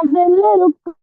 दिल रुक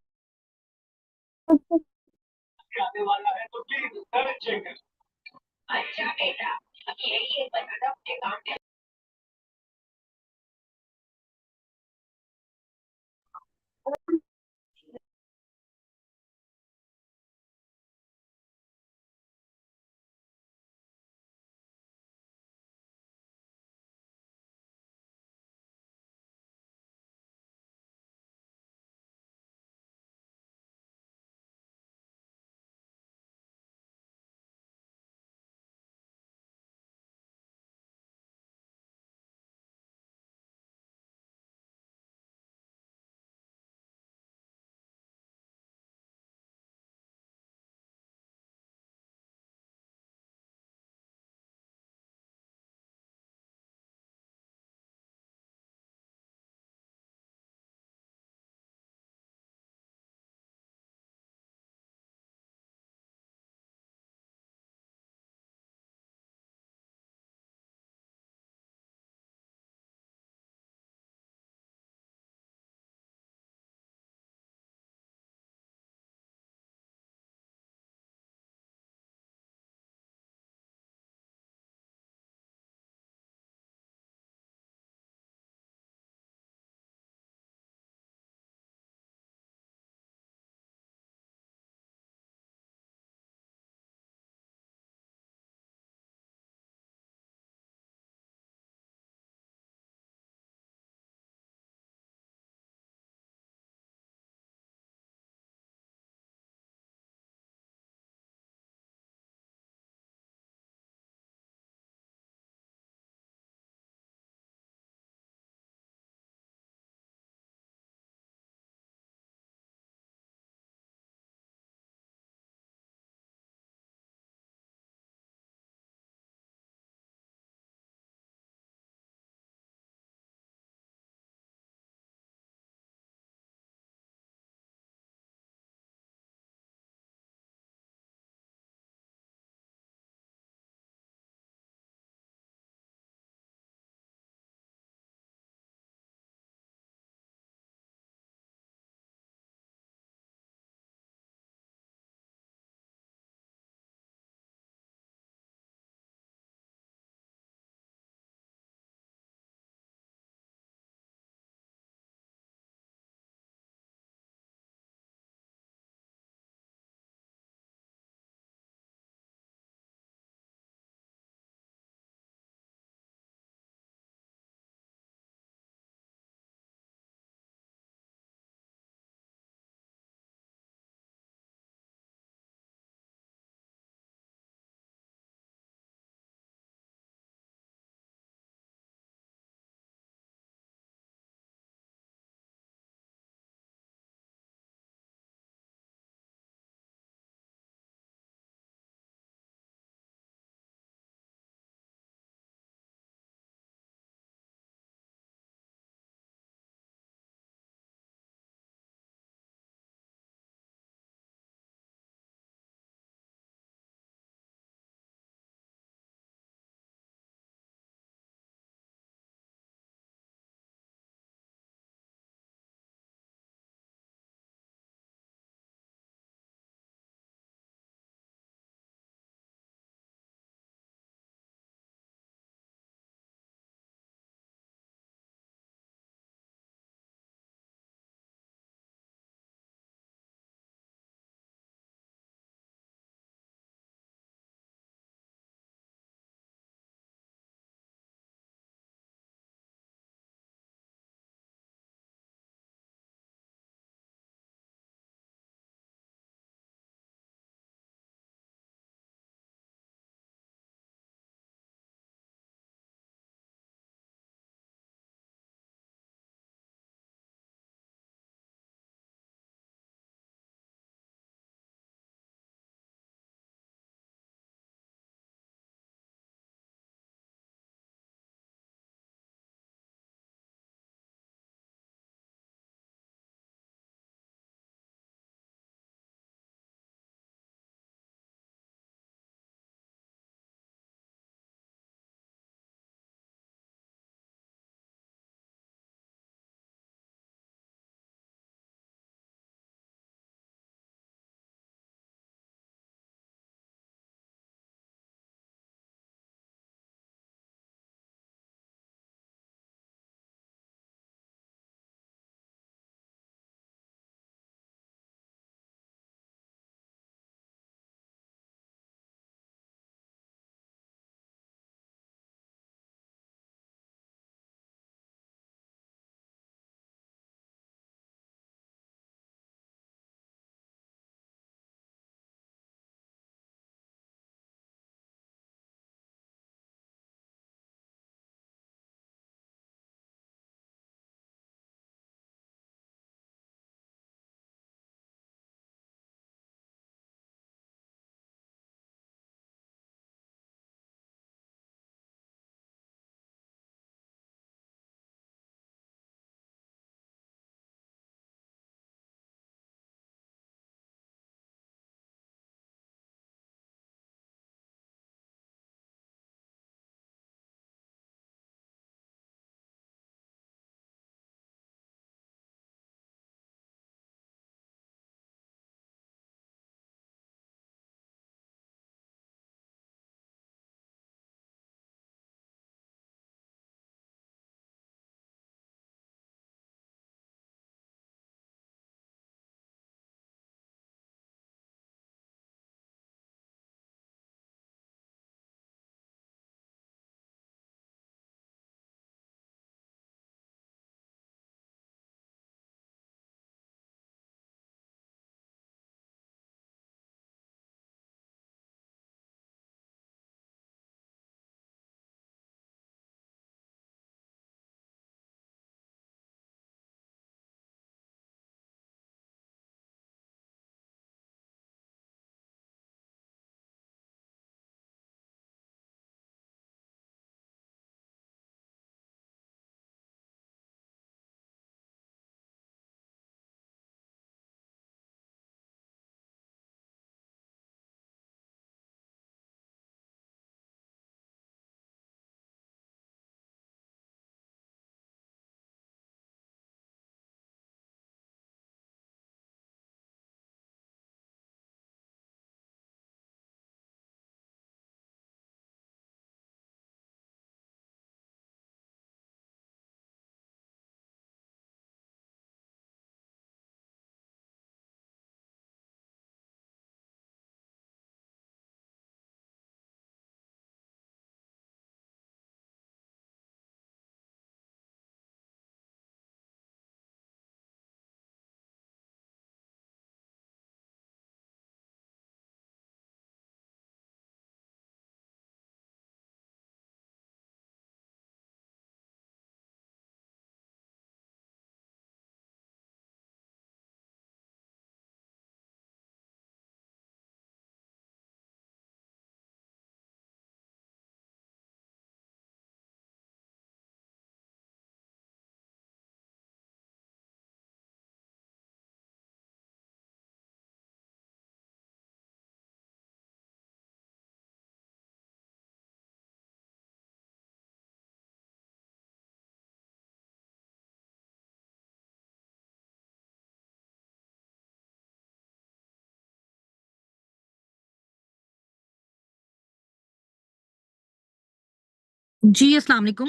जी, अस्सलाम वालेकुम।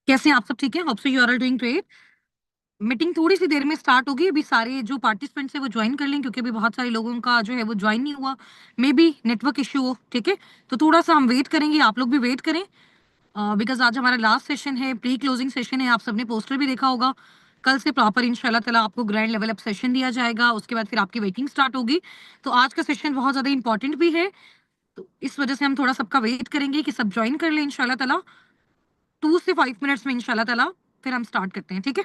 कैसे हैं आप? सब ठीक है? Hope so you are all doing great. Meeting थोड़ी सी देर में स्टार्ट होगी। अभी सारे जो पार्टिसिपेंट्स हैं वो ज्वाइन कर लें, क्योंकि अभी बहुत सारे लोगों का जो है वो ज्वाइन नहीं हुआ। मे बी नेटवर्क इशू हो। ठीक है, तो थोड़ा सा हम वेट करेंगे, आप लोग भी वेट करें, बिकॉज आज हमारा लास्ट सेशन है, प्री क्लोजिंग सेशन है। आप सबने पोस्टर भी देखा होगा। कल से प्रॉपर इंशाल्लाह ताला आपको ग्रैंड लेवल अप सेशन दिया जाएगा, उसके बाद फिर आपकी वेटिंग स्टार्ट होगी। तो आज का सेशन बहुत ज्यादा इंपॉर्टेंट भी है, तो इस वजह से हम थोड़ा सबका वेट करेंगे कि सब ज्वाइन कर लें इंशाल्लाह ताला। 2 से 5 मिनट्स में इंशाल्लाह ताला फिर हम स्टार्ट करते हैं। ठीक है।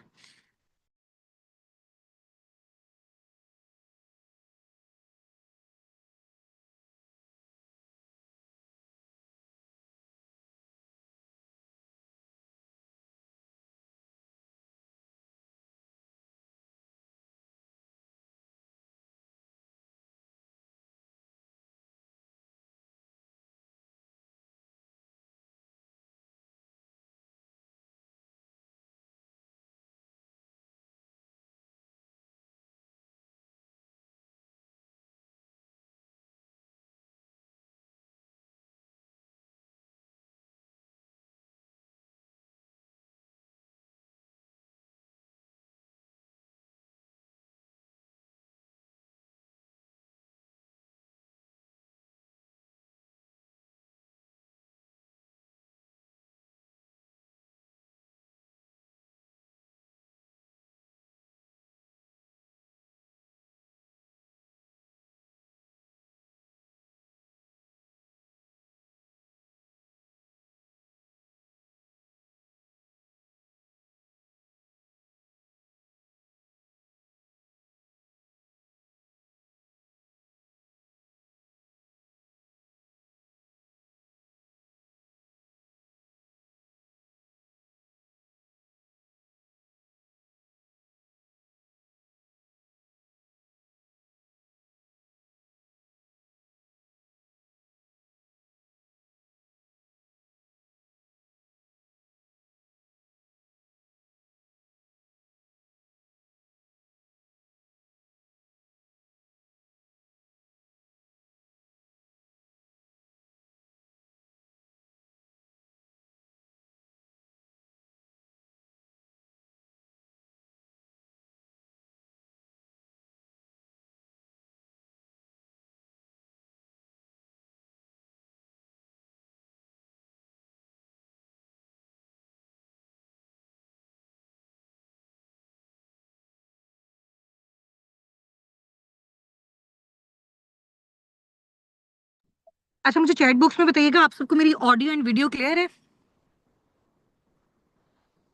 अच्छा, मुझे चैट बॉक्स में बताइएगा आप सबको मेरी ऑडियो एंड वीडियो क्लियर है?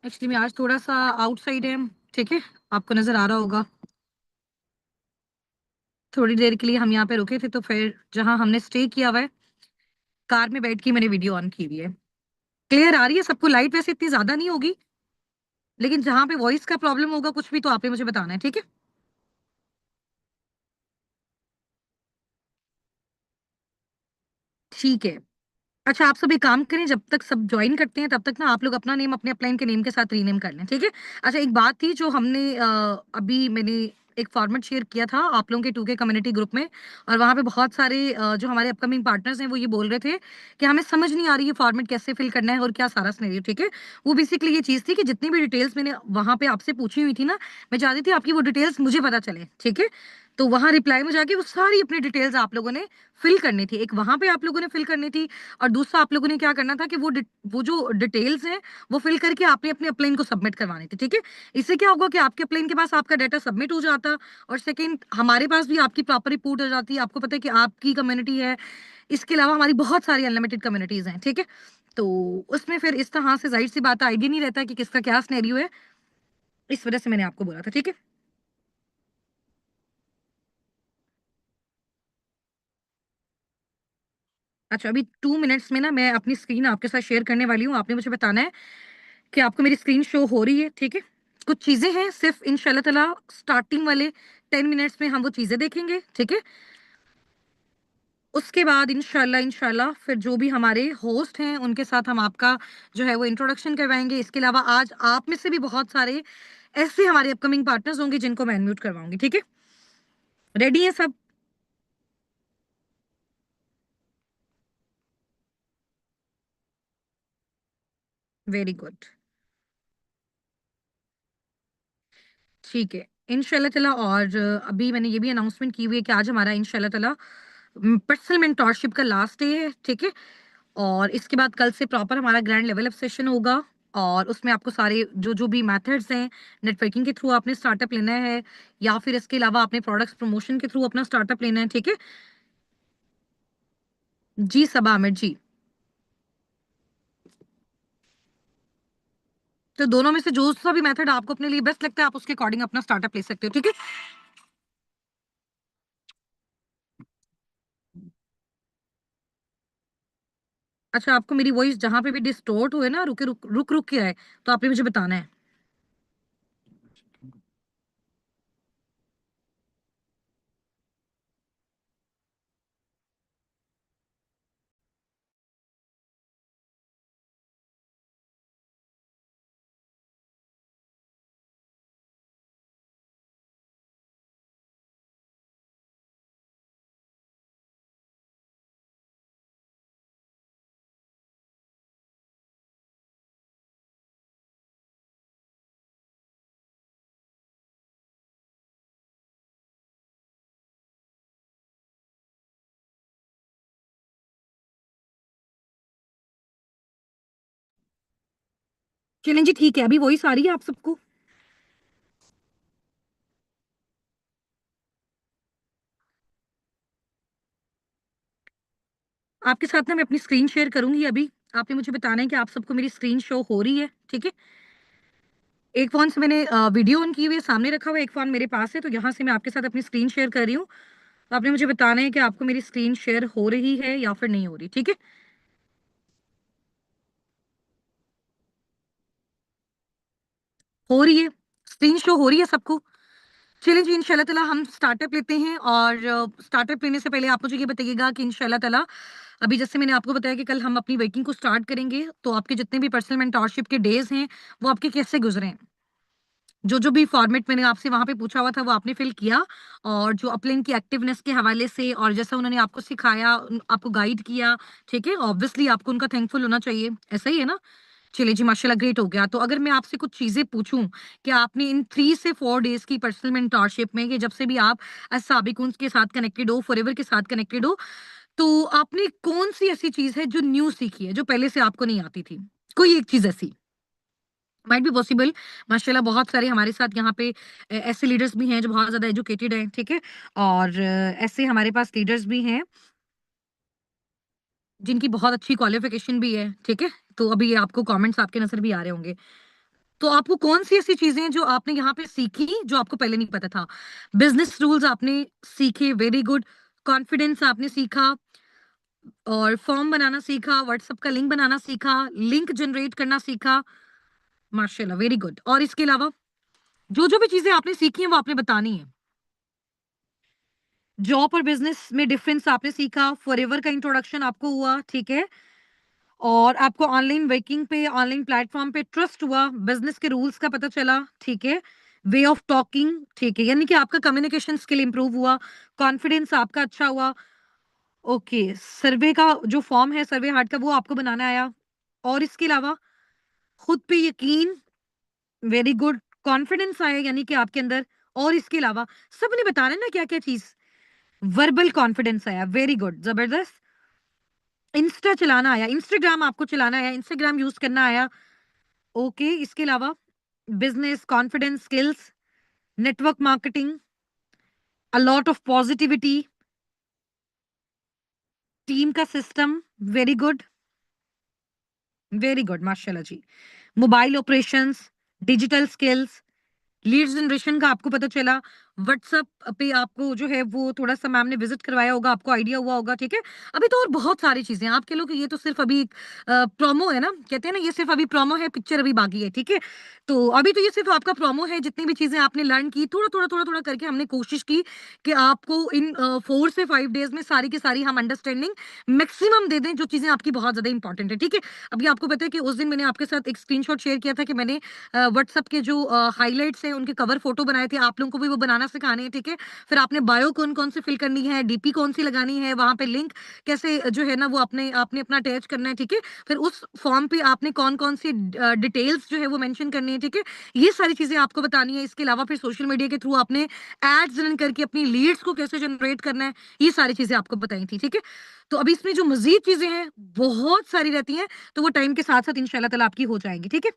एक्चुअली मैं आज थोड़ा सा आउटसाइड है। ठीक है, आपको नजर आ रहा होगा। थोड़ी देर के लिए हम यहाँ पे रुके थे, तो फिर जहाँ हमने स्टे किया हुआ है, कार में बैठ के मैंने वीडियो ऑन की हुई है। क्लियर आ रही है सबको? लाइट वैसे इतनी ज्यादा नहीं होगी, लेकिन जहाँ पे वॉइस का प्रॉब्लम होगा कुछ भी, तो आपने मुझे बताना है। ठीक है। ठीक है। अच्छा, आप सब एक काम करें, जब तक सब ज्वाइन करते हैं तब तक ना आप लोग अपना नेम अपने अपलाइन के नेम के साथ रीनेम कर लें। ठीक है। अच्छा, एक बात थी जो हमने अभी मैंने एक फॉर्मेट शेयर किया था आप लोगों के 2K कम्युनिटी ग्रुप में, और वहां पे बहुत सारे जो हमारे अपकमिंग पार्टनर्स हैं वो ये बोल रहे थे कि हमें समझ नहीं आ रही है फॉर्मेट कैसे फिल करना है और क्या सारा सिनेरियो। ठीक है। वो बेसिकली ये चीज थी कि जितनी भी डिटेल्स मैंने वहां पे आपसे पूछी हुई थी ना, मैं चाहती थी आपकी वो डिटेल्स मुझे पता चले। ठीक है। तो वहां रिप्लाई में जाके वो सारी अपनी डिटेल्स आप लोगों ने फिल करनी थी। एक वहां पे आप लोगों ने फिल करनी थी, और दूसरा आप लोगों ने क्या करना था कि वो जो डिटेल्स हैं वो फिल करके आपने अपने अपलाइन को सबमिट करवानी थी। ठीक है। इससे क्या होगा कि आपके अपलाइन के पास आपका डाटा सबमिट हो जाता, और सेकंड हमारे पास भी आपकी प्रॉपर रिपोर्ट हो जाती है। आपको पता है कि आपकी कम्युनिटी है, इसके अलावा हमारी बहुत सारी अनलिमिटेड कम्युनिटीज हैं। ठीक है। तो उसमें फिर इस तरह से जाहिर सी बात है, आइडिया नहीं रहता कि किसका क्या सिनेरियो है। इस वजह से मैंने आपको बोला था। ठीक है। अच्छा, अभी 2 मिनट्स में ना मैं अपनी स्क्रीन आपके साथ शेयर करने वाली हूँ। आपने मुझे बताना है कि आपको मेरी स्क्रीन शो हो रही है। ठीक है। कुछ चीजें हैं, सिर्फ इंशाल्लाह ताला स्टार्टिंग वाले 10 मिनट्स में हम वो चीजें देखेंगे। ठीक है। उसके बाद इंशाल्लाह इंशाल्लाह फिर जो भी हमारे होस्ट हैं उनके साथ हम आपका जो है वो इंट्रोडक्शन करवाएंगे। इसके अलावा आज आप में से भी बहुत सारे ऐसे हमारे अपकमिंग पार्टनर्स होंगे जिनको मैं अनम्यूट करवाऊंगी। ठीक है। रेडी है सब? Very good. ठीक है, इंशाल्लाह ताला। और अभी मैंने ये भी अनाउंसमेंट की हुई है कि आज हमारा इंशाल्लाह ताला पर्सनल मेंटोरशिप का लास्ट डे है, ठीक है। और इसके बाद कल से प्रॉपर हमारा ग्रैंड लेवल अप सेशन होगा, और उसमें आपको सारे जो जो भी मेथड्स हैं, नेटवर्किंग के थ्रू आपने स्टार्टअप लेना है, या फिर इसके अलावा आपने प्रोडक्ट्स प्रमोशन के थ्रू अपना स्टार्टअप लेना है, ठीक है। जी सबा आमिर जी। तो दोनों में से जो सा भी मेथड आपको अपने लिए बेस्ट लगता है, आप उसके अकॉर्डिंग अपना स्टार्टअप ले सकते हो, ठीक है। अच्छा, आपको मेरी वॉइस जहां पे भी डिस्टोर्ट हुए ना, रुके रुक रुक रुक के आए, तो आपने मुझे बताना है। चलें जी, ठीक है, अभी वॉइस आ रही है आप सबको? आपके साथ ना मैं अपनी स्क्रीन शेयर करूंगी अभी। आपने मुझे बताना है कि आप सबको मेरी स्क्रीन शो हो रही है, ठीक है। एक फोन से मैंने वीडियो ऑन की हुई है, सामने रखा हुआ है, एक फोन मेरे पास है, तो यहाँ से मैं आपके साथ अपनी स्क्रीन शेयर कर रही हूँ। तो आपने मुझे बताना है कि आपको मेरी स्क्रीन शेयर हो रही है या फिर नहीं हो रही, ठीक है। हो रही है, स्क्रीन शो हो रही है सबको? चलिए जी, इंशाल्लाह ताला हम स्टार्टअप लेते हैं। और स्टार्टअप लेने से पहले आप मुझे ये बताइएगा कि इंशाल्लाह ताला अभी जैसे मैंने आपको बताया कि कल हम अपनी वर्किंग को स्टार्ट करेंगे, तो आपके जितने भी पर्सनल मेंटोरशिप के डेज हैं, वो आपके कैसे गुजरे हैं? जो जो भी फॉर्मेट मैंने आपसे वहां पे पूछा हुआ था, वो आपने फिल किया? और जो अपलिंक की एक्टिवनेस के हवाले से और जैसा उन्होंने आपको सिखाया, आपको गाइड किया, ठीक है, ऑब्वियसली आपको उनका थैंकफुल होना चाहिए, ऐसा ही है ना? चलिए जी, माशाल्लाह, ग्रेट हो गया। तो अगर मैं आपसे कुछ चीजें पूछूं कि आपने इन 3 से 4 डेज की पर्सनल मेंटोरशिप में, कि जब से भी आप साबिकुन के साथ कनेक्टेड हो, फॉरएवर के साथ कनेक्टेड हो, तो आपने कौन सी ऐसी चीज है जो न्यू सीखी है, जो पहले से आपको नहीं आती थी? कोई एक चीज ऐसी माइट बी पॉसिबल। माशाल्लाह, बहुत सारे हमारे साथ यहाँ पे ऐसे लीडर्स भी हैं जो बहुत ज्यादा एजुकेटेड हैं, ठीक है। और ऐसे हमारे पास लीडर्स भी हैं जिनकी बहुत अच्छी क्वालिफिकेशन भी है, ठीक है। तो अभी ये आपको कमेंट्स आपके नजर भी आ रहे होंगे। तो आपको कौन सी ऐसी चीजें हैं जो आपने यहाँ पे सीखी, जो आपको पहले नहीं पता था? बिजनेस रूल्स आपने सीखे, वेरी गुड। कॉन्फिडेंस आपने सीखा, और फॉर्म बनाना सीखा, व्हाट्सएप का लिंक बनाना सीखा, लिंक जनरेट करना सीखा। माशाल्लाह, वेरी गुड। और इसके अलावा जो जो भी चीजें आपने सीखी हैं, वो आपने बतानी है। जॉब और बिजनेस में डिफरेंस आपने सीखा, फॉरएवर का इंट्रोडक्शन आपको हुआ, ठीक है। और आपको ऑनलाइन वर्किंग पे, ऑनलाइन प्लेटफॉर्म पे ट्रस्ट हुआ, बिजनेस के रूल्स का पता चला, ठीक है। वे ऑफ टॉकिंग, ठीक है, यानी कि आपका कम्युनिकेशन स्किल इंप्रूव हुआ, कॉन्फिडेंस आपका अच्छा हुआ। ओके, सर्वे का जो फॉर्म है, सर्वे हार्ट का, वो आपको बनाना आया। और इसके अलावा खुद पे यकीन, वेरी गुड। कॉन्फिडेंस आया यानी कि आपके अंदर। और इसके अलावा सबने बताना है ना क्या क्या चीज। वर्बल कॉन्फिडेंस आया, वेरी गुड, जबरदस्त। इंस्टा चलाना आया, इंस्टाग्राम आपको चलाना आया, इंस्टाग्राम यूज करना आया। ओके, इसके अलावा business confidence skills, network marketing, a lot of positivity, team का system, very good, very good, माशाल्लाह जी। Mobile operations, digital skills, lead generation का आपको पता चला। व्हाट्सएप पे आपको जो है वो थोड़ा सा मैम ने विजिट करवाया होगा, आपको आइडिया हुआ होगा, ठीक है। अभी तो और बहुत सारी चीजें हैं। आप कह लो कि ये तो सिर्फ अभी प्रोमो है ना, कहते हैं ना, ये सिर्फ अभी प्रोमो है, पिक्चर अभी बाकी है, ठीक है। तो अभी तो ये सिर्फ आपका प्रोमो है। जितनी भी चीजें आपने लर्न की, थोड़ा थोड़ा थोड़ा थोड़ा करके हमने कोशिश की कि आपको इन 4 से 5 डेज में सारी की सारी हम अंडरस्टैंडिंग मैक्सिमम दे दें, जो चीजें आपकी बहुत ज्यादा इंपॉर्टेंट है, ठीक है। अभी आपको पता है कि उस दिन मैंने आपके साथ एक स्क्रीनशॉट शेयर किया था कि मैंने व्हाट्सएप के जो हाइलाइट्स हैं, उनके कवर फोटो बनाए थे। आप लोगों को भी वो बनाना बनाना सिखाने हैं, ठीक है? फिर आपने बायो कौन-कौन सी फिल करनी है, डीपी कौन-सी लगानी है, वहाँ पे लिंक कैसे जो है ना वो आपने अपना अटैच करना है, ठीक है? फिर उस फॉर्म पे आपने कौन-कौन सी डिटेल्स जो है वो मेंशन करनी है, ठीक है? ये सारी चीज़ें आपको बतानी है। इसके अलावा फिर सोशल मीडिया के थ्रू आपने एड्स रन करके अपनी लीड्स को कैसे जनरेट करना है, ये सारी चीज़ें आपको बताई थी, ठीक है? तो अभी इसमें जो मज़ीद चीज़ें हैं, बहुत सारी रहती हैं, तो वो टाइम के साथ-साथ इंशाल्लाह ताला आपकी हो जाएँगी, ठीक है?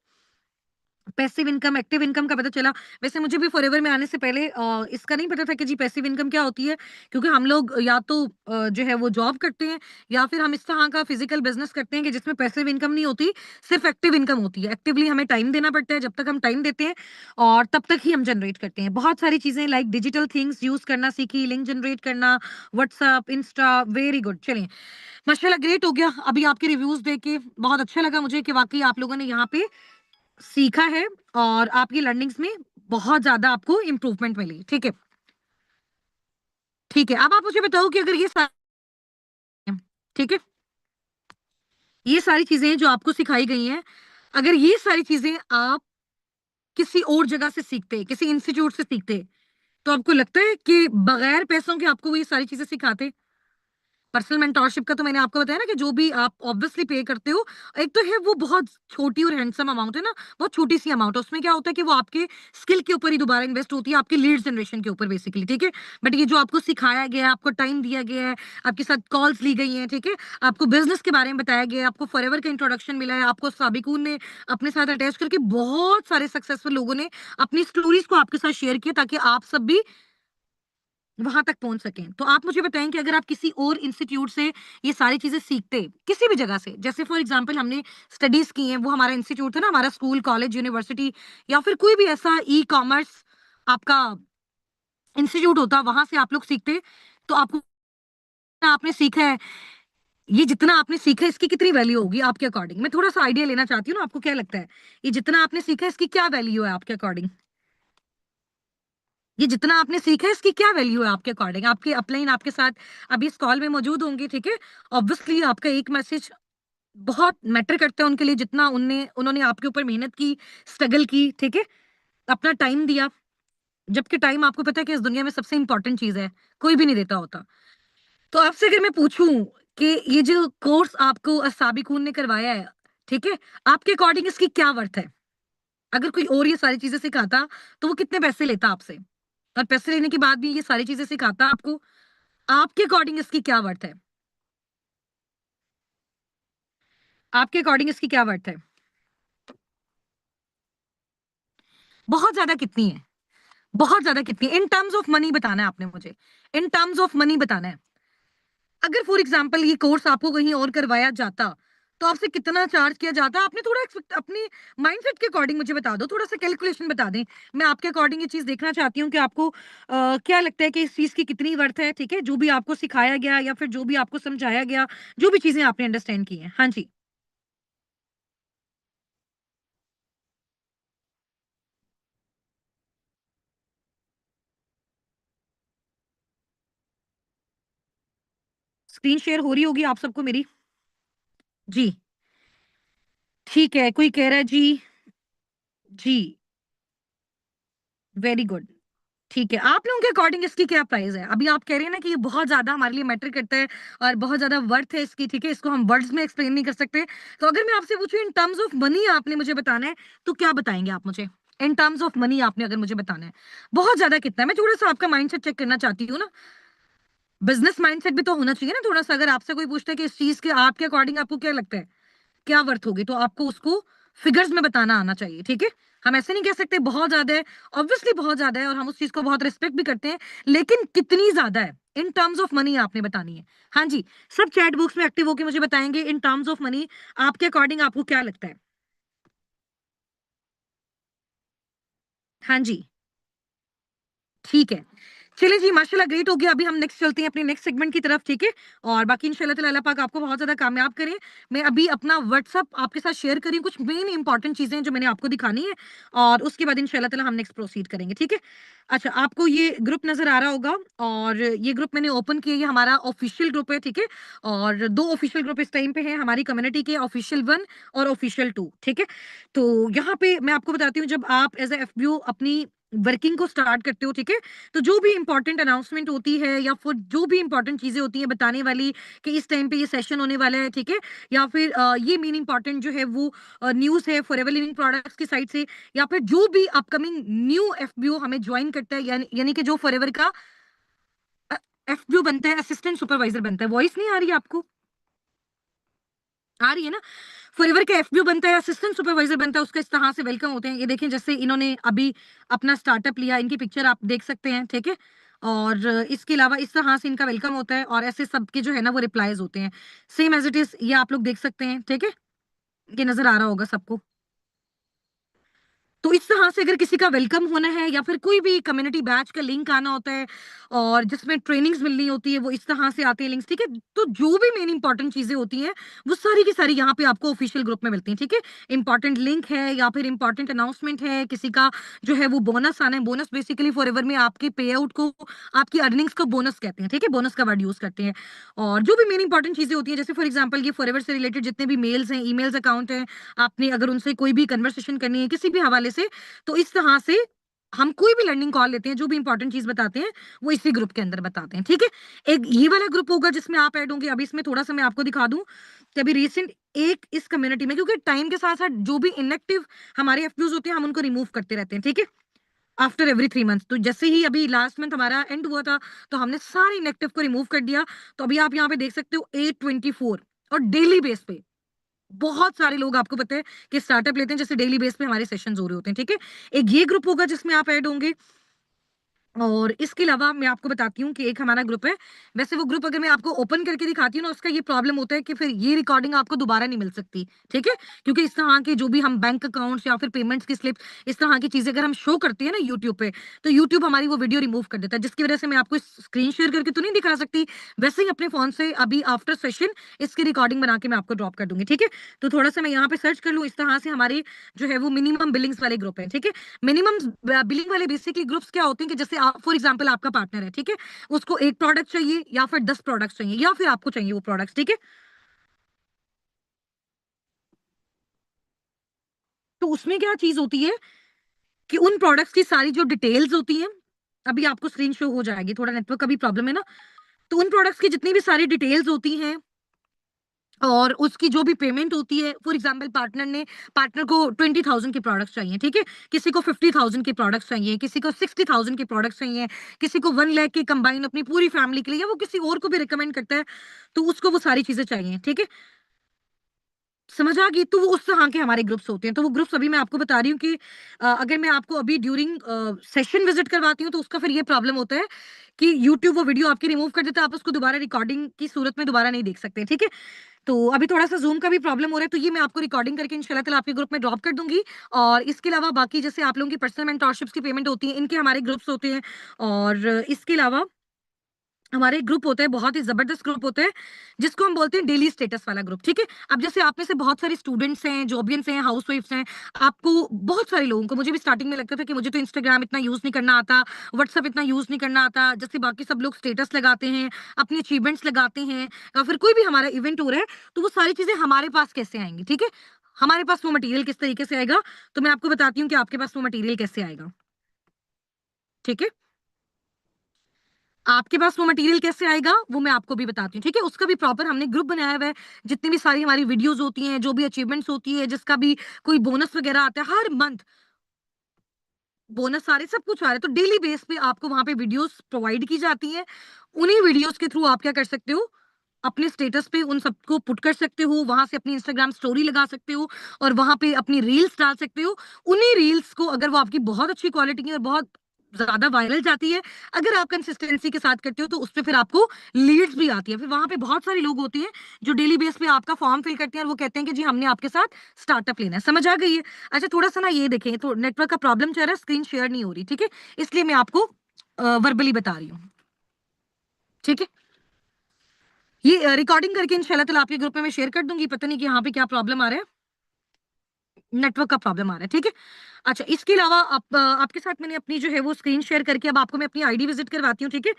पैसिव इनकम, एक्टिव इनकम का पता चला। वैसे मुझे भी फॉरएवर में आने से पहले इसका नहीं पता था कि जी पैसिव इनकम क्या होती है, क्योंकि हम लोग या तो जो है वो जॉब करते हैं या फिर हम इस तरह का फिजिकल बिजनेस करते हैं कि जिसमें पैसिव इनकम नहीं होती, सिर्फ एक्टिव इनकम होती है। एक्टिवली हमें टाइम देना पड़ता है, जब तक हम टाइम देते हैं और तब तक ही हम जनरेट करते हैं। बहुत सारी चीजें लाइक डिजिटल थिंग्स यूज करना सीखी, लिंक जनरेट करना, व्हाट्सएप, इंस्टा, वेरी गुड। चलिए, माशाल्लाह ग्रेट हो गया। अभी आपके रिव्यूज देख के बहुत अच्छा लगा मुझे कि वाकई आप लोगों ने यहाँ पे सीखा है और आपकी लर्निंग्स में बहुत ज़्यादा आपको इम्प्रूवमेंट मिली, ठीक है? ठीक है, अब आप मुझे बताओ कि अगर ये ठीक है? ये सारी चीज़ें जो आपको सिखाई गई हैं, अगर ये सारी चीज़ें आप किसी और जगह से सीखते, किसी इंस्टीट्यूट से सीखते, तो आपको लगता है कि बगैर पैसों के आपको वो ये सारी चीज़ें सिखाते? पर्सनल मेंटोरशिप का तो मैंने आपको बताया ना कि जो भी आप ऑब्वियसली पे करते हो, एक तो है वो बहुत छोटी और हैंडसम अमाउंट है ना, बहुत छोटी सी अमाउंट है। उसमें क्या होता है कि वो आपके स्किल के ऊपर ही दोबारा इन्वेस्ट होती है, आपकी लीड जनरेशन के ऊपर बेसिकली, ठीक है? बट ये जो आपको सिखाया गया है, आपको टाइम दिया गया है, आपके साथ कॉल्स ली गई हैं, ठीक है? आपको बिजनेस के बारे में बताया गया है, आपको फॉरएवर का इंट्रोडक्शन मिला है, आपको साबिकून ने अपने साथ अटैच करके बहुत सारे सक्सेसफुल लोगों ने अपनी स्टोरीज को आपके साथ शेयर किया ताकि आप सब भी वहाँ तक पहुँच सकें। तो आप मुझे बताएँ कि अगर आप किसी और इंस्टीट्यूट से ये सारी चीज़ें सीखते, किसी भी जगह से, जैसे फॉर एग्ज़ाम्पल हमने स्टडीज़ की हैं, वो हमारा इंस्टीट्यूट था ना, हमारा स्कूल, कॉलेज, यूनिवर्सिटी या फिर कोई भी ऐसा ई-कॉमर्स आपका इंस्टीट्यूट होता, वहाँ से आप लोग सीखते, तो आपको आपने सीखा है, ये जितना आपने सीखा है, इसकी कितनी वैल्यू होगी आपके अकॉर्डिंग? मैं थोड़ा-सा आइडिया लेना चाहती हूँ ना, आपको क्या लगता है? ये जितना आपने सीखा है, इसकी क्या वैल्यू है आपके अकॉर्डिंग? ये जितना आपने सीखा है इसकी क्या वैल्यू है आपके अकॉर्डिंग? आपके अपलाइन आपके साथ अभी इस कॉल में मौजूद होंगे, ठीक है? ऑब्वियसली आपका एक मैसेज बहुत मैटर करता है उनके लिए, जितना उन्होंने आपके ऊपर मेहनत की, स्ट्रगल की, ठीक है? अपना टाइम दिया, जबकि टाइम आपको पता है कि इस दुनिया में सबसे इम्पोर्टेंट चीज़ है, कोई भी नहीं देता होता। तो आपसे अगर मैं पूछूँ कि ये जो कोर्स आपको साबिकून ने करवाया है, ठीक है? आपके अकॉर्डिंग इसकी क्या वर्थ है? अगर कोई और ये सारी चीज़ें सिखाता, तो वो कितने पैसे लेता आपसे? और पैसे लेने के बाद भी ये सारी चीज़ें सिखाता आपको, आपके अकॉर्डिंग इसकी क्या वर्थ है? आपके अकॉर्डिंग इसकी क्या वर्थ है? बहुत ज़्यादा कितनी है? बहुत ज़्यादा कितनी है? इन टर्म्स ऑफ मनी बताना है आपने मुझे। इन टर्म्स ऑफ मनी बताना है। अगर फॉर एग्ज़ाम्पल ये कोर्स आपको कहीं और करवाया जाता, तो आपसे कितना चार्ज किया जाता? आपने थोड़ा एक्सपेक्ट अपनी माइंडसेट के अकॉर्डिंग मुझे बता दो, थोड़ा-सा कैलकुलेशन बता दें। मैं आपके अकॉर्डिंग ये चीज़ देखना चाहती हूँ कि आपको क्या लगता है कि इस चीज़ की कितनी वर्थ है, ठीक है? जो भी आपको सिखाया गया या फिर जो भी आपको समझाया गया, जो भी चीज़ें आपने अंडरस्टैंड की हैं। हाँ जी। स्क्रीन शेयर हो रही होगी आप सबको मेरी? जी, ठीक है। कोई कह रहा है जी, जी, वेरी गुड। ठीक है, आप लोगों के अकॉर्डिंग इसकी क्या प्राइस है? अभी आप कह रहे हैं ना कि ये बहुत ज़्यादा हमारे लिए मैटर करता है और बहुत ज़्यादा वर्थ है इसकी, ठीक है? इसको हम वर्ड्स में एक्सप्लेन नहीं कर सकते। तो अगर मैं आपसे पूछूँ इन टर्म्स ऑफ मनी आपने मुझे बताना है, तो क्या बताएँगे आप मुझे? इन टर्म्स ऑफ मनी आपने अगर मुझे बताना है, बहुत ज़्यादा कितना है? मैं थोड़ा-सा आपका माइंडसेट चेक करना चाहती हूँ ना। बिज़नेस माइंडसेट भी तो होना चाहिए ना थोड़ा-सा। अगर आपसे कोई पूछता है कि इस चीज़ के आपके अकॉर्डिंग आपको क्या लगता है? क्या वर्थ होगी? तो आपको उसको फिगर्स में बताना आना चाहिए, ठीक है? हम ऐसे नहीं कह सकते बहुत ज़्यादा है, ऑब्वियसली बहुत ज़्यादा है और हम उस चीज़ को बहुत रिस्पेक्ट भी करते हैं, लेकिन कितनी ज़्यादा है? इन टर्म्स ऑफ मनी आपने बतानी है। हाँ जी, सब चैट बॉक्स में एक्टिव होके मुझे बताएँगे इन टर्म्स ऑफ मनी आपके अकॉर्डिंग आपको क्या लगता है? हाँ जी। ठीक है। चलिए जी, माशाल्लाह ग्रेट हो गया। अभी हम नेक्स्ट चलते हैं अपने नेक्स्ट सेगमेंट की तरफ, ठीक है? और बाकी इंशाल्लाह ताला अल्लाह पाक आपको बहुत ज़्यादा कामयाब करे। मैं अभी अपना व्हाट्सएप आपके साथ शेयर कर रही हूँ, कुछ मेन इंपॉर्टेंट चीज़ें जो मैंने आपको दिखानी है और उसके बाद इंशाल्लाह ताला हम नेक्स्ट प्रोसीड करेंगे, ठीक है? अच्छा, आपको ये ग्रुप नज़र आ रहा होगा और ये ग्रुप मैंने ओपन किया, ये हमारा ऑफ़िशियल ग्रुप है, ठीक है? और 2 ऑफ़िशियल ग्रुप इस टाइम पे हैं हमारी कम्युनिटी के, ऑफ़िशियल 1 और ऑफ़िशियल 2, ठीक है? तो यहाँ पे मैं आपको बताती हूँ, जब आप एज़ अ एफबीओ अपनी वर्किंग को स्टार्ट करते हो, ठीक है। तो जो भी इंपॉर्टेंट अनाउंसमेंट होती है या फिर जो भी इंपॉर्टेंट चीजें होती हैं बताने वाली कि इस टाइम पे ये सेशन होने वाला है, ठीक है, या फिर ये मेन इंपॉर्टेंट जो है वो न्यूज है फॉरएवर लिविंग प्रोडक्ट्स की साइड से, या फिर जो भी अपकमिंग न्यू एफबीओ हमें ज्वाइन करता है, यानी कि जो फॉरएवर का एफबीओ बनता है, असिस्टेंट सुपरवाइजर बनता है। वॉइस नहीं आ रही है आपको? आ रही है ना? फॉरएवर का एफबीओ बनता है, असिस्टेंट सुपरवाइजर बनता है, उसका इस तरह से वेलकम होते हैं। ये देखें, जैसे इन्होंने अभी अपना स्टार्टअप लिया, इनकी पिक्चर आप देख सकते हैं, ठीक है। और इसके अलावा इस तरह से इनका वेलकम होता है और ऐसे सबके जो है ना वो रिप्लाईज होते हैं, सेम एज इट इज। ये आप लोग देख सकते हैं, ठीक है, ये नजर आ रहा होगा सबको। तो इस तरह से अगर किसी का वेलकम होना है या फिर कोई भी कम्युनिटी बैच का लिंक आना होता है और जिसमें ट्रेनिंग्स मिलनी होती है, वो इस तरह से आते हैं लिंक्स, ठीक है। तो जो भी मेन इंपॉर्टेंट चीजें होती हैं वो सारी की सारी यहाँ पे आपको ऑफिशियल ग्रुप में मिलती हैं, ठीक है। इंपॉर्टेंट लिंक है या फिर इंपॉर्टेंट अनाउंसमेंट है, किसी का जो है वो बोनस आना है। बोनस बेसिकली फॉरएवर में आपके पे आउट को, आपकी अर्निंग्स को बोनस कहते हैं, ठीक है, बोनस का वर्ड यूज करते हैं। और जो भी मेन इंपॉर्टेंट चीजें होती हैं, जैसे फॉर एग्जाम्पल ये फॉरएवर से रिलेटेड जितने भी मेल्स हैं, ईमेल्स अकाउंट हैं, आपने अगर उनसे कोई भी कन्वर्सेशन करनी है किसी भी हवाले से, तो इस तरह से हम कोई भी लर्निंग कॉल लेते हैं, जो भी इंपॉर्टेंट चीज बताते हैं वो इसी ग्रुप के अंदर बताते हैं, ठीक है। एक ये वाला ग्रुप होगा जिसमें आप ऐड होंगे। अभी इसमें थोड़ा सा मैं आपको दिखा दूं कि अभी रिसेंट एक इस कम्युनिटी में, क्योंकि टाइम के साथ साथ जो भी इनएक्टिव हमारे एफपीओज होते हैं हम उनको रिमूव करते रहते हैं, ठीक है, आफ्टर एवरी 3 मंथ्स। तो जैसे ही अभी लास्ट मंथ हमारा एंड हुआ था तो हमने सारे इनएक्टिव को रिमूव कर दिया। तो अभी आप यहाँ पे देख सकते हो 824, और डेली बेस पे बहुत सारे लोग आपको पता है कि स्टार्टअप लेते हैं, जैसे डेली बेस पे हमारे सेशंस हो रहे होते हैं, ठीक है। एक ये ग्रुप होगा जिसमें आप ऐड होंगे। और इसके अलावा मैं आपको बताती हूँ कि एक हमारा ग्रुप है। वैसे वो ग्रुप अगर मैं आपको ओपन करके दिखाती हूँ ना, उसका ये प्रॉब्लम होता है कि फिर ये रिकॉर्डिंग आपको दोबारा नहीं मिल सकती, ठीक है। क्योंकि इस तरह के जो भी हम बैंक अकाउंट्स या फिर पेमेंट्स की स्लिप, इस तरह की चीजें अगर हम शो करते हैं ना यूट्यूब पे, तो यूट्यूब हमारी वो वीडियो रिमूव कर देता है, जिसकी वजह से मैं आपको स्क्रीन शेयर करके तो नहीं दिखा सकती। वैसे ही अपने फोन से अभी आफ्टर सेशन इसकी रिकॉर्डिंग बना के मैं आपको ड्रॉप कर दूंगी, ठीक है। तो थोड़ा सा मैं यहाँ पे सर्च कर लूँ, इस तरह से हमारे जो है वो मिनिमम बिलिंग्स वाले ग्रुप है, ठीक है। मिनिमम बिलिंग वाले बेसिकली ग्रुप्स क्या होते हैं कि जैसे फॉर एग्जांपल आपका पार्टनर है, ठीक है, उसको एक प्रोडक्ट चाहिए या फिर 10 प्रोडक्ट्स चाहिए या फिर आपको चाहिए वो प्रोडक्ट्स, ठीक है। तो उसमें क्या चीज होती है कि उन प्रोडक्ट्स की सारी जो डिटेल्स होती हैं, अभी आपको स्क्रीन शो हो जाएगी, थोड़ा नेटवर्क का भी प्रॉब्लम है ना। तो उन प्रोडक्ट्स की जितनी भी सारी डिटेल्स होती हैं और उसकी जो भी पेमेंट होती है, फॉर एग्जांपल पार्टनर को 20,000 के प्रोडक्ट्स चाहिए, ठीक है, किसी को 50,000 के प्रोडक्ट्स चाहिए, किसी को 60,000 के प्रोडक्ट्स चाहिए, किसी को 1 लाख के कंबाइन अपनी पूरी फैमिली के लिए, या वो किसी और को भी रिकमेंड करता है तो उसको वो सारी चीजें चाहिए, ठीक है। समझ आ गई? तो वो उस तरह के हमारे ग्रुप्स होते हैं। तो वो ग्रुप्स अभी मैं आपको बता रही हूँ कि अगर मैं आपको अभी ड्यूरिंग सेशन विजिट करवाती हूँ तो उसका फिर ये प्रॉब्लम होता है कि यूट्यूब वो वीडियो आपकी रिमूव कर देता है, आप उसको दोबारा रिकॉर्डिंग की सूरत में दोबारा नहीं देख सकते, ठीक है। तो अभी थोड़ा-सा ज़ूम का भी प्रॉब्लम हो रहा है, तो ये मैं आपको रिकॉर्डिंग करके इंशाल्लाह ताला आपके ग्रुप में ड्रॉप कर दूँगी। और इसके अलावा बाकी जैसे आप लोगों की पर्सनल मेंटरशिप्स की पेमेंट होती है, इनके हमारे ग्रुप्स होते हैं। और इसके अलावा हमारे एक ग्रुप होता है, बहुत ही ज़बरदस्त ग्रुप होता है, जिसको हम बोलते हैं डेली स्टेटस वाला ग्रुप, ठीक है? अब जैसे आप में से बहुत सारे स्टूडेंट्स हैं, जॉबियंस हैं, हाउसवाइफ्स हैं, आपको बहुत सारे लोगों को, मुझे भी स्टार्टिंग में लगता था कि मुझे तो इंस्टाग्राम इतना यूज़ नहीं करना आता, व्हाट्सएप इतना यूज़ नहीं करना आता, जैसे बाकी सब लोग स्टेटस लगाते हैं, अपनी अचीवमेंट्स लगाते हैं, या फिर कोई भी हमारा इवेंट हो रहा है, तो वो सारी चीज़ें हमारे पास कैसे आएँगी, ठीक है? हमारे पास वो मटेरियल किस तरीके से आएगा, तो मैं आपको बताती हूँ कि आपके पास वो मटेरियल कैसे आएगा, ठीक है? आपके पास वो मटेरियल कैसे आएगा वो मैं आपको भी बताती हूँ, ठीक है। उसका भी प्रॉपर हमने ग्रुप बनाया हुआ है। जितनी भी सारी हमारी वीडियोस होती हैं, जो भी अचीवमेंट्स होती है, जिसका भी कोई बोनस वगैरह आता है, हर मंथ बोनस सारे सब कुछ आ रहा है, तो डेली बेस पे आपको वहां पे वीडियोस प्रोवाइड की जाती हैं। उन्हीं वीडियोस के थ्रू आप क्या कर सकते हो, अपने स्टेटस पे उन सबको पुट कर सकते हो, वहां से अपनी इंस्टाग्राम स्टोरी लगा सकते हो और वहां पे अपनी रील्स डाल सकते हो। उन्हीं रील्स को अगर वो आपकी बहुत अच्छी क्वालिटी की और बहुत ज्यादा वायरल जाती है, अगर आप कंसिस्टेंसी के साथ करते हो, तो उसपे फिर आपको लीड्स भी आती है। फिर वहां पे बहुत सारे लोग होते हैं जो डेली बेस पे आपका फॉर्म फिल करते हैं और वो कहते हैं कि जी हमने आपके साथ स्टार्टअप लेना है। समझ आ गई है? अच्छा, थोड़ा सा ना ये देखें, तो नेटवर्क का प्रॉब्लम चल रहा है, स्क्रीन शेयर नहीं हो रही, ठीक है, इसलिए मैं आपको वर्बली बता रही हूँ, ठीक है। ये रिकॉर्डिंग करके इंशाल्लाह ताला आपके ग्रुप में मैं शेयर कर दूंगी। पता नहीं कि यहाँ पे क्या प्रॉब्लम आ रहा है, नेटवर्क का प्रॉब्लम आ रहा है, ठीक है। अच्छा, इसके अलावा आपके साथ मैंने अपनी जो है वो स्क्रीन शेयर करके अब आपको मैं अपनी आईडी विजिट करवाती हूँ, ठीक है।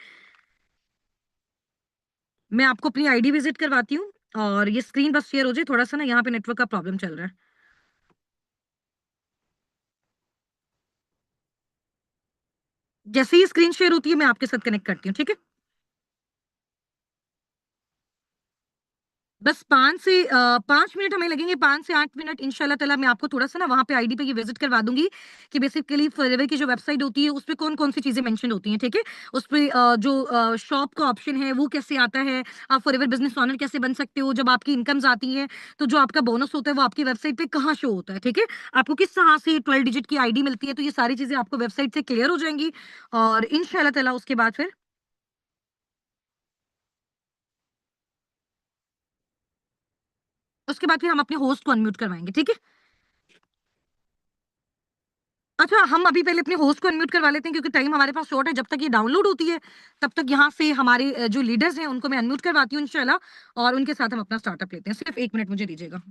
मैं आपको अपनी आईडी विजिट करवाती हूँ और ये स्क्रीन बस शेयर हो जाए, थोड़ा सा ना यहाँ पे नेटवर्क का प्रॉब्लम चल रहा है। जैसे ही स्क्रीन शेयर होती है मैं आपके साथ कनेक्ट करती हूँ, ठीक है? बस 5 मिनट हमें लगेंगे, 5 से 8 मिनट इंशाल्लाह ताला। मैं आपको थोड़ा-सा ना वहाँ पे आईडी पे ये विज़िट करवा दूँगी कि बेसिकली फॉरएवर की जो वेबसाइट होती है, उसपे कौन-कौन सी चीज़ें मेंशन होती हैं, ठीक है? उसपे जो शॉप का ऑप्शन है, वो कैसे आता है? आप फॉरएवर बिज़नेस ओनर कैसे बन सकते हो? जब आपकी इनकम्स आती हैं, तो जो आपका बोनस होता है, वो आपकी वेबसाइट पे कहाँ शो होता है, ठीक है? आपको किस तरह से 12 डिजिट की आईडी मिलती है, तो ये सारी चीज़ें आपको वेबसाइट से क्लियर हो जाएँगी और इंशाल्लाह ताला उसके बाद फिर हम अपने होस्ट को अनम्यूट करवाएँगे, ठीक है? अच्छा, हम अभी पहले अपने होस्ट को अनम्यूट करवा लेते हैं क्योंकि टाइम हमारे पास शॉर्ट है। जब तक ये डाउनलोड होती है, तब तक यहाँ से हमारे जो लीडर्स हैं, उनको मैं अनम्यूट करवाती हूँ इंशाल्लाह और उनके साथ हम अपना स्टार्टअप लेते हैं। सिर्फ 1 मिनट मुझे दीजिएगा।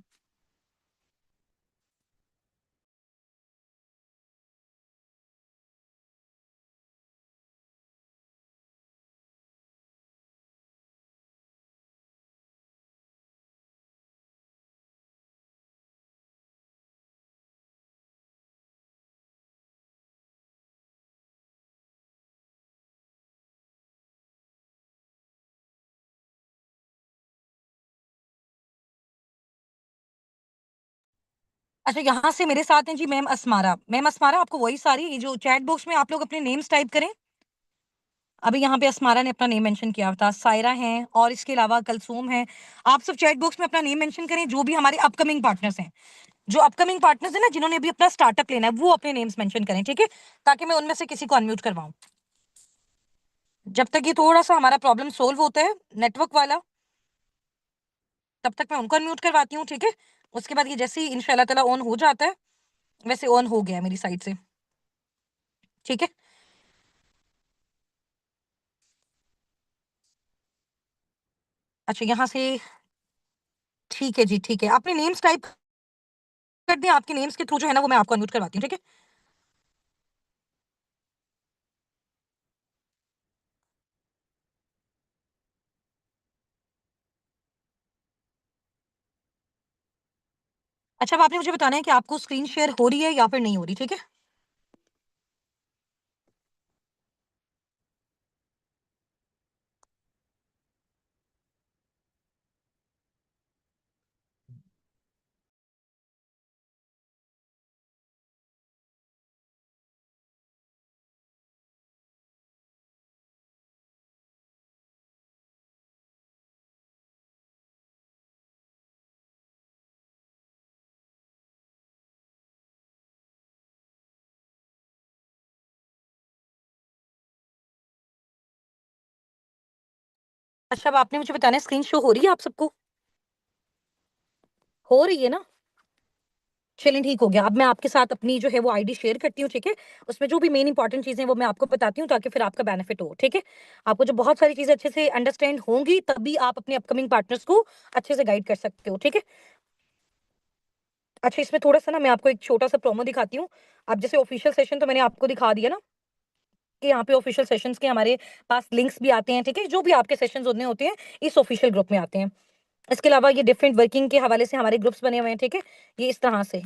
अच्छा, यहाँ से मेरे साथ हैं जी मैम अस्मारा। मैम अस्मारा, आपको वॉइस आ रही है? ये जो चैट बॉक्स में आप लोग अपने नेम्स टाइप करें। अभी यहाँ पे अस्मारा ने अपना नेम मेंशन किया था, सायरा हैं और इसके अलावा कलसूम हैं। आप सब चैट बॉक्स में अपना नेम मेंशन करें, जो भी हमारे अपकमिंग पार्टनर्स हैं। जो अपकमिंग पार्टनर्स हैं ना, जिन्होंने अभी अपना स्टार्टअप लेना है, वो अपने नेम्स मेंशन करें, ठीक है? ताकि मैं उनमें से किसी को अनम्यूट करवाऊँ। जब तक ये थोड़ा-सा हमारा प्रॉब्लम सॉल्व होता है, नेटवर्क वाला, तब तक मैं उनको अनम्यूट करवाती हूँ, ठीक है? उसके बाद ये जैसे ही इंशाल्लाह ताला ऑन हो जाता है, वैसे ऑन हो गया है मेरी साइड से, ठीक है? अच्छा, यहाँ से ठीक है जी, ठीक है। अपने नेम्स टाइप कर दें, आपके नेम्स के थ्रू जो है ना, वो मैं आपको अनम्यूट करवाती हूँ, ठीक है? अच्छा, अब आपने मुझे बताना है कि आपको स्क्रीन शेयर हो रही है या फिर नहीं हो रही, ठीक है? अच्छा, अब आपने मुझे बताना है स्क्रीन शो हो रही है आप सबको? हो रही है ना? चलिए ठीक हो गया। अब मैं आपके साथ अपनी जो है वो आईडी शेयर करती हूँ, ठीक है? उसमें जो भी मेन इंपॉर्टेंट चीज़ें हैं वो मैं आपको बताती हूँ ताकि फिर आपका बेनिफिट हो, ठीक है? आपको जब बहुत सारी चीज़ें अच्छे से अंडरस्टैंड होंगी तभी आप अपने अपकमिंग पार्टनर्स को अच्छे से गाइड कर सकते हो, ठीक है? अच्छा, इसमें थोड़ा-सा ना मैं आपको एक छोटा-सा प्रोमो दिखाती हूँ। अब जैसे ऑफिशियल सेशन तो मैंने आपको दिखा दिया ना कि यहाँ पे ऑफिशियल सेशंस के हमारे पास लिंक्स भी आते हैं, ठीक है? जो भी आपके सेशंस होने होते हैं, इस ऑफिशियल ग्रुप में आते हैं। इसके अलावा ये डिफरेंट वर्किंग के हवाले से हमारे ग्रुप्स बने हुए हैं, ठीक है? ये इस तरह से।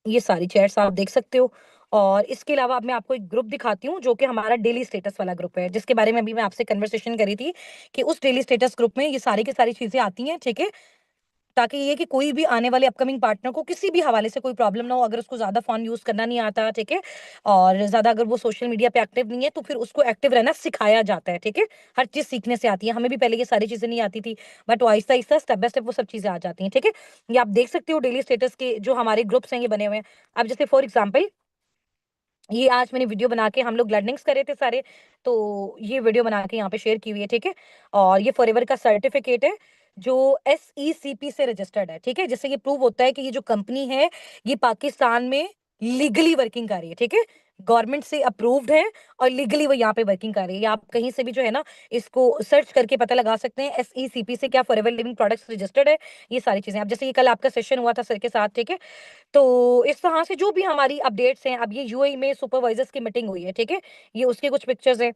ये सारी चैट्स आप देख सकते हो और इसके अलावा अब मैं आपको एक ग्रुप दिखाती हूँ जो कि हमारा डेली स्टेटस वाला ग्रुप है, जिसके बारे में अभी मैं आपसे कन्वर्सेशन करी थी कि उस डेली स्टेटस ग्रुप में ये सारी की सारी चीज़ें आती हैं, ठीक है? ताकि ये कि कोई भी आने वाले अपकमिंग पार्टनर को किसी भी हवाले से कोई प्रॉब्लम ना हो, अगर उसको ज़्यादा फ़ोन यूज़ करना नहीं आता, ठीक है? और ज़्यादा अगर वो सोशल मीडिया पे एक्टिव नहीं है, तो फिर उसको एक्टिव रहना सिखाया जाता है, ठीक है? हर चीज़ सीखने से आती है। हमें भी पहले ये सारी चीज़ें नहीं आती थी, बट वो आहिस्ता-आहिस्ता, स्टेप बाय स्टेप वो सब चीज़ें आ जाती हैं, ठीक है? ये आप देख सकते हो डेली स्टेटस के जो हमारे ग्रुप्स हैं, ये बने हुए हैं। अब जैसे फॉर एग्ज़ाम्पल ये आज मैंने वीडियो बना के हम लोग लर्निंग्स कर रहे थे सारे, तो ये वीडियो बना के यहाँ पे शेयर की हुई है, ठीक है? और ये फॉरएवर का सर्टिफिकेट है, जो एसईसीपी से रजिस्टर्ड है, ठीक है? जिससे ये प्रूव होता है कि ये जो कंपनी है, ये पाकिस्तान में लीगली वर्किंग कर रही है, ठीक है? गवर्नमेंट से अप्रूव्ड है और लीगली वो यहाँ पे वर्किंग कर रही है। या आप कहीं से भी जो है ना, इसको सर्च करके पता लगा सकते हैं, एसईसीपी से क्या फॉरएवर लिविंग प्रोडक्ट्स रजिस्टर्ड है, ये सारी चीज़ें। अब जैसे ये कल आपका सेशन हुआ था सर के साथ, ठीक है? तो इस तरह से जो भी हमारी अपडेट्स हैं, अब ये यूएई में सुपरवाइजर्स की मीटिंग हुई है, ठीक है? ये उसके कुछ पिक्चर्स हैं।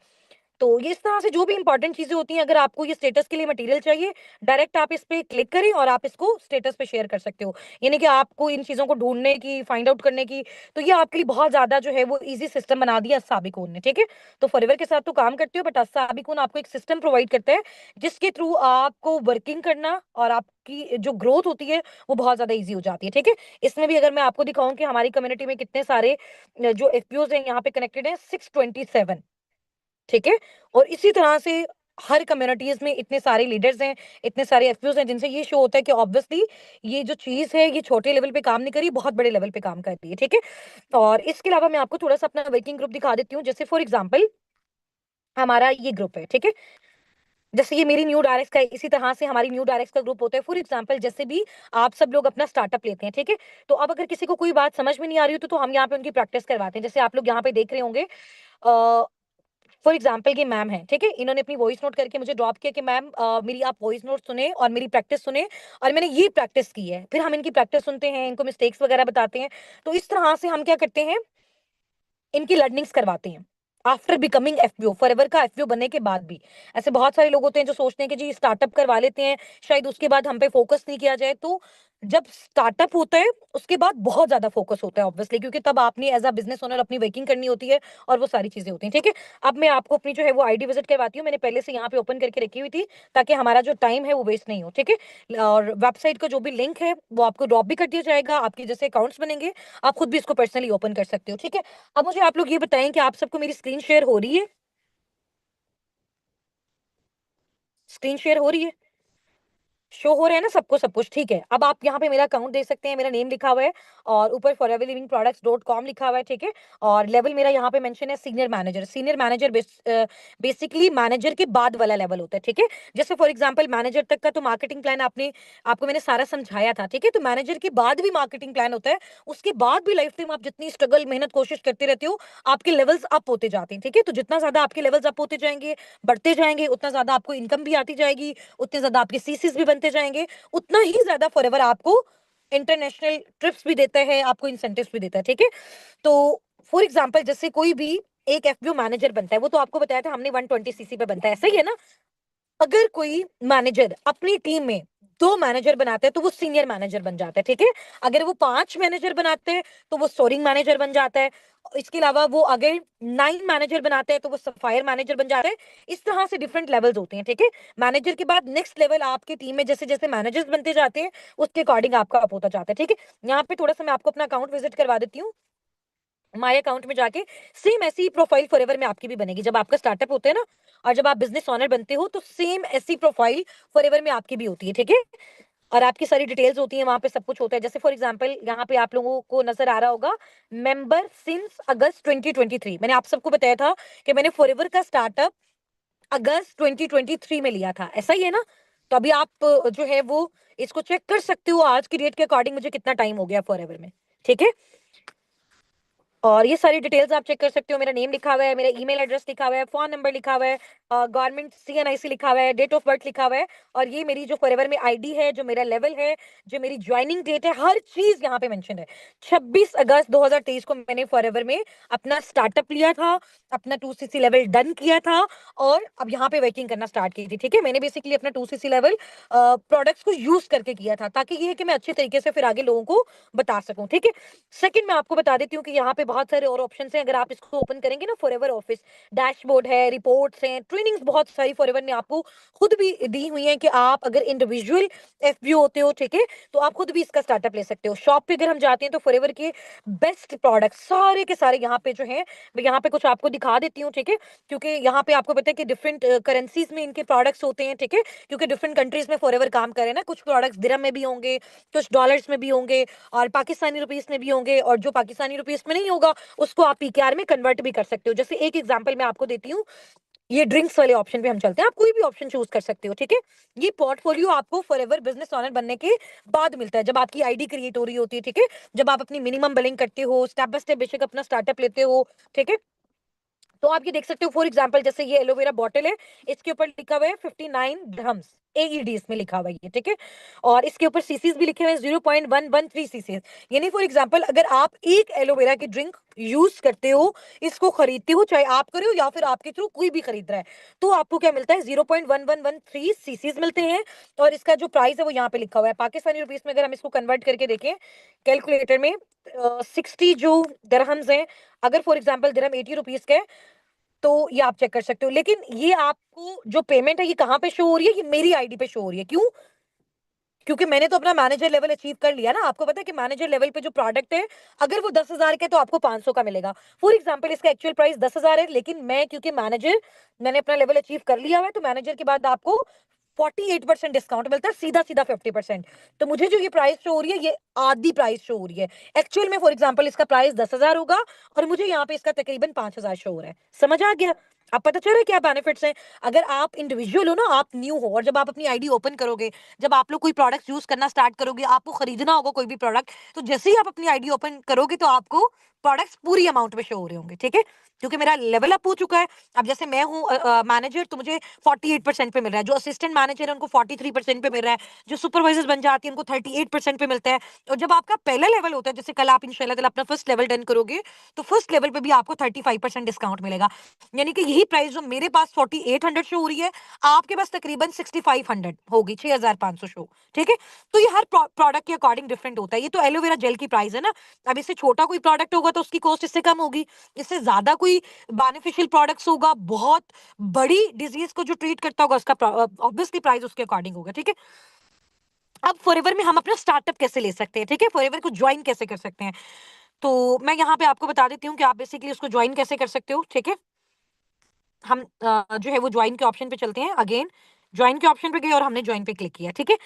तो ये इस तरह से जो भी इंपॉर्टेंट चीजें होती हैं, अगर आपको ये स्टेटस के लिए मटेरियल चाहिए, डायरेक्ट आप इस पे क्लिक करें और आप इसको स्टेटस पे शेयर कर सकते हो। यानी कि आपको इन चीजों को ढूंढने की, फाइंड आउट करने की, तो ये आपके लिए बहुत ज्यादा जो है वो इजी सिस्टम बना दिया साबिकून ने, ठीक है। तो फॉरएवर के साथ तो काम करते हो, बट साबिकून आपको एक सिस्टम प्रोवाइड करता है जिसके थ्रू आपको वर्किंग करना और आपकी जो ग्रोथ होती है वो बहुत ज्यादा ईजी हो जाती है, ठीक है। इसमें भी अगर मैं आपको दिखाऊं कि हमारी कम्युनिटी में कितने सारे जो एफपीओज हैं यहाँ पे कनेक्टेड है, 627, ठीक है। और इसी तरह से हर कम्युनिटीज में इतने सारे लीडर्स हैं, इतने सारे एफपीओज हैं, जिनसे ये शो होता है कि ऑब्वियसली ये जो चीज है ये छोटे लेवल पे काम नहीं करी, बहुत बड़े लेवल पे काम कर रही है, ठीक है। और इसके अलावा मैं आपको थोड़ा सा अपना वर्किंग ग्रुप दिखा देती हूँ। जैसे फॉर एग्जाम्पल हमारा ये ग्रुप है, ठीक है। जैसे ये मेरी न्यू डायरेक्ट का है, इसी तरह से हमारी न्यू डायरेक्ट का ग्रुप होता है। फॉर एग्जांपल जैसे भी आप सब लोग अपना स्टार्टअप लेते हैं, ठीक है। तो अब अगर किसी को कोई बात समझ में नहीं आ रही हो तो हम यहाँ पे उनकी प्रैक्टिस करवाते हैं। जैसे आप लोग यहाँ पे देख रहे होंगे, फॉर एग्जाम्पल ये मैम है, ठीक है। इन्होंने अपनी वॉइस नोट करके मुझे ड्रॉप किया कि मैम मेरी आप वॉइस नोट सुने और मेरी प्रैक्टिस सुने, और मैंने ये प्रैक्टिस की है। फिर हम इनकी प्रैक्टिस सुनते हैं, इनको मिस्टेक्स वगैरह बताते हैं। तो इस तरह से हम क्या करते हैं, इनकी लर्निंग्स करवाते हैं आफ्टर बिकमिंग एफपीओ, फॉरएवर का एफपीओ बनने के बाद भी। ऐसे बहुत सारे लोग होते हैं जो सोचते हैं कि जी स्टार्टअप करवा लेते हैं, शायद उसके बाद हम पे फोकस नहीं किया जाए। तो जब स्टार्टअप होता है उसके बाद बहुत ज्यादा फोकस होता है ऑब्वियसली, क्योंकि तब आपने एज अ बिजनेस ओनर अपनी वर्किंग करनी होती है और वो सारी चीजें होती हैं, ठीक है। अब मैं आपको अपनी जो है वो आईडी विजिट करवाती हूँ। मैंने पहले से यहाँ पे ओपन करके रखी हुई थी ताकि हमारा जो टाइम है वो वेस्ट नहीं हो, ठीक है। और वेबसाइट का जो भी लिंक है वो आपको ड्रॉप भी कर दिया जाएगा। आपके जैसे अकाउंट्स बनेंगे आप खुद भी इसको पर्सनली ओपन कर सकते हो, ठीक है। अब मुझे आप लोग ये बताएं कि आप सबको मेरी स्क्रीन शेयर हो रही है? स्क्रीन शेयर हो रही है? शो हो रहा है ना सबको सब कुछ? ठीक है। अब आप यहाँ पे मेरा अकाउंट देख सकते हैं, मेरा नेम लिखा हुआ है और ऊपर foreverlivingproducts.com लिखा हुआ है, ठीक है। और लेवल मेरा यहाँ पे मेंशन है senior manager. Senior manager basically manager के बाद वाला लेवल होता है, ठीक है। जैसे फॉर एग्जांपल मैनेजर तक का तो मार्केटिंग प्लान आपने आपको मैंने सारा समझाया था, ठीक है। तो मैनेजर के बाद भी मार्केटिंग प्लान होता है, उसके बाद भी लाइफ टाइम आप जितनी स्ट्रगल मेहनत कोशिश करते रहते हो आपके लेवल्स अप होते जाते हैं, ठीक है। तो जितना ज्यादा आपके लेवल्स अप होते जाएंगे, बढ़ते जाएंगे, उतना ज्यादा आपको इनकम भी आती जाएगी, उतने ज्यादा आपके सीसीस भी बनते जाएंगे, उतना ही ज्यादा फॉरएवर आपको इंटरनेशनल ट्रिप्स भी देता है, आपको इंसेंटिव्स भी देता है, ठीक है। तो फॉर एग्जांपल जैसे कोई भी एक एफबीओ मैनेजर बनता है, वो तो आपको बताया था हमने 120 सीसी पे बनता है, ऐसा ही है ना। अगर कोई मैनेजर अपनी टीम में 2 मैनेजर बनाते हैं तो वो सीनियर मैनेजर बन जाता है, ठीक है। अगर वो 5 मैनेजर बनाते हैं तो वो सोरिंग मैनेजर बन जाता है। इसके अलावा वो अगर 9 मैनेजर बनाते हैं तो वो सफायर मैनेजर बन जाता है। इस तरह से डिफरेंट लेवल्स होते हैं, ठीक है। मैनेजर के बाद नेक्स्ट लेवल आपकी टीम में जैसे जैसे मैनेजर्स बनते जाते हैं उसके अकॉर्डिंग आपका अप होता जाता है, ठीक है। यहाँ पे थोड़ा सा मैं आपको अपना अकाउंट विजिट करवा देती हूँ। माय अकाउंट में जाके सेम ऐसी प्रोफाइल फॉरएवर में आपकी भी बनेगी। जब आपका स्टार्टअप होता है ना और जब आप बिजनेस ओनर बनते हो तो सेम ऐसी प्रोफाइल फॉरएवर में आपकी भी होती है, ठीक है। और आपकी सारी डिटेल्स होती है, वहां पे सब कुछ होता है। जैसे फॉर एग्जांपल यहाँ पे आप लोगों को नजर आ रहा होगा मेंबर सिंस अगस्त 2023। मैंने आप सबको बताया था कि मैंने फॉरएवर का स्टार्टअप अगस्त 2023 में लिया था, ऐसा ही है ना। तो अभी आप जो है वो इसको चेक कर सकते हो आज की डेट के अकॉर्डिंग मुझे कितना टाइम हो गया फॉरएवर में, ठीक है। और ये सारी डिटेल्स आप चेक कर सकते हो। मेरा नेम लिखा हुआ है, मेरा ईमेल एड्रेस लिखा हुआ है, फोन नंबर लिखा हुआ है, गवर्नमेंट सीएनआईसी लिखा हुआ है, डेट ऑफ बर्थ लिखा हुआ है, और ये मेरी जो फॉरएवर में आईडी है, जो मेरा लेवल है, जो मेरी ज्वाइनिंग डेट है, हर चीज यहाँ पे मेंशन है। 26 अगस्त 2023 को मैंने फॉरएवर में अपना स्टार्टअप लिया था, अपना 2सीसी लेवल डन किया था और अब यहाँ पे वर्किंग करना स्टार्ट की थी, ठीक है। मैंने बेसिकली अपना 2सीसी लेवल प्रोडक्ट्स को यूज करके किया था ताकि ये है कि मैं अच्छे तरीके से फिर आगे लोगों को बता सकूं, ठीक है। सेकंड मैं आपको बता देती हूँ कि यहाँ पे बहुत सारे और ऑप्शंस हैं। अगर आप इसको ओपन करेंगे ना, फॉरएवर ऑफिस डैशबोर्ड है, रिपोर्ट्स हैं, ट्रेनिंग्स बहुत सारी फॉरएवर ने आपको खुद भी दी हुई है कि आप अगर इंडिविजुअल एफबीओ होते हो, ठीक है, तो आप खुद भी इसका स्टार्टअप ले सकते हो। शॉप पे अगर हम जाते हैं तो फॉरएवर के बेस्ट प्रोडक्ट सारे के सारे यहाँ पे जो है, मैं यहाँ पे कुछ आपको दिखा देती हूँ, ठीक है। क्योंकि यहाँ पे आपको पता है कि डिफरेंट करेंसीज में इनके प्रोडक्ट्स होते हैं, ठीक है। क्योंकि डिफरेंट कंट्रीज में फॉरएवर काम करे ना, कुछ प्रोडक्ट्स दिरहम में भी होंगे, कुछ डॉलर्स में भी होंगे और पाकिस्तानी रुपीस में भी होंगे, और जो पाकिस्तानी रुपीस में नहीं होगा उसको आप पीकेआर में कन्वर्ट भी कर सकते हो। जैसे एक एग्जांपल मैं आपको देती हूँ, ये ड्रिंक्स वाले ऑप्शन पे हम चलते हैं, आप कोई भी ऑप्शन चूज कर सकते हो, ठीक है। ये पोर्टफोलियो आपको फॉरएवर बिजनेस ओनर बनने के बाद मिलता है, जब आपकी आईडी क्रिएट हो रही होती है, ठीक है। जब आप अपनी मिनिमम बिलिंग करते हो, स्टेप बाय स्टेप बेशक अपना स्टार्टअप लेते हो, ठीक है। तो आप ये देख सकते हो फॉर एग्जांपल जैसे ये एलोवेरा बॉटल है, इसके ऊपर लिखा हुआ है 59 dirhams, AED इसमें लिखा हुआ है, ठीक है। और इसके ऊपर सीसीज भी लिखे हुए हैं 0.113 सीसीज। यानी फॉर एग्जांपल अगर आप एक एलोवेरा की ड्रिंक यूज करते हो, इसको खरीदते हो, चाहे आप करे हो या फिर आपके थ्रू कोई भी खरीद रहा है, तो आपको क्या मिलता है, 0.1113 सीसीज मिलते हैं। और इसका जो प्राइस है वो यहाँ पे लिखा हुआ है पाकिस्तानी रुपीस में। अगर हम इसको कन्वर्ट करके देखें कैलकुलेटर में, 60 जो दरहम्स हैं, अगर फॉर एग्जांपल दिरहम 80 रुपीस का है, तो ये आप चेक कर सकते हो। लेकिन ये आपको जो पेमेंट है ये कहाँ पे शो हो रही है, ये मेरी आईडी पे शो हो रही है। क्यों? क्योंकि मैंने तो अपना मैनेजर लेवल अचीव कर लिया ना। आपको पता है कि मैनेजर लेवल पे जो प्रोडक्ट है, अगर वो 10,000 का है तो आपको 500 का मिलेगा। फॉर एग्जांपल इसका एक्चुअल प्राइस 10,000 है, लेकिन मैं क्योंकि मैनेजर, मैंने अपना लेवल अचीव कर लिया है, तो मैनेजर के बाद आपको 48% डिस्काउंट मिलता है, सीधा सीधा 50%। तो मुझे जो ये प्राइस शो हो रही है, ये आधी प्राइस शो हो रही है। एक्चुअल में फॉर एग्जांपल इसका प्राइस 10,000 होगा और मुझे यहाँ पे इसका तकरीबन 5,000 शो हो रहा है। समझ आ गया? अब पता चल रहा है क्या बेनिफिट्स हैं। अगर आप इंडिविजुअल हो ना, आप न्यू हो, और जब आप अपनी आईडी ओपन करोगे, जब आप लोग कोई प्रोडक्ट यूज करना स्टार्ट करोगे, आपको खरीदना होगा कोई भी प्रोडक्ट, तो जैसे ही आप अपनी आईडी ओपन करोगे तो आपको प्रोडक्ट्स पूरी अमाउंट में शो हो रहे होंगे, ठीक है। क्योंकि मेरा लेवल अप हो चुका है। अब जैसे मैं हूँ मैनेजर, तो मुझे 48% पे मिल रहा है। जो असिस्टेंट मैनेजर है उनको 43% पे मिल रहा है। जो सुपरवाइजर्स बन जाती है उनको 38% पे मिलता है। और जब आपका पहला लेवल होता है, जैसे कल आप इंशाल्लाह ताला अपना फर्स्ट लेवल डन करोगे, तो फर्स्ट लेवल पे भी आपको 35% डिस्काउंट मिलेगा। यानी कि यही प्राइस जो मेरे पास 4800 शो हो रही है, आपके पास तकरीबन 6500 होगी, 6500 शो, ठीक है। तो ये हर प्रोडक्ट के अकॉर्डिंग डिफरेंट होता है। ये तो एलोवेरा जेल की प्राइस है ना। अब इससे छोटा कोई प्रोडक्ट होगा तो उसकी कॉस्ट इससे कम होगी। इससे ज्यादा कोई बेनिफिशियल प्रोडक्ट्स होगा, बहुत बड़ी डिजीज को जो ट्रीट करता होगा, उसका ऑब्वियसली प्राइस उसके अकॉर्डिंग होगा, ठीक है। अब फॉरएवर में हम अपना स्टार्टअप कैसे ले सकते हैं, ठीक है, फॉरएवर को ज्वाइन कैसे कर सकते हैं, तो मैं यहाँ पे आपको बता देती हूँ कि आप बेसिकली उसको ज्वाइन कैसे कर सकते हो, ठीक है। हम जो है वो ज्वाइन के ऑप्शन पे चलते हैं। अगेन ज्वाइन के ऑप्शन पे गए और हमने ज्वाइन पे क्लिक किया, ठीक है।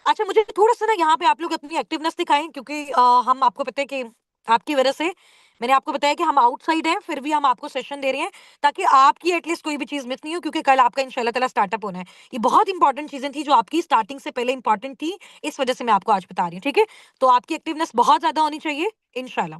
अच्छा, मुझे थोड़ा सा ना यहाँ पे आप लोग अपनी एक्टिवनेस दिखाएं, क्योंकि हम आपको पता है कि आपकी वजह से, मैंने आपको बताया कि हम आउटसाइड हैं, फिर भी हम आपको सेशन दे रहे हैं ताकि आपकी एटलीस्ट कोई भी चीज मिस नहीं हो, क्योंकि कल आपका इंशाल्लाह ताला स्टार्टअप होना है। ये बहुत इंपॉर्टेंट चीजें थी जो आपकी स्टार्टिंग से पहले इंपॉर्टेंट थी, इस वजह से मैं आपको आज बता रही हूँ, ठीक है। तो आपकी एक्टिवनेस बहुत ज्यादा होनी चाहिए इंशाल्लाह।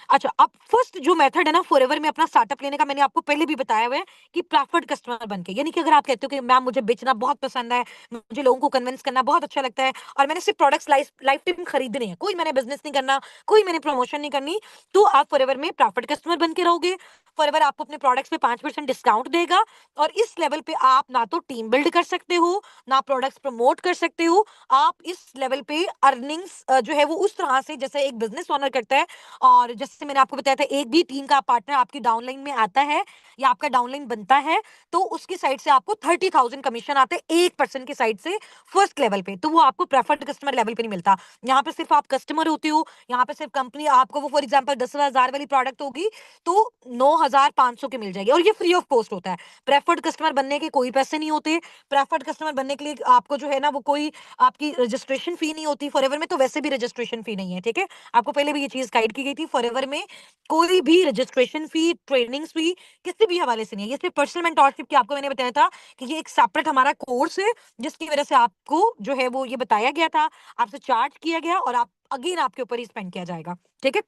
अच्छा, अब फर्स्ट जो मेथड है ना फॉरएवर में अपना स्टार्टअप लेने का, मैंने आपको पहले भी बताया हुआ है कि प्रेफर्ड कस्टमर बनके, यानी कि अगर आप कहते हो कि मैम मुझे बेचना बहुत पसंद है, मुझे लोगों को कन्विंस करना बहुत अच्छा लगता है, और मैंने सिर्फ प्रोडक्ट्स लाइफ टाइम खरीदने हैं, कोई मैंने बिजनेस नहीं करना, कोई मैंने प्रमोशन नहीं करनी, तो आप फॉरएवर में प्रेफर्ड कस्टमर बन के रहोगे। फॉरएवर आपको अपने प्रोडक्ट्स पे 5% डिस्काउंट देगा, और इस लेवल पे आप ना तो टीम बिल्ड कर सकते हो, ना प्रोडक्ट्स प्रमोट कर सकते हो। आप इस लेवल पे अर्निंग्स जो है वो उस तरह से जैसे एक बिजनेस ओनर करता है, और जैसे मैंने आपको बताया था, एक भी टीम का पार्टनर आपकी डाउनलाइन में आता है या आपका डाउनलाइन बनता है, तो उसकी साइड से आपको 30,000 कमीशन आते हैं एक पर्सन की साइड से फर्स्ट लेवल पे। तो वो आपको प्रेफर्ड कस्टमर लेवल पे नहीं मिलता। यहाँ पे सिर्फ आप कस्टमर होते हो, यहाँ पे सिर्फ कंपनी आपको वो फॉर एग्जाम्पल 10,000 वाली प्रोडक्ट होगी तो 9,500 की मिल जाएगी, और ये फ्री ऑफ कॉस्ट होता है। प्रेफर्ड कस्टमर बनने के कोई पैसे नहीं होते। प्रेफर्ड कस्टमर बनने के लिए आपको जो है ना वो कोई आपकी रजिस्ट्रेशन फी नहीं होती। फॉरएवर में तो वैसे भी रजिस्ट्रेशन फी नहीं है, ठीक है। आपको पहले भी ये चीज गाइड की गई थी, फॉरएवर में कोई भी रजिस्ट्रेशन फी, ट्रेनिंग फी किसी भी हवाले से नहीं है। ये सिर्फ पर्सनल मेंटरशिप की आपको मैंने बताया था कि ये एक सेपरेट हमारा कोर्स है, जिसकी वजह से आपको जो है वो ये बताया गया था, आपसे चार्ज किया गया, और आप अगेन आपके ऊपर ही स्पेंड किया जाएगा, ठीक है।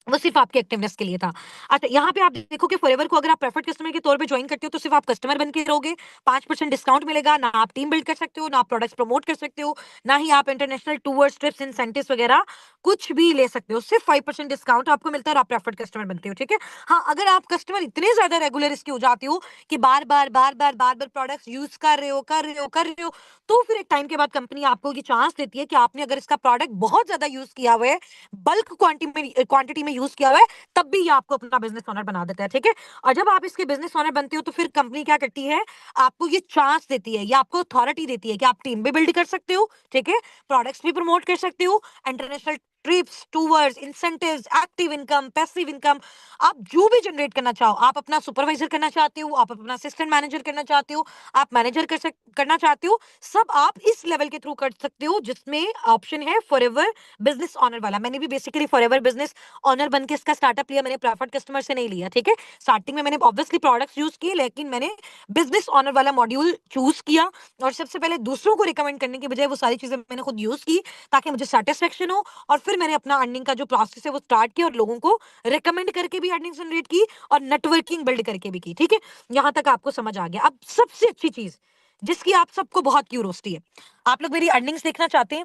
वो सिर्फ आपके एक्टिवनेस के लिए था। अच्छा, यहाँ पे आप देखो कि फॉरएवर को अगर आप प्रेफर्ड कस्टमर के तौर पे ज्वाइन करते हो तो सिर्फ आप कस्टमर बन के रहोगे, 5% डिस्काउंट मिलेगा, ना आप टीम बिल्ड कर सकते हो, ना आप प्रोडक्ट्स प्रमोट कर सकते हो, ना ही आप इंटरनेशनल टूर्स, ट्रिप्स, इंसेंटिव्स वगैरह कुछ भी ले सकते हो। सिर्फ 5% डिस्काउंट आपको मिलता है और आप प्रेफर्ड कस्टमर बनते हो, ठीक है। हाँ, अगर आप कस्टमर इतने ज्यादा रेगुलर इसके हो जाते हो कि बार बार बार बार बार बार प्रोडक्ट्स यूज कर रहे हो कर रहे हो कर रहे हो, तो फिर एक टाइम के बाद कंपनी आपको ये चांस देती है कि आपने अगर इसका प्रोडक्ट बहुत ज्यादा यूज किया हुआ है, बल्क क्वांटिटी में यूज किया हुआ है, तब भी ये आपको अपना बिजनेस ओनर बना देता है, ठीक है। और जब आप इसके बिजनेस ओनर बनते हो तो फिर कंपनी क्या करती है, आपको ये चांस देती है, ये आपको अथॉरिटी देती है कि आप टीम भी बिल्ड कर सकते हो, ठीक है, प्रोडक्ट्स भी प्रमोट कर सकते हो, international trips, tours, incentives, active income, passive income, आप जो भी जनरेट करना चाहो, आप अपना सुपरवाइजर करना चाहते हो, आप अपना असिस्टेंट मैनेजर करना चाहते हो, आप मैनेजर करना चाहते हो, सब आप इस लेवल के थ्रू कर सकते हो, जिसमें ऑप्शन है फॉरएवर बिजनेस ऑनर वाला। मैंने भी बेसिकली फॉरएवर बिजनेस ऑनर बन के इसका स्टार्टअप लिया, मैंने प्रेफर्ड कस्टमर से नहीं लिया, ठीक है। स्टार्टिंग में मैंने ऑब्वियसली प्रोडक्ट्स यूज किए, लेकिन मैंने बिजनेस ऑनर वाला मॉड्यूल चूज किया, और सबसे पहले दूसरों को रिकमेंड करने की बजाय वो सारी चीजें मैंने खुद यूज की ताकि मुझे सेटिस्फेक्शन हो, और फिर मैंने अपना अर्निंग का जो प्रोसेस है वो स्टार्ट किया, और लोगों को रिकमेंड करके भी अर्निंग जनरेट की और नेटवर्किंग बिल्ड करके भी की, ठीक है। यहां तक आपको समझ आ गया। अब सबसे अच्छी चीज जिसकी आप सबको बहुत क्यूरोसिटी है। आप लोग मेरी अर्निंग्स देखना चाहते हैं,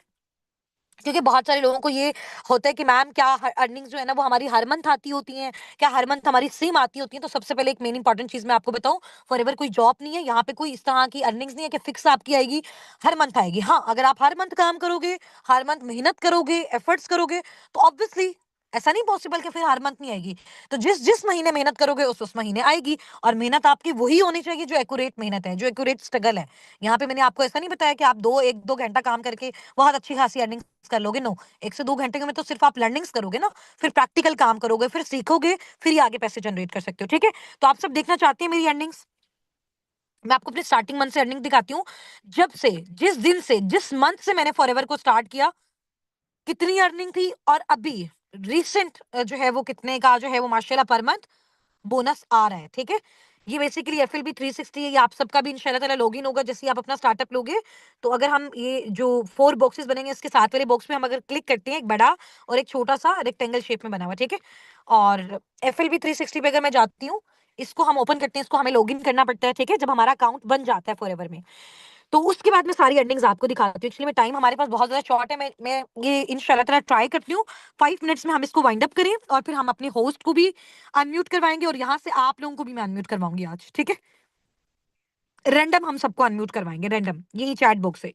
क्योंकि बहुत सारे लोगों को ये होता है कि मैम क्या अर्निंग्स जो है ना वो हमारी हर मंथ आती होती हैं, क्या हर मंथ हमारी सेम आती होती हैं? तो सबसे पहले एक मेन इंपॉर्टेंट चीज मैं आपको बताऊं, फॉरएवर कोई जॉब नहीं है, यहाँ पे कोई इस तरह की अर्निंग्स नहीं है कि फिक्स आपकी आएगी, हर मंथ आएगी। हाँ, अगर आप हर मंथ काम करोगे, हर मंथ मेहनत करोगे, एफर्ट्स करोगे, तो ऑब्वियसली ऐसा नहीं पॉसिबल कि फिर हर मंथ नहीं आएगी। तो जिस जिस महीने मेहनत करोगे उस महीने आएगी। और मेहनत आपकी वही होनी चाहिए जो एक्यूरेट मेहनत है, जो एक्यूरेट स्ट्रगल है। यहाँ पे मैंने आपको ऐसा नहीं बताया कि आप एक दो घंटा काम करके बहुत अच्छी खासी अर्निंग्स कर लोगे। नो, 1 से 2 घंटे में तो सिर्फ आप लर्निंग्स करोगे ना, फिर प्रैक्टिकल काम करोगे, फिर सीखोगे, फिर ही आगे पैसे जनरेट कर सकते हो। ठीक है, तो आप सब देखना चाहते हैं मेरी अर्निंग्स? मैं आपको अपने स्टार्टिंग मंथ से अर्निंग दिखाती हूँ। जब से, जिस दिन से, जिस मंथ से मैंने फॉरएवर को स्टार्ट किया, कितनी अर्निंग थी, और अभी रिसेंट जो है वो कितने का जो है वो माशाल्लाह पर मंथ बोनस आ रहा है। ठीक है, ये बेसिकली FLB 360 है, ये आप सबका भी इंशाल्लाह ताला लॉगिन होगा जैसे ही आप अपना स्टार्टअप लोगे। तो अगर हम ये जो 4 बॉक्सेस बनेंगे, इसके साथ वाले बॉक्स में हम अगर क्लिक करते हैं, एक बड़ा और एक छोटा सा रेक्टेंगल शेप में बना हुआ, ठीक है। और FLB 360 पे अगर मैं जाती हूँ, इसको हम ओपन करते हैं, इसको हमें लॉगिन करना पड़ता है, ठीक है, जब हमारा अकाउंट बन जाता है फॉरएवर में। तो उसके बाद मैं सारी अर्निंग्स आपको दिखाती हूँ। एक्चुअली में टाइम हमारे पास बहुत ज्यादा शॉर्ट है, मैं ये इंशाल्लाह ताला ट्राई करती हूँ 5 मिनट्स में हम इसको वाइंड अप करें, और फिर हम अपने होस्ट को भी अनम्यूट करवाएंगे, और यहाँ से आप लोगों को भी मैं अनम्यूट करवाऊंगी आज। ठीक है, रैंडम हम सबको अनम्यूट करवाएंगे, रैंडम, यही चैट बॉक्स से।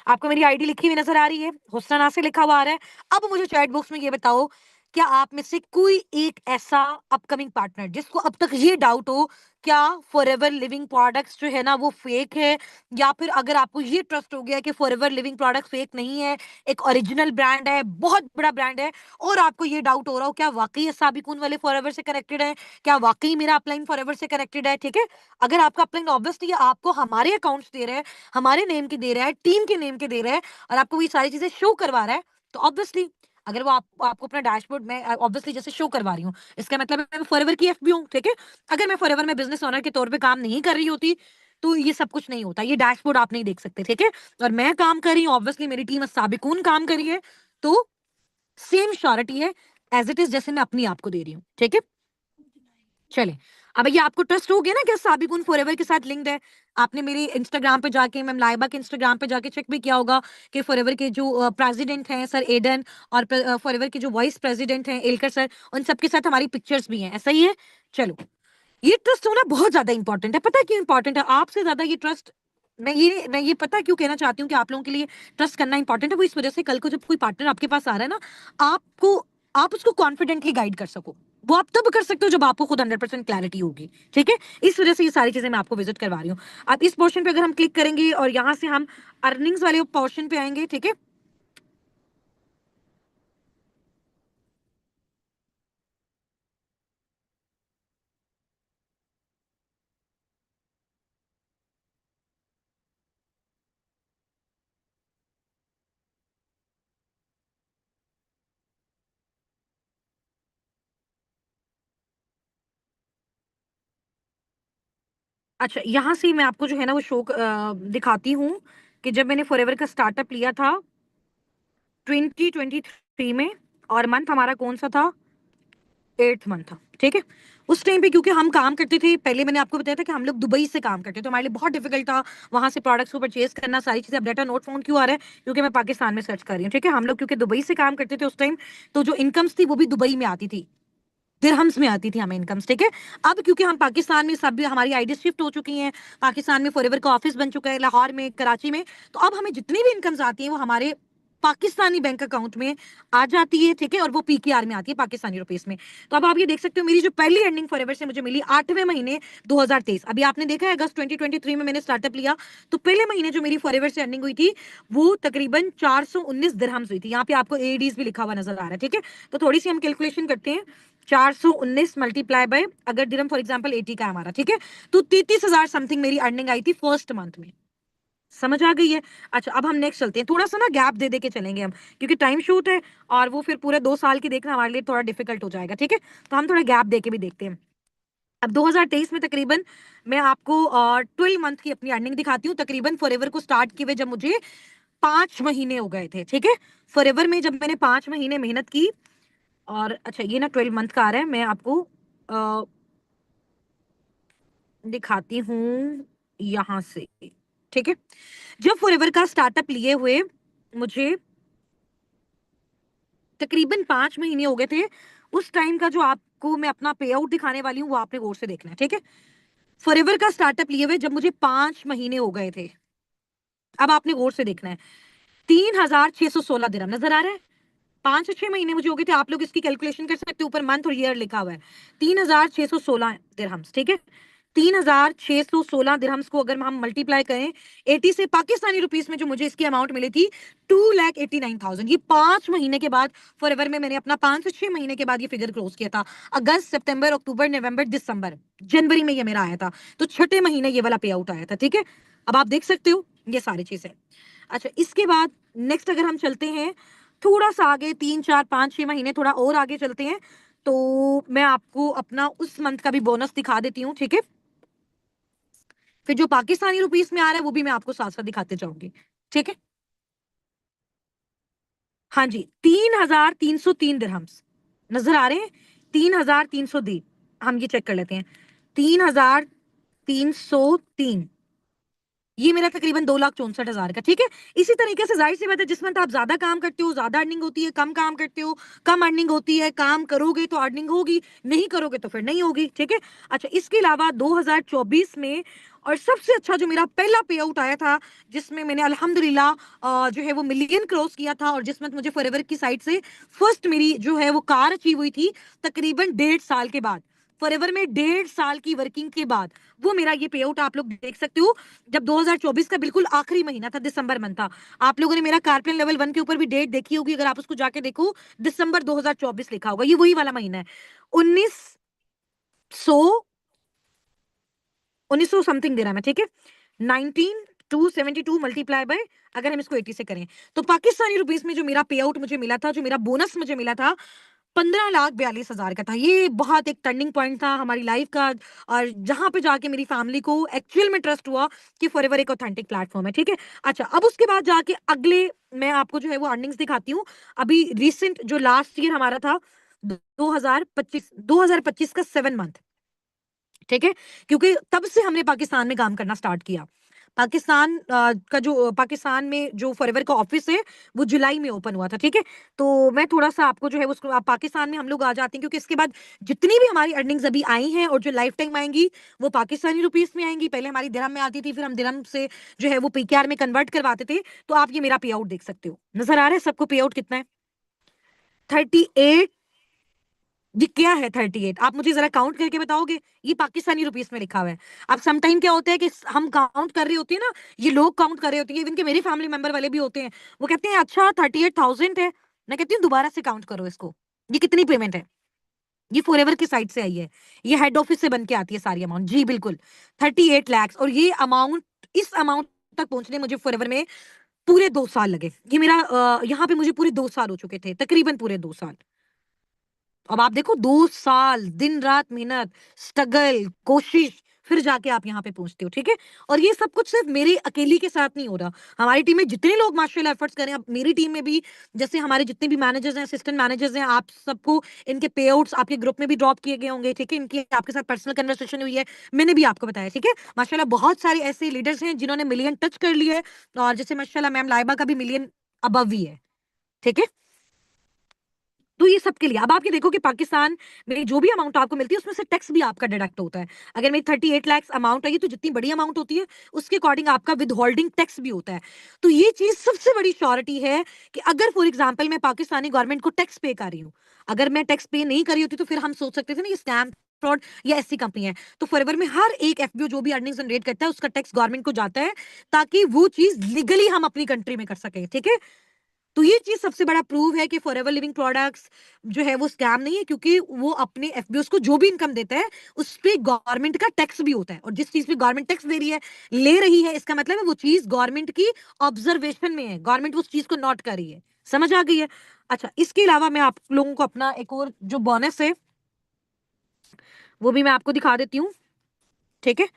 आपको मेरी आईडी लिखी हुई नजर आ रही है, हुस्ना नासिर लिखा हुआ आ रहा है। अब मुझे चैट बॉक्स में ये बताओ, क्या आप में से कोई एक ऐसा अपकमिंग पार्टनर जिसको अब तक ये डाउट हो, क्या फॉरएवर लिविंग प्रोडक्ट्स जो है ना वो फेक है? या फिर अगर आपको ये ट्रस्ट हो गया कि फॉरएवर लिविंग प्रोडक्ट फेक नहीं है, एक ओरिजिनल ब्रांड है, बहुत बड़ा ब्रांड है, और आपको ये डाउट हो रहा हो क्या वाकई ये साबिकुन वाले फॉरएवर से कनेक्टेड है, क्या वाकई मेरा अपलाइन फॉरएवर से कनेक्टेड है? ठीक है, अगर आपका अपलाइन ऑब्वियसली आपको हमारे अकाउंट्स दे रहा है, हमारे नेम के दे रहा है, टीम के नेम के दे रहा है, और आपको ये सारी चीजें शो करवा रहा है, तो ऑब्वियसली अगर वो आपको अपना डैशबोर्ड में ऑब्वियसली जैसे शो करवा रही हूँ, इसका मतलब है मैं फॉरएवर की एफबी हूँ। ठीक है, अगर मैं फॉरएवर में बिजनेस ओनर के तौर पे काम नहीं कर रही होती, तो ये सब कुछ नहीं होता, ये डैशबोर्ड आप नहीं देख सकते। ठीक है, और मैं काम कर रही हूँ, ऑब्वियसली मेरी टीम साबिकून काम करी है, तो सेम श्योरिटी है एज इट इज जैसे मैं अपनी आपको दे रही हूँ। ठीक है, चले, अब ये आपको ट्रस्ट हो गया ना कि साबिकुन फॉरएवर के साथ लिंक्ड है। आपने मेरी इंस्टाग्राम पे जाके, मैम लाइबा के इंस्टाग्राम पे जाके चेक भी किया होगा कि फॉरएवर के जो प्रेसिडेंट हैं सर एडन, और फॉरएवर के जो वाइस प्रेसिडेंट हैं एलकर सर, उन सबके साथ हमारी पिक्चर्स भी हैं, ऐसा ही है। चलो, ये ट्रस्ट होना बहुत ज्यादा इंपॉर्टेंट है। पता है क्यों इंपॉर्टेंट है? आपसे ज्यादा ये ट्रस्ट, मैं ये पता क्यों कहना चाहती हूँ कि आप लोगों के लिए ट्रस्ट करना इंपॉर्टेंट है, वो इस वजह से कल को जब कोई पार्टनर आपके पास आ रहा है ना, आपको, आप उसको कॉन्फिडेंटली गाइड कर सको। वो आप तब कर सकते हो जब आपको खुद 100% क्लैरिटी होगी। ठीक है, इस वजह से ये सारी चीजें मैं आपको विजिट करवा रही हूँ। अब इस पोर्शन पे अगर हम क्लिक करेंगे और यहाँ से हम अर्निंग्स वाले पोर्शन पे आएंगे, ठीक है, अच्छा यहाँ से मैं आपको जो है ना वो शो दिखाती हूँ कि जब मैंने फॉरएवर का स्टार्टअप लिया था 2023 में, और मंथ हमारा कौन सा था, 8th मंथ था। ठीक है, उस टाइम पे क्योंकि हम काम करते थे, पहले मैंने आपको बताया था कि हम लोग दुबई से काम करते थे, तो हमारे लिए बहुत डिफिकल्ट था वहां से प्रोडक्ट्स को परचेज करना, सारी चीजें। अब डाटा नोट फोन क्यों आ रहा है? क्योंकि मैं पाकिस्तान में सर्च कर रही हूँ। ठीक है, हम लोग क्योंकि दुबई से काम करते थे उस टाइम, तो जो इनकम्स थी वो भी दुबई में आती थी, दिरहम्स में आती थी हमें इनकम्स। ठीक है, अब क्योंकि हम पाकिस्तान में, सब हमारी आईडी शिफ्ट हो चुकी हैं, पाकिस्तान में फॉरएवर का ऑफिस बन चुका है, लाहौर में, कराची में, तो अब हमें जितनी भी इनकम्स आती हैं वो हमारे पाकिस्तानी बैंक अकाउंट में आ जाती है। ठीक है, और वो PKR में आती है, पाकिस्तानी रुपीस में। तो अब आप ये देख सकते हो, मेरी जो पहली अर्निंग फॉरएवर से मुझे मिली 8वें महीने 2023, अभी आपने देखा है अगस्त 2023 में मैंने स्टार्टअप लिया, तो पहले महीने जो मेरी फॉरएवर से अर्निंग हुई थी वो तकरीबन 419 दिरहम्स हुई थी। यहाँ पे आपको AEDs भी लिखा हुआ नजर आ रहा है। ठीक है, तो थोड़ी सी हम कैलकुलेशन करते हैं, 419 मल्टीप्लाई बाय, अगर दिरहम फॉर एग्जांपल 80 का हमारा, ठीक है, तो 33,000 समथिंग मेरी अर्निंग आई थी फर्स्ट मंथ में। समझ आ गई है? अच्छा, अब हम नेक्स्ट चलते हैं, थोड़ा सा ना गैप दे दे के चलेंगे हम, क्योंकि टाइम शूट है, और वो फिर पूरे 2 साल की देखना हमारे लिए थोड़ा डिफिकल्ट हो जाएगा। ठीक है, तो हम थोड़ा गैप दे के भी देखते हैं। अब 2023 में तकरीबन मैं आपको 12 मंथ की अपनी अर्निंग दिखाती हूँ, तकरीबन फॉरएवर को स्टार्ट किए हुए जब मुझे 5 महीने हो गए थे। ठीक है, फॉरएवर में जब मैंने 5 महीने मेहनत की, और अच्छा ये ना 12 मंथ का आ रहा है, मैं आपको दिखाती हूँ यहाँ से। ठीक है। जब फॉरएवर का स्टार्टअप लिए हुए मुझे तकरीबन 5 महीने हो गए थे, उस टाइम का जो आपको मैं अपना पे आउट दिखाने वाली हूँ वो आपने गौर से देखना है, ठीक है। फॉरएवर का स्टार्टअप लिए हुए जब मुझे 5 महीने हो गए थे, अब आपने गौर से देखना है, 3,616 दिरहम नजर आ रहा है। 5 से 6 महीने मुझे हो गए थे, आप लोग इसकी कैलकुलेशन कर सकते हो, ऊपर मंथ और ईयर लिखा हुआ है। 3,616 दिरहम्स, ठीक है। 3,616 दिरहम्स को अगर हम मल्टीप्लाई करें 80 से, पाकिस्तानी रुपीस में जो मुझे इसकी अमाउंट मिली थी 2,89,000, ये 5 महीने के बाद फॉरएवर में मैंने अपना 5 से 6 महीने के बाद ये फिगर क्लोज किया था। अगस्त, सितंबर, अक्टूबर, नवंबर, दिसंबर, जनवरी में ये मेरा आया था, तो छठे महीने ये वाला पे आउट आया था, ठीक है। अब आप देख सकते हो ये सारी चीजें। अच्छा, इसके बाद नेक्स्ट अगर हम चलते हैं थोड़ा सा आगे, 3, 4, 5, 6 महीने थोड़ा और आगे चलते हैं, तो मैं आपको अपना उस मंथ का भी बोनस दिखा देती हूँ, ठीक है। फिर जो पाकिस्तानी रुपीस में आ रहा है वो भी मैं आपको साथ साथ दिखाते जाऊंगी, ठीक है। हाँ जी, 3,303 दिरहम्स नजर आ रहे हैं, 3,303, हम ये चेक कर लेते हैं, 3,303, ये मेरा तकरीबन 2,64,000 का, ठीक है। इसी तरीके से जाहिर सी बात है, जिस मंथ आप ज्यादा काम करते हो ज्यादा अर्निंग होती है, कम काम करते हो कम अर्निंग होती है, काम करोगे तो अर्निंग होगी, नहीं करोगे तो फिर नहीं होगी, ठीक है। अच्छा, इसके अलावा 2024 में और सबसे अच्छा जो मेरा पहला पे आउट आया था, जिसमें मैंने अल्हम्दुलिल्लाह जो है वो मिलियन क्रॉस किया था, और जिस मंथ मुझे फॉरएवर की साइड से फर्स्ट मेरी जो है वो कार अचीव हुई थी, तकरीबन 1.5 साल के बाद, फॉरएवर में 1.5 साल की वर्किंग के बाद, वो मेरा ये पे आउट आप लोग देख सकते हो। जब 2024 का बिल्कुल आखिरी महीना था, दिसंबर मंथ था, आप लोगों ने मेरा कारप्लेन लेवल 1 के ऊपर भी डेट देखी होगी, अगर आप उसको जाके देखो, दिसंबर 2024 लिखा होगा, ये वही वाला महीना है। 1900 1900 समथिंग दे रहा है, ठीक है। 19,272 मल्टीप्लाई बाय, अगर हम इसको 80 से करें, तो पाकिस्तानी रुपीस में जो मेरा पे आउट मुझे मिला था, जो मेरा बोनस मुझे मिला था, 15,42,000 का था। ये बहुत एक टर्निंग पॉइंट था हमारी लाइफ का, और जहां पे जाके मेरी फैमिली को एक्चुअल में ट्रस्ट हुआ कि फॉरएवर एक ऑथेंटिक प्लेटफॉर्म है, ठीक है। अच्छा, अब उसके बाद जाके अगले मैं आपको जो है वो अर्निंग्स दिखाती हूँ। अभी रिसेंट जो लास्ट ईयर हमारा था 2025 का 7 मंथ, ठीक है, क्योंकि तब से हमने पाकिस्तान में काम करना स्टार्ट किया। पाकिस्तान में जो फॉरएवर का ऑफिस है वो जुलाई में ओपन हुआ था, ठीक है। तो मैं थोड़ा सा आपको जो है उसको, पाकिस्तान में हम लोग आ जाते हैं, क्योंकि इसके बाद जितनी भी हमारी अर्निंग्स अभी आई हैं और जो लाइफ टाइम आएंगी वो पाकिस्तानी रुपीस में आएंगी। पहले हमारी दिरहम में आती थी, फिर हम दिरहम से जो है वो पीकेआर में कन्वर्ट करवाते थे। तो आप ये मेरा पे आउट देख सकते हो, नजर आ रहा है सबको पे आउट कितना है? 38। ये क्या है 38? आप मुझे जरा काउंट करके बताओगे? ये पाकिस्तानी रुपीस में लिखा हुआ है। अब सम टाइम क्या होता है कि हम काउंट कर रहे होते हैं ना, ये लोग काउंट कर रहे होते हैं, इवन के मेरे फैमिली मेंबर वाले भी होते हैं, वो कहते हैं अच्छा 38,000 है। मैं कहती हूँ दोबारा से काउंट करो इसको, ये कितनी पेमेंट है? ये फॉरएवर की साइड से आई है, ये हेड ऑफिस से बन के आती है सारी अमाउंट, जी बिल्कुल 38 लाख। और ये अमाउंट, इस अमाउंट तक पहुंचने मुझे फॉरएवर में पूरे 2 साल लगे। ये मेरा यहाँ पे मुझे पूरे 2 साल हो चुके थे, तकरीबन पूरे 2 साल। अब आप देखो, 2 साल दिन रात मेहनत, स्ट्रगल, कोशिश, फिर जाके आप यहाँ पे पहुंचते हो, ठीक है। और ये सब कुछ सिर्फ मेरी अकेली के साथ नहीं हो रहा, हमारी टीम में जितने लोग माशाल्लाह एफर्ट्स करें, अब मेरी टीम में भी जैसे हमारे जितने भी मैनेजर्स हैं, असिस्टेंट मैनेजर्स हैं, आप सबको इनके पे आउट्स आपके ग्रुप में भी ड्रॉप किए गए होंगे, ठीक है। इनकी आपके साथ पर्सनल कन्वर्सेशन हुई है, मैंने भी आपको बताया, ठीक है। माशाल्लाह बहुत सारे ऐसे लीडर्स हैं जिन्होंने मिलियन टच कर लिए है, और जैसे माशाल्लाह मैम लाइबा का भी मिलियन अबव ही है, ठीक है। तो ये सबके लिए अब आप ये देखो कि पाकिस्तान में जो भी अमाउंट आपको मिलती है उसमें से टैक्स भी आपका डिडक्ट होता है। अगर मेरी 38 लाख अमाउंट आई, तो जितनी बड़ी अमाउंट होती है उसके अकॉर्डिंग आपका विद होल्डिंग टैक्स भी होता है। तो ये चीज सबसे बड़ी श्योरिटी है कि अगर फॉर एग्जाम्पल मैं पाकिस्तानी गवर्नमेंट को टैक्स पे कर रही हूँ, अगर मैं टैक्स पे नहीं कर रही होती तो फिर हम सोच सकते थे ना ये स्कैम, फ्रॉड या ऐसी कंपनी है। तो फॉरएवर में हर एक एफपीओ जो भी अर्निंग जनरेट करता है उसका टैक्स गवर्नमेंट को जाता है, ताकि वो चीज लीगली हम अपनी कंट्री में कर सके, ठीक है। तो ये चीज सबसे बड़ा प्रूव है कि फॉरएवर लिविंग प्रोडक्ट्स जो है वो स्कैम नहीं है, क्योंकि वो अपने एफबीओस को जो भी इनकम देता है उस पे गवर्नमेंट का टैक्स भी होता है, और जिस चीज पे गवर्नमेंट टैक्स दे रही है, ले रही है, इसका मतलब है वो चीज गवर्नमेंट की ऑब्जर्वेशन में है, गवर्नमेंट उस चीज को नोट कर रही है। समझ आ गई है? अच्छा, इसके अलावा मैं आप लोगों को अपना एक और जो बोनस है वो भी मैं आपको दिखा देती हूँ, ठीक है।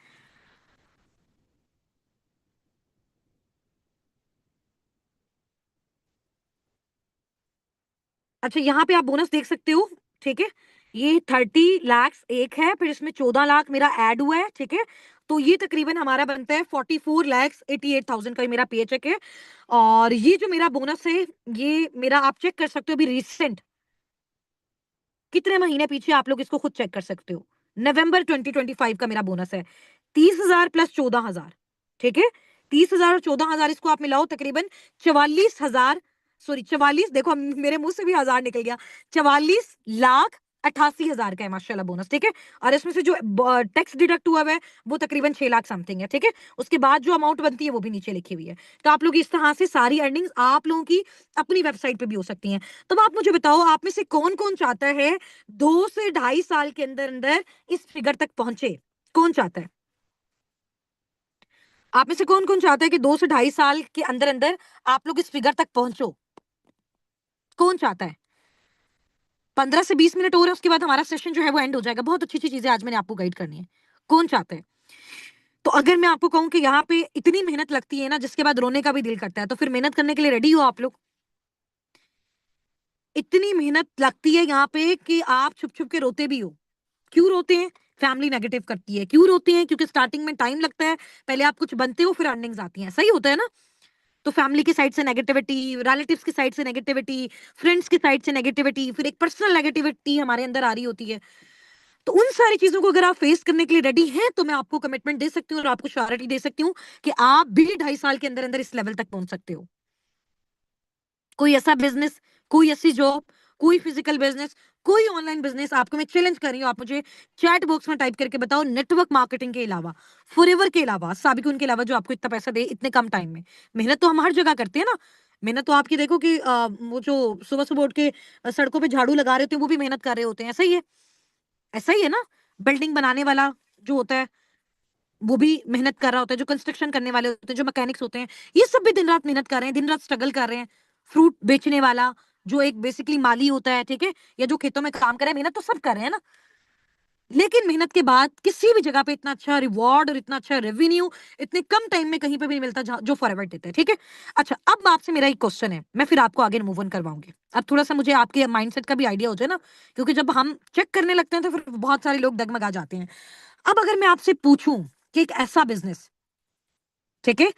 अच्छा, यहाँ पे आप बोनस देख सकते हो, ठीक है। ये 30 लाख एक है, फिर इसमें 14 लाख मेरा ऐड हुआ है, ठीक है। तो ये तकरीबन हमारा बनता है 44,88,000 का, ये मेरा पेचेक है। और ये जो मेरा बोनस है, ये मेरा आप चेक कर सकते हो अभी रिसेंट, कितने महीने पीछे, आप लोग इसको खुद चेक कर सकते हो। नवंबर 2025 का मेरा बोनस है 30,000 प्लस 14,000। ठीक है, 30,000 और 14,000 इसको आप मिलाओ, तकरीबन 44,000, सॉरी 44, देखो मेरे मुंह से भी हजार निकल गया, 44,88,000 का है माशाल्लाह बोनस। ठीक है, और इसमें से जो टैक्स डिडक्ट हुआ है वो तकरीबन 6 लाख समथिंग है। ठीक है, उसके बाद जो अमाउंट बनती है वो भी नीचे लिखी हुई है। तो आप लोग इस तरह से सारी अर्निंग्स आप लोगों की अपनी वेबसाइट पे भी हो सकती हैं। तो आप मुझे बताओ, आप में से कौन कौन चाहता है 2 से 2.5 साल के अंदर अंदर इस फिगर तक पहुंचे? कौन चाहता है? आप में से कौन कौन चाहता है कि 2 से 2.5 साल के अंदर अंदर आप लोग इस फिगर तक पहुंचो? कौन चाहता है? 15 से 20 मिनट और है, उसके बाद हमारा सेशन जो है वो एंड हो जाएगा। बहुत अच्छी अच्छी चीजें आज मैंने आपको गाइड करनी है। कौन चाहता है? तो अगर मैं आपको कहूं कि यहाँ पे इतनी मेहनत लगती है ना, जिसके बाद रोने का भी दिल करता है, तो फिर मेहनत करने के लिए रेडी हो आप लोग? इतनी मेहनत लगती है यहाँ पे कि आप छुप छुप के रोते भी हो। क्यों रोते हैं? फैमिली नेगेटिव करती है। क्यों रोते हैं? क्योंकि स्टार्टिंग में टाइम लगता है, पहले आप कुछ बनते हो फिर अर्निंग्स आती हैं, सही होता है ना? तो फैमिली की साइड से नेगेटिविटी, रिलेटिव्स की साइड से नेगेटिविटी, फ्रेंड्स की साइड से नेगेटिविटी, फिर एक पर्सनल नेगेटिविटी हमारे अंदर आ रही होती है। तो उन सारी चीजों को अगर आप फेस करने के लिए रेडी हैं, तो मैं आपको कमिटमेंट दे सकती हूँ और आपको श्योरिटी दे सकती हूँ कि आप भी 2.5 साल के अंदर अंदर इस लेवल तक पहुंच सकते हो। कोई ऐसा बिजनेस, कोई ऐसी जॉब, कोई फिजिकल बिजनेस, कोई ऑनलाइन बिजनेस, आपको मैं चैलेंज कर रही हूँ, आप मुझे चैट बॉक्स में टाइप करके बताओ, नेटवर्क मार्केटिंग के अलावा, फॉरएवर के अलावा, साबिकुन के अलावा, जो आपको इतना पैसा दे इतने कम टाइम में। मेहनत तो हम हर जगह करते हैं ना। मेहनत तो आपकी देखो कि वो जो सुबह सुबह उठ के सड़कों पे झाड़ू लगा रहे होते हैं, वो भी मेहनत कर रहे होते हैं, ऐसा ही है। ऐसा ही है ना। बिल्डिंग बनाने वाला जो होता है, वो भी मेहनत कर रहा होता है। जो कंस्ट्रक्शन करने वाले होते हैं, जो मैकेनिक्स होते हैं, ये सब भी दिन रात मेहनत कर रहे हैं, दिन रात स्ट्रगल कर रहे हैं। फ्रूट बेचने वाला जो एक बेसिकली माली होता है, ठीक है, या जो खेतों में काम कर रहे हैं, मेहनत तो सब कर रहे हैं ना। लेकिन मेहनत के बाद किसी भी जगह पे इतना अच्छा रिवॉर्ड और इतना अच्छा रेवेन्यू इतने कम टाइम में कहीं पे भी नहीं मिलता जो फॉरवर्ड देता है। ठीक है, अच्छा, अब आपसे मेरा एक क्वेश्चन है, मैं फिर आपको आगे मूव ऑन करवाऊंगी। अब थोड़ा सा मुझे आपके माइंडसेट का भी आइडिया हो जाए ना, क्योंकि जब हम चेक करने लगते हैं तो फिर बहुत सारे लोग डगमगा जाते हैं। अब अगर मैं आपसे पूछूं कि एक ऐसा बिजनेस, ठीक है,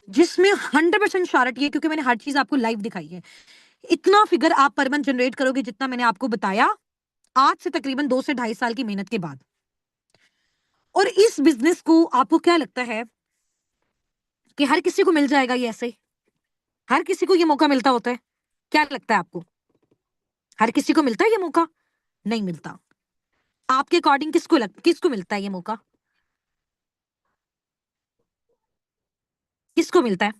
जिसमें 100% श्योरिटी है, क्योंकि मैंने हर चीज आपको लाइव दिखाई है, इतना फिगर आप पर मंथ जनरेट करोगे जितना मैंने आपको बताया, आज से तकरीबन 2 से 2.5 साल की मेहनत के बाद। और इस बिजनेस को आपको क्या लगता है कि हर किसी को मिल जाएगा ये ऐसे? हर किसी को ये मौका मिलता होता है? क्या लगता है आपको? हर किसी को मिलता है ये मौका? नहीं मिलता। आपके अकॉर्डिंग किसको मिलता है ये मौका? किसको मिलता है?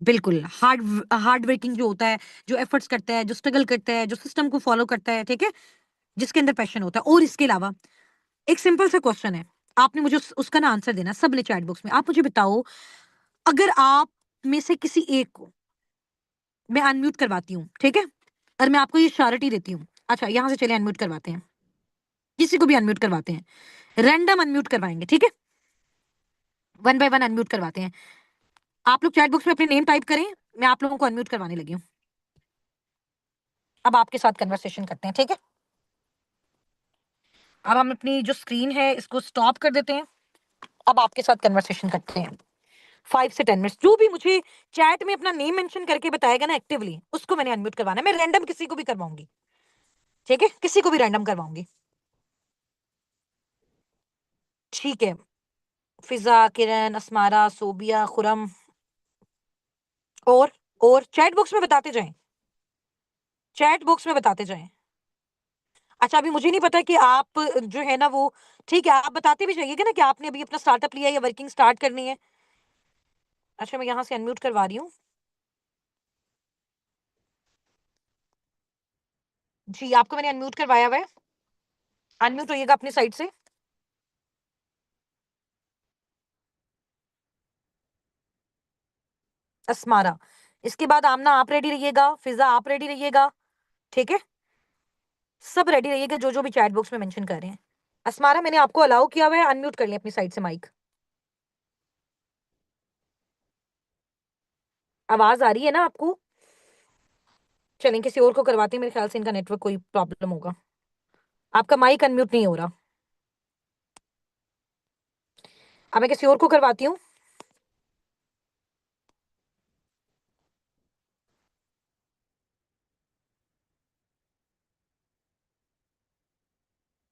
बिल्कुल हार्ड हार्ड वर्किंग जो होता है, जो एफर्ट्स करता है, जो स्ट्रगल करता है, जो सिस्टम को फॉलो करता है, ठीक है, जिसके अंदर पैशन होता है। और इसके अलावा एक सिंपल सा क्वेश्चन है, आपने मुझे उसका ना आंसर देना, सबने चैट बॉक्स में। आप मुझे बताओ, अगर आप में से किसी एक को मैं अनम्यूट करवाती हूँ, ठीक है, और मैं आपको ये श्योरिटी देती हूँ, अच्छा यहां से चले अनम्यूट करवाते हैं, किसी को भी अनम्यूट करवाते हैं, रैंडम अनम्यूट करवाएंगे, ठीक है, वन बाय वन अनम्यूट करवाते हैं। आप लोग चैट बॉक्स में अपने नेम टाइप करें, मैं आप लोगों को अनम्यूट करवाने लगी हूँ। अब आपके साथ कन्वर्सेशन करते हैं, ठीक है। अब हम अपनी जो स्क्रीन है इसको स्टॉप कर देते हैं। अब आपके साथ कन्वर्सेशन करते हैं 5 से 10 मिनट। जो भी मुझे चैट में अपना नेम मेंशन करके बताएगा ना एक्टिवली, उसको मैंने अनम्यूट करवाना है। मैं रैंडम किसी को भी करवाऊंगी, ठीक है, किसी को भी रैंडम करवाऊंगी। ठीक है, फिजा, किरण, असमारा, सोबिया, खुरम, और चैट बॉक्स में बताते जाएं, चैट बॉक्स में बताते जाएं। अच्छा, अभी मुझे नहीं पता कि आप जो है ना वो, ठीक है, आप बताते भी जाइएगा ना कि आपने अभी अपना स्टार्टअप लिया है या वर्किंग स्टार्ट करनी है। अच्छा, मैं यहाँ से अनम्यूट करवा रही हूँ। जी, आपको मैंने अनम्यूट करवाया हुआ है, अनम्यूट होइएगा अपनी साइड से। अस्मारा, इसके बाद आमना आप रेडी रहिएगा, फिजा आप रेडी रहिएगा, ठीक है, सब रेडी रहिएगा जो जो भी चैट बॉक्स में मेंशन कर रहे हैं। अस्मारा, मैंने आपको अलाउ किया हुआ है, अनम्यूट कर लिया अपनी साइड से माइक। आवाज आ रही है ना आपको? चलें किसी और को करवाते हैं, मेरे ख्याल से इनका नेटवर्क कोई प्रॉब्लम होगा। आपका माइक अनम्यूट नहीं हो रहा। अब मैं किसी और को करवाती हूँ।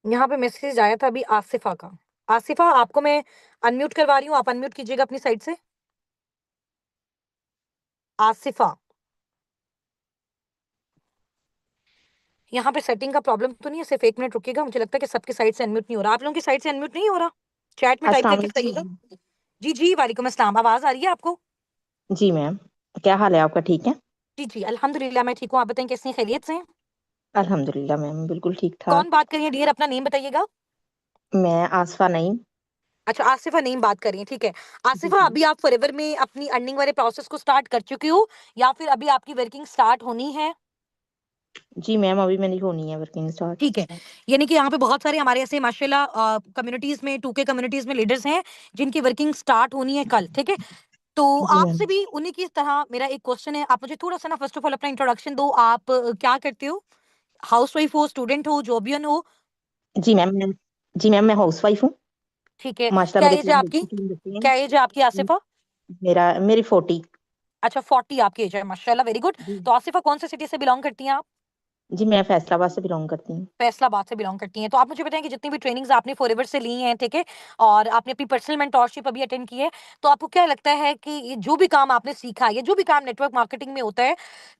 यहाँ पे मैसेज आया था अभी आसिफा का। आसिफा, आपको मैं अनम्यूट करवा रही हूँ, आप अनम्यूट कीजिएगा अपनी साइड से। आसिफा, यहाँ पे सेटिंग का प्रॉब्लम तो नहीं है, सिर्फ 1 मिनट रुकिएगा, मुझे लगता है कि सबकी साइड से अनम्यूट नहीं हो रहा। आप लोगों की साइड से अनम्यूट नहीं हो रहा? चैट में टाइप अस्सलाम करके वालेकुम। बताइएगा। जी जी, वालेकुम अस्सलाम। आवाज आ रही है आपको? जी मैम, क्या हाल है आपका? ठीक है? जी जी, अल्हम्दुलिल्लाह मैं ठीक हूँ। आप बताएं कैसी हैं, खैरियत से हैं? अल्हम्दुलिल्लाह मैम, बिल्कुल ठीक कौन ठाक। बात कर रही है डियर, अपना नेम बताइएगा। मैं आसफा नईम। अच्छा, आसिफा नेम बात कर रही है, ठीक है। जी आसिफा, जी। अभी आप फॉरएवर में अपनी अर्निंग वाले प्रोसेस को स्टार्ट कर चुकी हो या फिर अभी आपकी वर्किंग स्टार्ट होनी है? जी मैम, अभी मेरी होनी है वर्किंग स्टार्ट। ठीक है। यानी कि यहाँ पे बहुत सारे हमारे ऐसे माशाल्लाह कम्युनिटीज में, 2K कम्युनिटीज में लीडर्स हैं जिनकी वर्किंग स्टार्ट होनी है कल, ठीक है। तो जी मैम। आपसे भी उन्हीं की तरह मेरा एक क्वेश्चन है, आप मुझे थोड़ा सा ना फर्स्ट ऑफ ऑल अपना इंट्रोडक्शन दो। आप क्या करते हो? हाउस वाइफ हो, स्टूडेंट हो, जॉबियन हो? जी मैम जी मैम, मैं हाउस वाइफ हूँ। ठीक है। माशाल्लाह क्या मेरे एज है आपकी? 3 बच्चे हैं। क्या एज है आपकी आसिफा? मेरी 40। अच्छा, 40 आपकी एज है, माशाल्लाह, वेरी गुड। जी। तो आसिफा, कौन से सिटी से बिलोंग करती हैं आप? जी मैं फैसलाबाद से बिलोंग करती हूँ। फैसलाबाद से बिलोंग करती हैं। तो आप मुझे बताएं कि जितनी भी ट्रेनिंग्स आपने फॉरएवर से ली हैं, ठीक है, और आपने अपनी पर्सनल मेंटोरशिप अभी अटेंड की है, तो आपको क्या लगता है कि ये जो भी काम आपने सीखा है, ये जो भी काम नेटवर्क मार्केटिंग में होता है,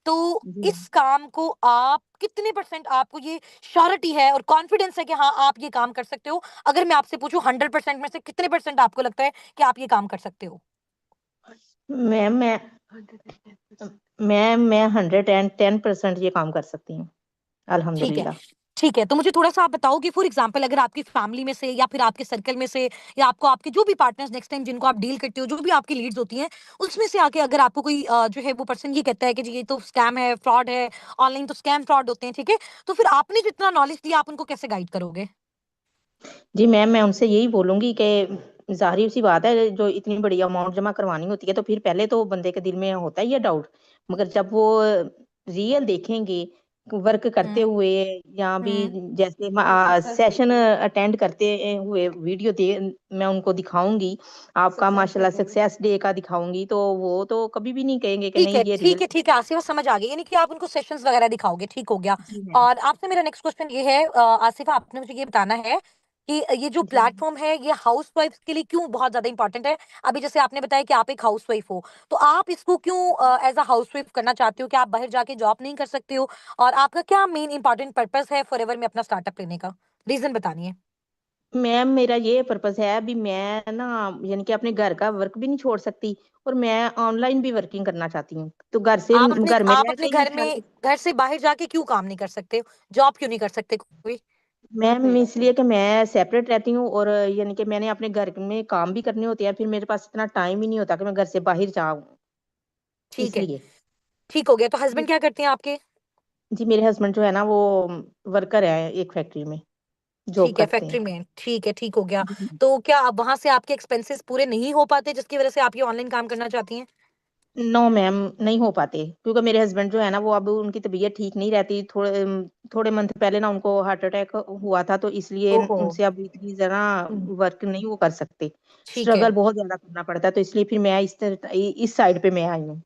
तो जी इस काम को आप कितने परसेंट, आपको ये श्योरिटी है और कॉन्फिडेंस है कि हाँ आप ये काम कर सकते हो? अगर मैं आपसे पूछूं 100% में से कितने परसेंट आपको लगता है कि आप ये काम कर सकते हो? मैम, मैं 110% ये काम कर सकती हूँ, ठीक है। अल्हम्दुलिल्लाह। ठीक है, तो मुझे थोड़ा-सा आप बताओ कि फॉर एग्ज़ाम्पल अगर आपकी फैमिली में से या फिर आपके सर्कल में से या आपको आपके जो भी पार्टनर्स नेक्स्ट टाइम जिनको आप डील करते हो, जो भी आपकी लीड्स होती हैं, उसमें से आके अगर आपको कोई जो है वो पर्सन ये कहता है कि जी ये तो स्कैम है, फ्रॉड है, ऑनलाइन तो स्कैम फ्रॉड होते हैं, ठीक है? तो फिर आपने जितना नॉलेज दिया आप उनको कैसे गाइड करोगे? जी मैम, मैं उनसे यही बोलूँगी कि ज़ाहिर-सी बात है, जो इतनी बड़ी अमाउंट जमा करवानी होती है, तो फिर पहले तो बंदे के दिल में होता ही है डाउट। मगर जब वो रियल देखेंगे, वर्क करते हुँ, हुए या भी हुँ। जैसे सेशन अटेंड करते हुए वीडियो मैं उनको दिखाऊँगी, आपका माशाल्लाह सक्सेस डे का दिखाऊँगी, तो वो तो कभी भी नहीं कहेंगे कि ठीक है, नहीं ये ठीक रियल। है, ठीक है, आसिफ़ा समझ आ गई, यानी कि आप उनको सेशंस वगैरह दिखाओगे, ठीक हो गया। जी मैम। और आपसे मेरा नेक्स्ट क्वेश्चन ये है आसिफ़ा, आपने मुझे ये बताना है कि ये जो जी। प्लेटफ़ॉर्म है, ये हाउसवाइफ्स के लिए क्यों बहुत ज़्यादा इम्पोर्टेंट है? अभी जैसे आपने बताया कि आप एक हाउसवाइफ हो, तो आप इसको क्यों एज़ अ हाउसवाइफ करना चाहते हो? क्या आप बाहर जाके जॉब नहीं कर सकते हो? और आपका क्या मेन इम्पोर्टेंट पर्पज़ है फॉरएवर में अपना स्टार्टअप लेने का? रीज़न बतानी है। मैम, मेरा ये पर्पस है, अभी मैं ना यानी कि अपने घर का वर्क भी नहीं छोड़ सकती और मैं ऑनलाइन भी वर्किंग करना चाहती हूँ। तो घर में आप रह अपने के ही घर में सारी। घर से बाहर जाके क्यों काम नहीं कर सकते? जॉब क्यों नहीं कर सकते कोई? मैम, इसलिए कि मैं सेपरेट रहती हूँ और यानी कि मैंने अपने घर में काम भी करने होते हैं, फिर मेरे पास इतना टाइम ही नहीं होता कि मैं घर से बाहर जाऊँ, ठीक है, इसलिए। ठीक हो गया। तो जी। हस्बैंड क्या करते हैं आपके? जी, मेरे हस्बैंड जो है ना वो वर्कर है, एक फैक्ट्री में जॉब ठीक है, करते हैं। फैक्ट्री में। ठीक है, ठीक हो गया। जी। तो क्या अब वहाँ से आपके एक्सपेंसेस पूरे नहीं हो पाते जिसकी वज़ह से आप ये ऑनलाइन काम करना चाहती हैं? नो मैम, नहीं हो पाते क्योंकि मेरे हस्बैंड जो है ना वो अब उनकी तबीयत ठीक नहीं रहती। थोड़े मंथ पहले ना उनको हार्ट अटैक हुआ था, तो इसलिए ओहो! उनसे अब इतनी ज़रा हुँ, वर्क नहीं वो कर सकते। ठीक है। स्ट्रगल बहुत ज़्यादा करना पड़ता है, तो इसलिए फिर मैं इस साइड पे मैं आई हूँ।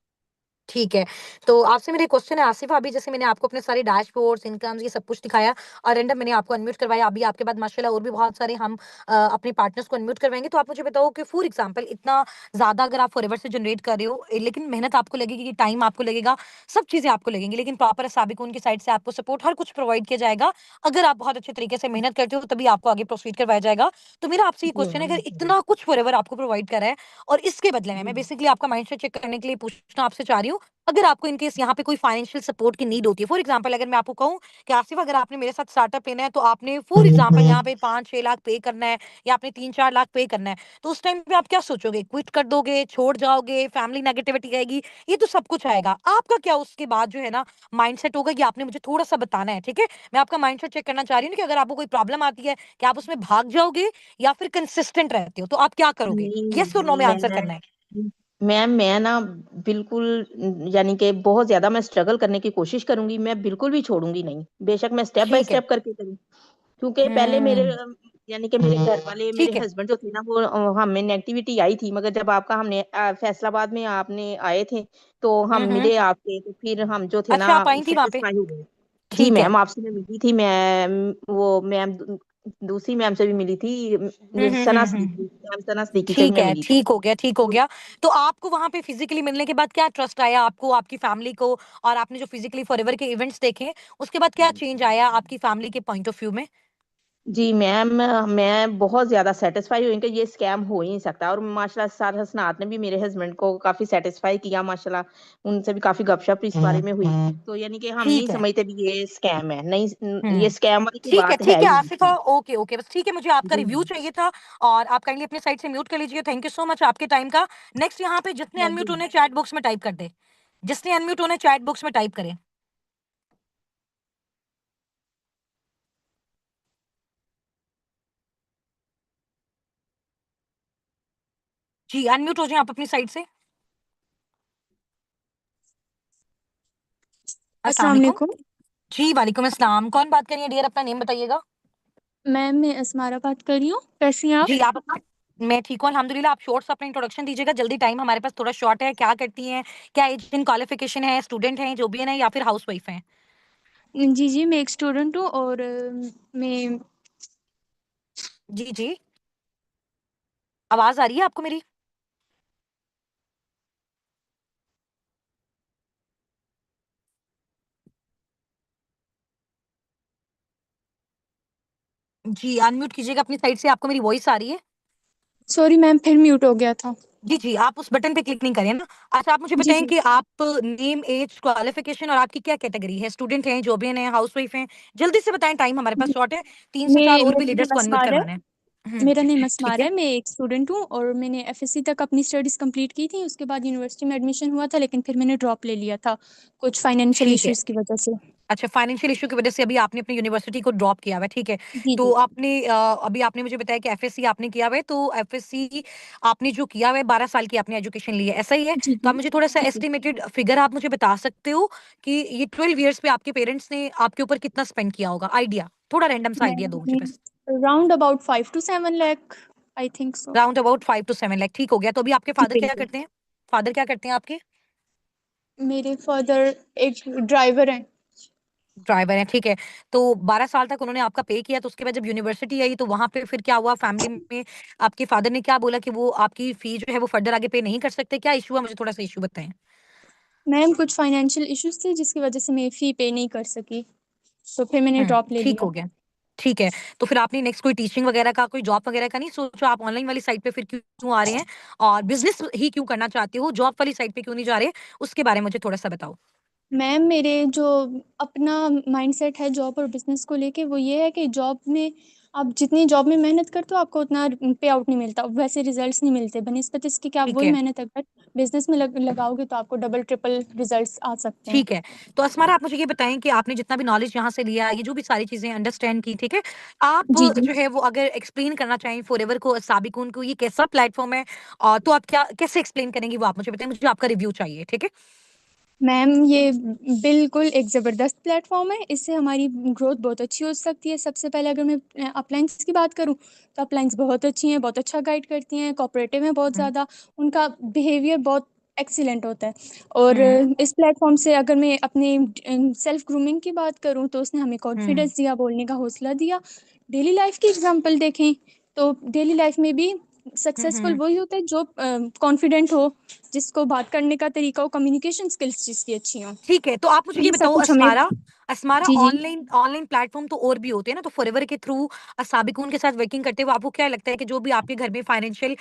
ठीक है। तो आपसे मेरा एक क्वेश्चन है आसिफ़ा, अभी जैसे मैंने आपको अपने सारे डैशबोर्ड्स, इनकम्स ये सब कुछ दिखाया और रैंडम मैंने आपको अनम्यूट करवाया। अभी आपके बाद माशाल्लाह और भी बहुत सारे हम अपने पार्टनर्स को अनम्यूट करवाएँगे। तो आप मुझे बताओ कि फॉर एग्ज़ाम्पल इतना ज़्यादा अगर आप फॉरएवर से जनरेट कर रहे हो, लेकिन मेहनत आपको लगेगी, टाइम आपको लगेगा, सब चीज़ें आपको लगेंगी, लेकिन प्रॉपर साबिक़ उनकी साइड से आपको सपोर्ट हर कुछ प्रोवाइड किया जाएगा। अगर आप बहुत अच्छे तरीके से मेहनत करते हो, तभी आपको आगे प्रोसीड करवाया जाएगा। तो मेरा आपसे ये जी क्वेश्चन है, मैम, अगर इतना कुछ फॉरएवर आपको प्रोवाइड करा है और इसके बदले में जी। मैं बेसिकली आपका माइंडसेट चेक करने के लिए पूछना आपसे चाह रही हूँ, अगर आपको इन केस यहाँ पे कोई फाइनेंशियल सपोर्ट की नीड होती है, फॉर एग्जांपल अगर मैं आपको कहूँ कि आसिफ अगर आपने मेरे साथ स्टार्टअप लेना है तो आपने फॉर एग्जांपल यहाँ पे 5-6 लाख पे करना है या आपने 3-4 लाख पे करना है, तो उस टाइम पे आप क्या सोचोगे? क्विट कर दोगे, छोड़ जाओगे, फैमिली नेगेटिविटी आएगी, ये तो सब कुछ आएगा। आपका क्या उसके बाद जो है ना माइंडसेट होगा, ये आपने मुझे थोड़ा-सा बताना है, ठीक है? मैं आपका माइंडसेट चेक करना चाह रही हूँ कि अगर आपको कोई प्रॉब्लम आती है, क्या आप उसमें भाग जाओगे या फिर कंसिस्टेंट रहते हो? तो आप क्या करोगे? नहीं येस और नो में आंसर मैं करना है। मैम, मैं ना बिल्कुल यानी कि बहुत ज़्यादा मैं स्ट्रगल करने की कोशिश करूँगी, मैं बिल्कुल भी छोड़ूँगी नहीं। बेशक मैं स्टेप बाय ठीक है। स्टेप करके करूँ। क्योंकि पहले मेरे हुँ। यानी कि मेरे घर वाले, मेरे ठीक है। हस्बैंड जो थे ना, वो हमें नेगेटिविटी आई थी, मगर जब आपका हमने फैसलाबाद में आपने आए थे, तो हम हम्म। मिले आपसे, तो फिर हम जो थे ना अच्छा, आप आई थी वहां पे? सेटिस्फाई हो गए। जी ठीक है। मैम, आपसे मैं मिली थी, मैम वो मैम दूसरी मैम से भी मिली थी, सना हम्म। सिद्दीकी, मैम सना सिद्दीकी से भी ठीक मैं है, मिली थी। ठीक हो गया, ठीक हो गया। तो आपको वहां पे फिजिकली मिलने के बाद क्या ट्रस्ट आया आपको, आपकी फैमिली को, और आपने जो फिजिकली फॉरएवर के इवेंट्स देखे, उसके बाद क्या चेंज आया आपकी फैमिली के पॉइंट ऑफ व्यू में? जी मैम, मैं बहुत ज्यादा सेटिस्फाई हुई कि ये स्कैम हो ही नहीं सकता, और माशाल्लाह सर हसनात ने भी मेरे हस्बैंड को काफी सेटिस्फाई किया माशाल्लाह, उनसे भी काफी गपशप इस बारे में हुई। तो यानी कि हम नहीं ठीक है। समझते भी ये स्कैम है, नहीं, ये हम्म। स्कैम वाली कोई ठीक है, बात है ठीक है ही आसिफा, नहीं। ओके ओके, बस ठीक है, मुझे आपका जी रिव्यू मैम। चाहिए था। और आप काइंडली अपने साइड से म्यूट कर लीजिए। थैंक यू सो मच आपके टाइम का। नेक्स्ट यहाँ पे जितने थैंक अनम्यूट यू। होने चैट बॉक्स में टाइप कर दे। जिसने अनम्यूट होने चैट बॉक्स में टाइप करें। जी, अनम्यूट हो जाए आप अपनी साइड से। अस्सलाम अस्सलाम वालेकुम। वालेकुम। जी वालेकुम अस्सलाम। कौन बात कर रही है डियर, अपना नेम बताइएगा। मैम मैं असमारा बात कर रही हूँ, कैसी हैं आप? जी आप। मैं ठीक हूँ अल्हम्दुलिल्लाह। आप शॉर्ट से अपना इंट्रोडक्शन दीजिएगा जल्दी, टाइम हमारे पास थोड़ा शॉर्ट है। क्या करती हैं, क्या एज इन क्वालिफिकेशन है, स्टूडेंट हैं जो भी है ना, या फिर हाउस वाइफ हैं? जी जी, मैं एक स्टूडेंट हूँ और मैं जी जी। आवाज आ रही है आपको मेरी? जी अनम्यूट कीजिएगा अपनी साइड से, आपको मेरी वॉइस आ रही है? सॉरी मैम, फिर म्यूट हो गया था। जी जी, आप उस बटन पे क्लिक नहीं करें ना। अच्छा, आप मुझे जी बताएं जी, कि आप नेम, एज, क्वालिफिकेशन और आपकी क्या कैटेगरी है, स्टूडेंट हैं, जॉबियन हैं, हाउस वाइफ हैं? जल्दी से बताएं, टाइम हमारे पास जी। शॉर्ट है। 3 से 4 मैं और भी मेरा लीडर्स नाम को अनम्यूट असमार है। करवाना है। मेरा नेम ठीक असमार है। है, मैं एक स्टूडेंट हूँ और मैंने एफएससी तक अपनी स्टडीज कंप्लीट की थी। उसके बाद यूनिवर्सिटी में एडमिशन हुआ था, लेकिन फिर मैंने ड्रॉप ले लिया था कुछ फाइनेंशियल ठीक है। इश्यूज की वजह से। अच्छा, फाइनेंशियल इशू की वजह से अभी आपने अपनी यूनिवर्सिटी को ड्रॉप किया हुआ है, ठीक है। जी तो जी आपने अभी आपने मुझे बताया कि एफएससी आपने किया हुआ है, तो एफएससी आपने जो किया हुआ है, 12 साल की आपने एजुकेशन ली है, ऐसा ही है? जी तो जी आप मुझे थोड़ा सा जी जी। एस्टिमेटेड फिगर आप मुझे बता सकते हो कि ये 12 ईयर्स पे आपके पेरेंट्स ने आपके ऊपर कितना स्पेंड किया होगा? आइडिया, थोड़ा रैंडम सा आइडिया दो मुझे बस। Ma'am round about 5 to 7 lakh, I think so. Round about 5 to 7 lakh, ठीक हो गया। तो अभी आपके जी फादर क्या बिल्कुल। करते हैं? फादर क्या करते हैं आपके? मेरे फादर एक ड्राइवर हैं। ड्राइवर है, ठीक है। तो 12 साल तक उन्होंने आपका पे किया, तो उसके बाद जब यूनिवर्सिटी आई तो वहां पे फिर क्या हुआ फैमिली में? आपके फादर ने क्या बोला कि वो आपकी फी जो है वो फर्दर आगे पे नहीं कर सकते? क्या इशू है, मुझे थोड़ा सा इशू बताएं। मैम कुछ फाइनेंशियल इश्यूज थे जिसकी वजह से मैं फ़ी पे नहीं कर सकी, तो फिर मैंने ड्रॉप ले ठीक लिया। हो गया। ठीक है। तो फिर आपने नेक्स्ट कोई टीचिंग वगैरह का, कोई जॉब वगैरह का नहीं सोचा? आप ऑनलाइन वाली साइड पे फिर क्यों क्यों आ रहे हैं? और बिजनेस ही क्यों करना चाहते हो, जॉब वाली साइड पे क्यों नहीं जा रहे? उसके बारे में मुझे थोड़ा सा बताओ। मैम मेरे जो अपना माइंडसेट है जॉब और बिजनेस को लेके, वो ये है कि जॉब में आप जितनी जॉब में मेहनत करते हो आपको उतना पे आउट नहीं मिलता, वैसे रिजल्ट्स नहीं मिलते बनिस्बत इसके कि आप ठीक वही है। मेहनत अगर बिजनेस में लगाओगे तो आपको डबल ट्रिपल रिजल्ट्स आ सकते हैं। ठीक है। तो अस्मारा, आप मुझे ये बताएं कि आपने जितना भी नॉलेज यहाँ से लिया, ये जो भी सारी चीजें अंडरस्टैंड की, ठीक है, आप जी जी। जो है वो अगर एक्सप्लेन करना चाहें फॉरएवर को, साबिकून को, ये कैसा प्लेटफॉर्म है, तो आप क्या कैसे एक्सप्लेन करेंगे वो आप मुझे बताएं, मुझे आपका रिव्यू चाहिए, ठीक है। मैम ये बिल्कुल एक ज़बरदस्त प्लेटफॉर्म है, इससे हमारी ग्रोथ बहुत अच्छी हो सकती है। सबसे पहले अगर मैं अपलाइंस की बात करूँ तो अपलाइंस बहुत अच्छी हैं, बहुत अच्छा गाइड करती हैं, कोऑपरेटिव हैं बहुत हम्म। ज़्यादा, उनका बिहेवियर बहुत एक्सीलेंट होता है। और हम्म। इस प्लेटफॉर्म से अगर मैं अपनी सेल्फ ग्रूमिंग की बात करूँ तो उसने हमें हम्म। कॉन्फिडेंस दिया, बोलने का हौसला दिया। डेली लाइफ की एग्जांपल देखें तो डेली लाइफ में भी सक्सेसफुल हम्म। वही होता है जो कॉन्फिडेंट हो, जिसको बात करने का तरीका हो, कम्युनिकेशन स्किल्स जिसकी अच्छी हो। ठीक है। तो आप मुझे तो ये ये सब बताओ कुछ हमें। अस्मारा, अस्मारा जी जी। ऑनलाइन ऑनलाइन प्लेटफॉर्म तो और भी होते हैं ना, तो फॉरएवर के थ्रू साबिकून के साथ वर्किंग करते हुए आपको क्या लगता है कि जो भी आपके घर में फाइनेंशियल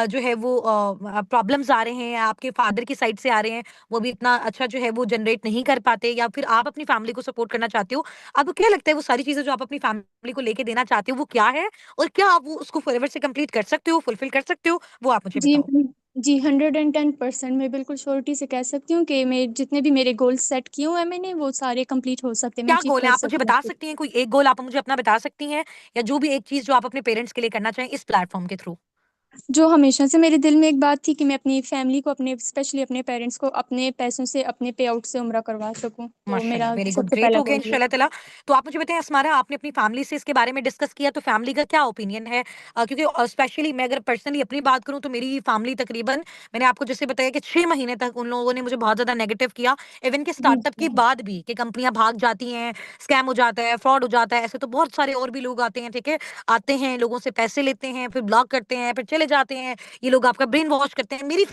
जो है वो प्रॉब्लम्स आ रहे हैं, आपके फादर की साइड से आ रहे हैं, वो भी इतना अच्छा जो है वो जनरेट नहीं कर पाते, या फिर आप अपनी फैमिली को सपोर्ट करना चाहते हो, आपको क्या लगता है वो सारी चीजें जो आप अपनी फैमिली को लेके देना चाहते हो वो क्या है, और क्या आप वो उसको फॉरएवर से कंप्लीट कर सकते हो, फुलफिल कर सकते हो, वो आप मुझे जी बताओ। जी 110% मैं बिल्कुल श्योरिटी से कह सकती हूँ कि मैं जितने भी मेरे गोल्स सेट किए हुए हैं मैंने, वो सारे कंप्लीट हो सकते हैं, मैं क्या अचीव गोल है, कर आप मुझे सकती हूँ बता खुद। सकती हैं? कोई एक गोल आप मुझे अपना बता सकती हैं, या जो भी एक चीज जो आप अपने पेरेंट्स के लिए करना चाहें इस प्लेटफॉर्म के थ्रू? जो हमेशा से मेरे दिल में एक बात थी कि मैं अपनी फैमिली को, अपने स्पेशली अपने पेरेंट्स को अपने पैसों से, अपने पे आउट से उम्रा करवा सकूं, तो माशाल्लाह, मेरा वेरी गुड, सबसे ग्रेट पहला हो गया गोल ये इंशाल्लाह था। ताला। तो आप मुझे बताएं अस्मारा, आपने अपनी फैमिली से इसके बारे में डिस्कस किया, तो फैमिली का क्या ओपिनियन है? क्योंकि स्पेशली मैं अगर पर्सनली अपनी बात करूं तो मेरी फैमिली तकरीबन, मैंने आपको जैसे बताया कि 6 महीने तक उन लोगों ने मुझे बहुत ज्यादा नेगेटिव किया। इवन के जी स्टार्टअप के जी। बाद भी कि कंपनियां भाग जाती हैं, स्कैम हो जाता है, फ्रॉड हो जाता है, ऐसे तो बहुत सारे और भी लोग आते हैं, ठीक है, आते हैं, लोगों से पैसे लेते हैं, फिर ब्लॉक करते हैं, फिर चले जाते हैं, ये लोग आपका ब्रेन वॉश करते हैं। मेरी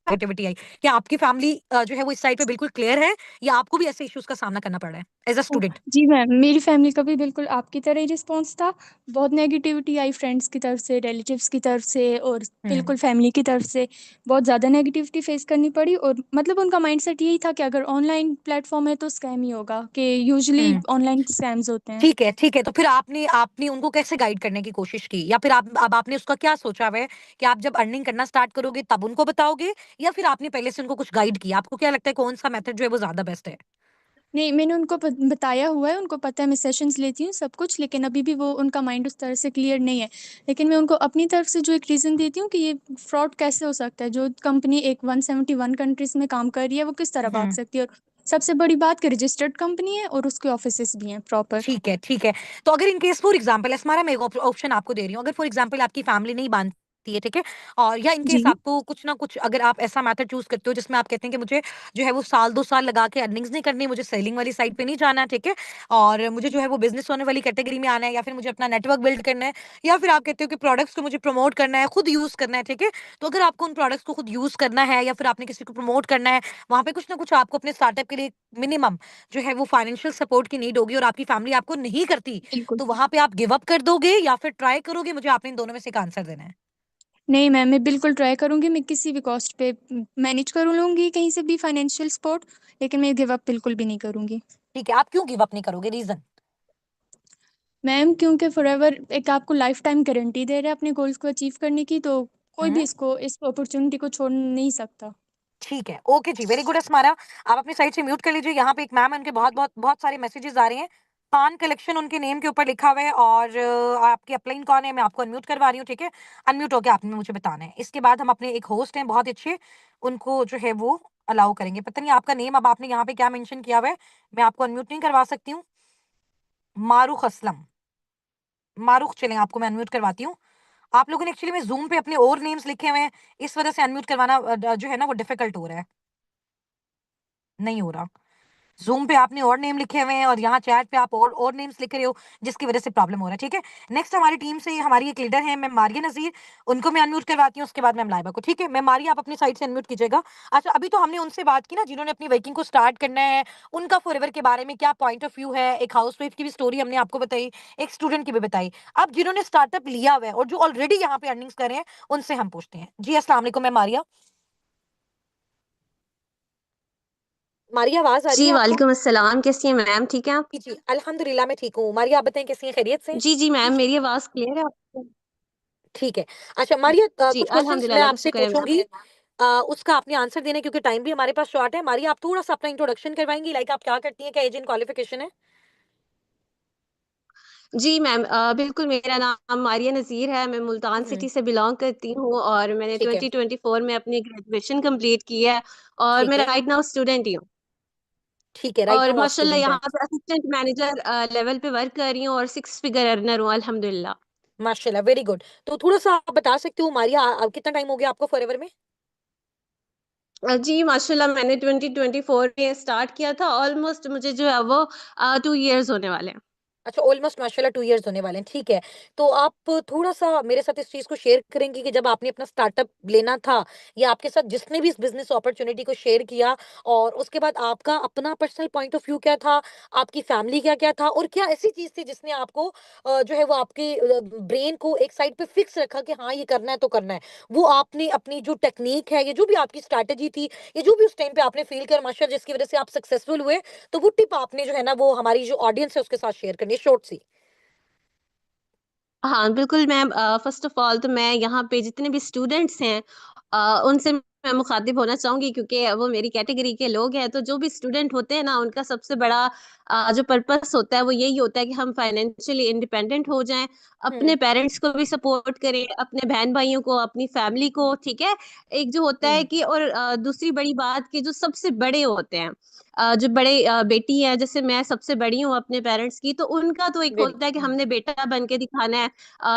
नेगेटिविटी आई, क्या आपकी फैमिली जो है वो इस साइड पे बिल्कुल क्लियर है, या आपको भी ऐसे इश्यूज का सामना करना पड़ रहा है एज अ स्टूडेंट? जी मैम, मेरी फैमिली का भी बिल्कुल आपकी तरह ही रिस्पॉन्स था। बहुत नेगेटिविटी आई फ्रेंड्स की तरफ से, रिलेटिव्स की तरफ से, और हम्म बिल्कुल फैमिली की तरफ से बहुत ज़्यादा नेगेटिविटी फेस करनी पड़ी। और मतलब उनका माइंडसेट यही था कि अगर ऑनलाइन प्लेटफॉर्म है तो स्कैम ही होगा, कि यूजुअली हम्म ऑनलाइन स्कैम्स होते हैं। ठीक है, ठीक है। तो फिर आपने आपने उनको कैसे गाइड करने की कोशिश की, या फिर आप अब आपने उसका क्या सोचा हुआ है कि आप जब अर्निंग करना स्टार्ट करोगे तब उनको बताओगे, या फिर आपने पहले से उनको कुछ गाइड किया? आपको क्या लगता है कौन सा मेथड जो है वो ज्यादा बेस्ट है? नहीं, मैंने उनको बताया हुआ है, उनको पता है, मैं सेशंस लेती हूँ सब कुछ, लेकिन अभी भी वो उनका माइंड उस तरह से क्लियर नहीं है। लेकिन मैं उनको अपनी तरफ से जो एक रीज़न देती हूँ कि ये फ्रॉड कैसे हो सकता है, जो कंपनी एक 171 कंट्रीज में काम कर रही है वो किस तरह भाग हम्म सकती है। और सबसे बड़ी बात कि रजिस्टर्ड कंपनी है और उसके ऑफिसेज भी हैं प्रॉपर। ठीक है, ठीक है। तो अगर इन केस फॉर एग्जांपल एस्मारा, मैं एक ऑप्शन आपको दे रही हूँ, अगर फॉर एग्जांपल आपकी फैमिली नहीं मानती है, ठीक है, और या इन जी केस आपको कुछ ना कुछ, अगर आप ऐसा मेथड चूज करते हो जिसमें आप कहते हैं कि मुझे जो है वो साल 2 साल लगा के अर्निंग्स नहीं करनी, मुझे सेलिंग वाली साइड पे नहीं जाना है, ठीक है, और मुझे जो है वो बिजनेस होने वाली कैटेगरी में आना है, या फिर मुझे अपना नेटवर्क बिल्ड करना है, या फिर आप कहते हो कि प्रोडक्ट्स को मुझे प्रमोट करना है, खुद यूज करना है, ठीक है, तो अगर आपको उन प्रोडक्ट्स को खुद यूज करना है, या फिर आपने किसी को प्रमोट करना है, वहां पे कुछ ना कुछ आपको अपने स्टार्टअप के लिए मिनिमम जो है वो फाइनेंशियल सपोर्ट की नीड होगी, और आपकी फैमिली आपको नहीं करती, बिल्कुल। तो वहां पे आप गिव अप कर दोगे या फिर ट्राई करोगे? मुझे आपने इन दोनों में से एक आंसर देना है। नहीं मैम, मैं बिल्कुल ट्राई करूंगी, मैं किसी भी कॉस्ट पे मैनेज कर लूंगी कहीं से भी फाइनेंशियल सपोर्ट, लेकिन मैं गिव अप बिल्कुल भी नहीं करूंगी। ठीक है, आप क्यों गिव अप नहीं करोगे? रीजन? मैम क्योंकि फॉरएवर एक आपको लाइफ टाइम गारंटी दे रहे हैं अपने गोल्स को अचीव करने की, तो कोई भी हम्म इसको, इस अपॉर्चुनिटी को छोड़ नहीं सकता। ठीक है, ओके जी, वेरी गुड अस्मारा। आप अपनी साइड से म्यूट कर लीजिए। यहाँ पे एक मैम है, उनके बहुत बहुत बहुत सारे मैसेजेस आ रहे हैं। पान कलेक्शन उनके नेम के ऊपर लिखा हुआ है, और आपके अपलाइन कौन है, मैं आपको अनम्यूट करवा रही हूँ, ठीक है, अनम्यूट होकर आपने मुझे बताना है। इसके बाद हम अपने एक होस्ट हैं बहुत अच्छे, उनको जो है वो अलाउ करेंगे। पता नहीं आपका नेम अब आपने यहाँ पे क्या मेंशन किया हुआ है, मैं आपको अनम्यूट नहीं करवा सकती हूँ। मारूख असलम, मारूख, चलें आपको मैं अनम्यूट करवाती हूँ। आप लोगों ने एक्चुअली में जूम पे अपने और नेम्स लिखे हुए हैं, इस वजह से अनम्यूट करवाना जो है ना वो डिफिकल्ट हो रहा है, नहीं हो रहा। जूम पे आपने और नेम लिखे हुए हैं, और यहाँ चैट पे आप और नेम्स लिख रहे हो, जिसकी वजह से प्रॉब्लम हो रहा है, ठीक है। नेक्स्ट हमारी टीम से हमारी एक लीडर है, मैम मारिया नजीर, उनको मैं अनम्यूट करवाती हूँ, उसके बाद मैम लाइबा को, ठीक है। मैम मारिया, आप अपनी साइड से अनम्यूट कीजिएगा। अच्छा, अभी तो हमने उनसे बात की ना जिन्होंने अपनी वर्किंग को स्टार्ट करना है, उनका फॉरएवर के बारे में क्या पॉइंट ऑफ व्यू है, एक हाउस वाइफ की भी स्टोरी हमने आपको बताई, एक स्टूडेंट की भी बताई। अब जिन्होंने स्टार्टअप लिया हुआ है और जो ऑलरेडी यहाँ पे अर्निंग्स कर रहे हैं, उनसे हम पूछते हैं। जी अस्सलाम वालेकुम मैम मारिया। मारिया, आवाज आ रही जी, है आपको? वालेकुम अस्सलाम। कैसी हैं मैम? ठीक हैं आप? जी जी, अल्हम्दुलिल्लाह मैं ठीक हूँ। मारिया, आप बताएं कैसी हैं, खैरियत से? जी, जी मैम, मेरी आवाज़ क्लियर है आपको? ठीक है। अच्छा मारिया, जी, कुछ क्वेश्चंस अल्हम्दुलिल्लाह, मैं अल्लाह का आपसे शुक्र है मैम। पूछूंगी, उसका आपने आंसर देना है, क्योंकि टाइम भी हमारे पास शॉर्ट है। मारिया, आप थोड़ा सा अपना इंट्रोडक्शन करवाएंगी, लाइक आप क्या करती हैं, क्या एज एंड क्वालिफिकेशन है? जी मैम, बिल्कुल, मेरा नाम मारिया नज़ीर है, मैं मुल्तान हम्म सिटी से बिलॉन्ग करती हूँ और मैंने ठीक है, 2024 में अपनी ग्रेजुएशन कंप्लीट की है और ठीक मैं है, राइट नाउ स्टूडेंट ही हूँ। ठीक है, राइट और नाउ आप माशाल्लाह स्टूडेंट हैं। यहाँ पे असिस्टेंट मैनेजर लेवल पे वर्क कर रही हूँ और 6 फिगर अर्नर हूँ, अल्हम्दुलिल्लाह। माशाल्लाह, वेरी गुड। तो थोड़ा सा आप बता सकते हो मारिया, कितना टाइम हो गया आपको फॉरएवर में? जी, माशाल्लाह मैंने 2024 में स्टार्ट किया था, ऑलमोस्ट मुझे जो है वो 2 इयर्स होने वाले हैं। अच्छा, ऑलमोस्ट माशाल्लाह 2 इयर्स होने वाले हैं, ठीक है। तो आप थोड़ा-सा मेरे साथ इस चीज़ को शेयर करेंगी कि जब आपने अपना स्टार्टअप लेना था, या आपके साथ जिसने भी इस बिज़नेस अपॉर्च्युनिटी को शेयर किया, और उसके बाद आपका अपना पर्सनल पॉइंट ऑफ व्यू क्या था? आपकी फैमिली का क्या था? और क्या ऐसी चीज़ थी जिसने आपको जो है वो आपके ब्रेन को एक साइड पे फिक्स रखा कि हाँ, ये करना है तो करना है? वो आपने अपनी जो टेक्नीक है, या जो भी आपकी स्ट्रैटेजी थी, या जो भी उस टाइम पे आपने फ़ील किया माशाल्लाह जिसकी वज़ह से आप सक्सेसफुल हुए, तो वो टिप आपने जो है ना वो हमारी जो ऑडियंस है उसके साथ शेयर करनी है, शॉर्ट सी। हाँ, बिल्कुल मैम, फ़र्स्ट ऑफ़ ऑल तो मैं यहाँ पे जितने भी स्टूडेंट्स हैं उनसे मैं मुखातिब होना चाहूंगी, क्योंकि वो मेरी कैटेगरी के लोग हैं। तो जो भी स्टूडेंट होते हैं ना, उनका सबसे बड़ा जो पर्पस होता है वो यही होता है कि हम फाइनेंशियली इंडिपेंडेंट हो जाएं, अपने पेरेंट्स को भी सपोर्ट करें, अपने बहन भाइयों को, अपनी फैमिली को, ठीक है। एक जो होता है कि, और दूसरी बड़ी बात कि जो सबसे बड़े होते हैं, जो बड़े बेटी है, जैसे मैं सबसे बड़ी हूँ अपने पेरेंट्स की, तो उनका तो एक होता है कि हमने बेटा बन के दिखाना है,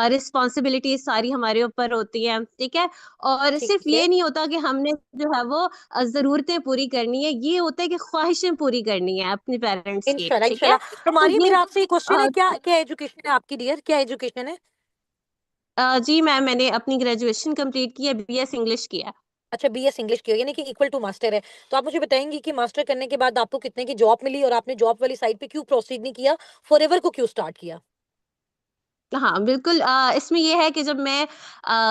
रिस्पॉन्सिबिलिटी सारी हमारे ऊपर होती है, ठीक है। और ठीक सिर्फ है, ये नहीं होता कि हमने जो है वो जरूरतें पूरी करनी है, ये होता है कि ख्वाहिशें पूरी करनी है अपने पेरेंट्स की, इंशाल्लाह ठीक है। इंशाल्लाह। तो तो मारिया, ये मेरा आपसे एक क्वेश्चन है, अ, क्या क्या एजुकेशन है आपकी डियर, क्या एजुकेशन है? जी मैम, मैंने अपनी ग्रेजुएशन कंप्लीट की है, बीएस इंग्लिश किया है। अच्छा, बीएस इंग्लिश की हो, यानी कि इक्वल टू मास्टर है। तो आप मुझे बताएंगी कि मास्टर करने के बाद आपको कितने की जॉब मिली और आपने जॉब वाली साइड पे क्यों प्रोसीड नहीं किया, फॉरएवर को क्यों स्टार्ट किया? हाँ बिल्कुल, इसमें ये है कि जब मैं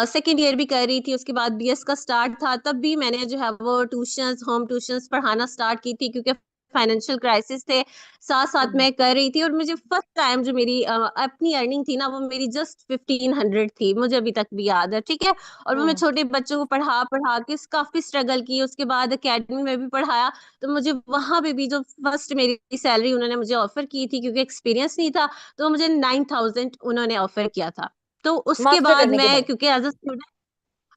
सेकेंड ईयर भी कर रही थी, उसके बाद बीएस का स्टार्ट था, तब भी मैंने जो है वो ट्यूशंस, होम ट्यूशंस पढ़ाना स्टार्ट की थी, क्योंकि फाइनेंशियल क्राइसिस थे, साथ साथ हम्म मैं कर रही थी। और मुझे फर्स्ट टाइम जो मेरी अपनी अर्निंग थी ना, वो मेरी जस्ट 1500 थी, मुझे अभी तक भी याद है, ठीक है। और वो मैं हम्म छोटे बच्चों को पढ़ा पढ़ा के काफी स्ट्रगल की, उसके बाद एकेडमी में भी पढ़ाया। तो मुझे वहां पे भी जो फर्स्ट मेरी सैलरी उन्होंने मुझे ऑफर की थी, क्योंकि एक्सपीरियंस नहीं था, तो मुझे 9000 उन्होंने ऑफर किया था। तो उसके मास्टर बाद करने के मैं, बाद। क्योंकि एज अ स्टूडेंट,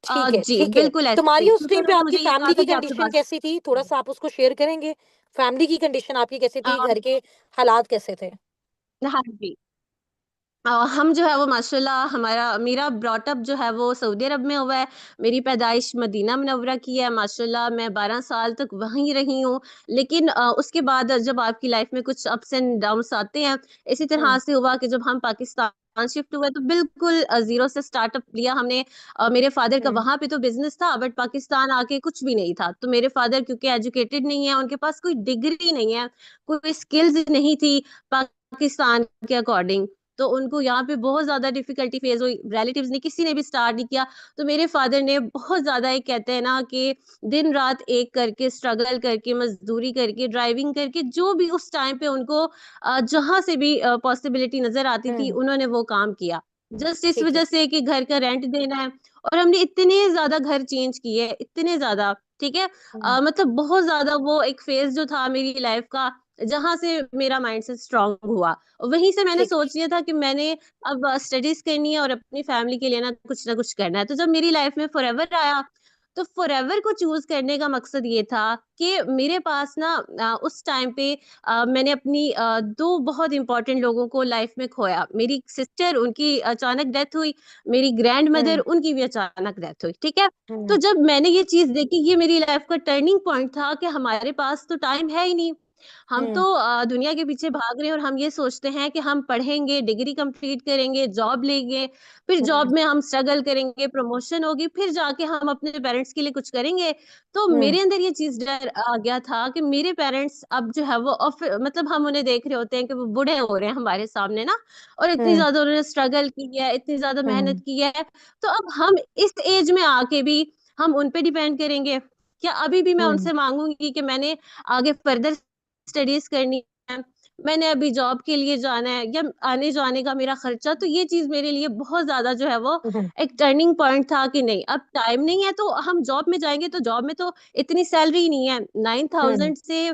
ठीक है, जी ठीक है। बिल्कुल तो ऐसे ही, मारिया, उस क्योंकि टाइम पे उन्होंने आपकी मुझे ये कहा फैमिली था की कि आपके कंडीशन पास कैसी थी, थोड़ा सा आप उसको शेयर करेंगे? फैमिली की कंडीशन आपकी कैसी थी, घर के हालात कैसे थे? हाँ जी। हम जो है वो माशाल्लाह, हमारा मेरा ब्रॉटअप जो है वो सऊदी अरब में हुआ है। मेरी पैदाइश मदीना मुनव्वरा की है, माशाल्लाह मैं 12 साल तक वहीं रही हूँ। लेकिन उसके बाद जब आपकी लाइफ में कुछ अप्स एंड डाउन्स आते हैं, इसी तरह हम्म से हुआ कि जब हम पाकिस्तान शिफ्ट हुए, तो बिल्कुल जीरो से स्टार्टअप लिया हमने। मेरे फादर का हम्म वहां पे तो बिजनेस था, बट पाकिस्तान आके कुछ भी नहीं था। तो मेरे फादर क्योंकि एजुकेटेड नहीं है, उनके पास कोई डिग्री नहीं है, कोई स्किल्स नहीं थी पाकिस्तान के अकॉर्डिंग, तो उनको यहाँ पे बहुत ज्यादा डिफिकल्टी फेस हुई, रिलेटिव्स ने किसी ने भी स्टार्ट नहीं किया। तो मेरे फादर ने बहुत ज्यादा, एक कहते हैं ना कि दिन रात एक करके, स्ट्रगल करके, मजदूरी करके, ड्राइविंग करके, जो भी उस टाइम पे उनको जहां से भी पॉसिबिलिटी नजर आती थी, हम्म उन्होंने वो काम किया। जस्ट इस ठीक है। वजह से कि घर का रेंट देना है। और हमने इतने ज्यादा घर चेंज किए, इतने ज्यादा, ठीक है। हम्म मतलब बहुत ज्यादा वो एक फेज जो था मेरी लाइफ का, जहां से मेरा माइंड से स्ट्रांग हुआ, वहीं से मैंने ठीक है। सोच लिया था कि मैंने अब स्टडीज करनी है और अपनी फैमिली के लिए ना कुछ करना है। तो जब मेरी लाइफ में फॉरएवर आया, तो फॉरएवर को चूज करने का मकसद ये था कि मेरे पास ना उस टाइम पे मैंने अपनी दो बहुत इंपॉर्टेंट लोगों को लाइफ में खोया। मेरी सिस्टर, उनकी अचानक डेथ हुई, मेरी ग्रैंड मदर, हम्म उनकी भी अचानक डेथ हुई, ठीक है। तो हम्म जब मैंने ये चीज देखी, ये मेरी लाइफ का टर्निंग पॉइंट था कि हमारे पास तो टाइम है ही नहीं। हम तो हम्म दुनिया के पीछे भाग रहे हैं, और हम ये सोचते हैं कि हम पढ़ेंगे, डिग्री कंप्लीट करेंगे, जॉब लेंगे, फिर हम्म जॉब में हम स्ट्रगल करेंगे, प्रमोशन होगी, फिर जाके हम अपने पेरेंट्स के लिए कुछ करेंगे। तो हम्म मेरे अंदर ये चीज डर आ गया था कि मेरे पेरेंट्स अब जो है वो मतलब हम उन्हें देख रहे होते हैं कि वो बूढ़े हो रहे हैं हमारे सामने ना, और इतनी हम्म ज्यादा उन्होंने स्ट्रगल की है, इतनी ज्यादा मेहनत हम्म की है। तो अब हम इस एज में आके भी हम उन पे डिपेंड करेंगे क्या? अभी भी मैं हम्म उनसे मांगूंगी कि मैंने आगे फर्दर स्टडीज करनी है, मैंने अभी जॉब के लिए जाना है, या आने जाने का मेरा खर्चा। तो ये चीज मेरे लिए बहुत ज्यादा जो है वो हम्म एक टर्निंग पॉइंट था कि नहीं, अब टाइम नहीं है। तो हम जॉब में जाएंगे, तो जॉब में तो इतनी सैलरी नहीं है, नाइन हम्म थाउजेंड से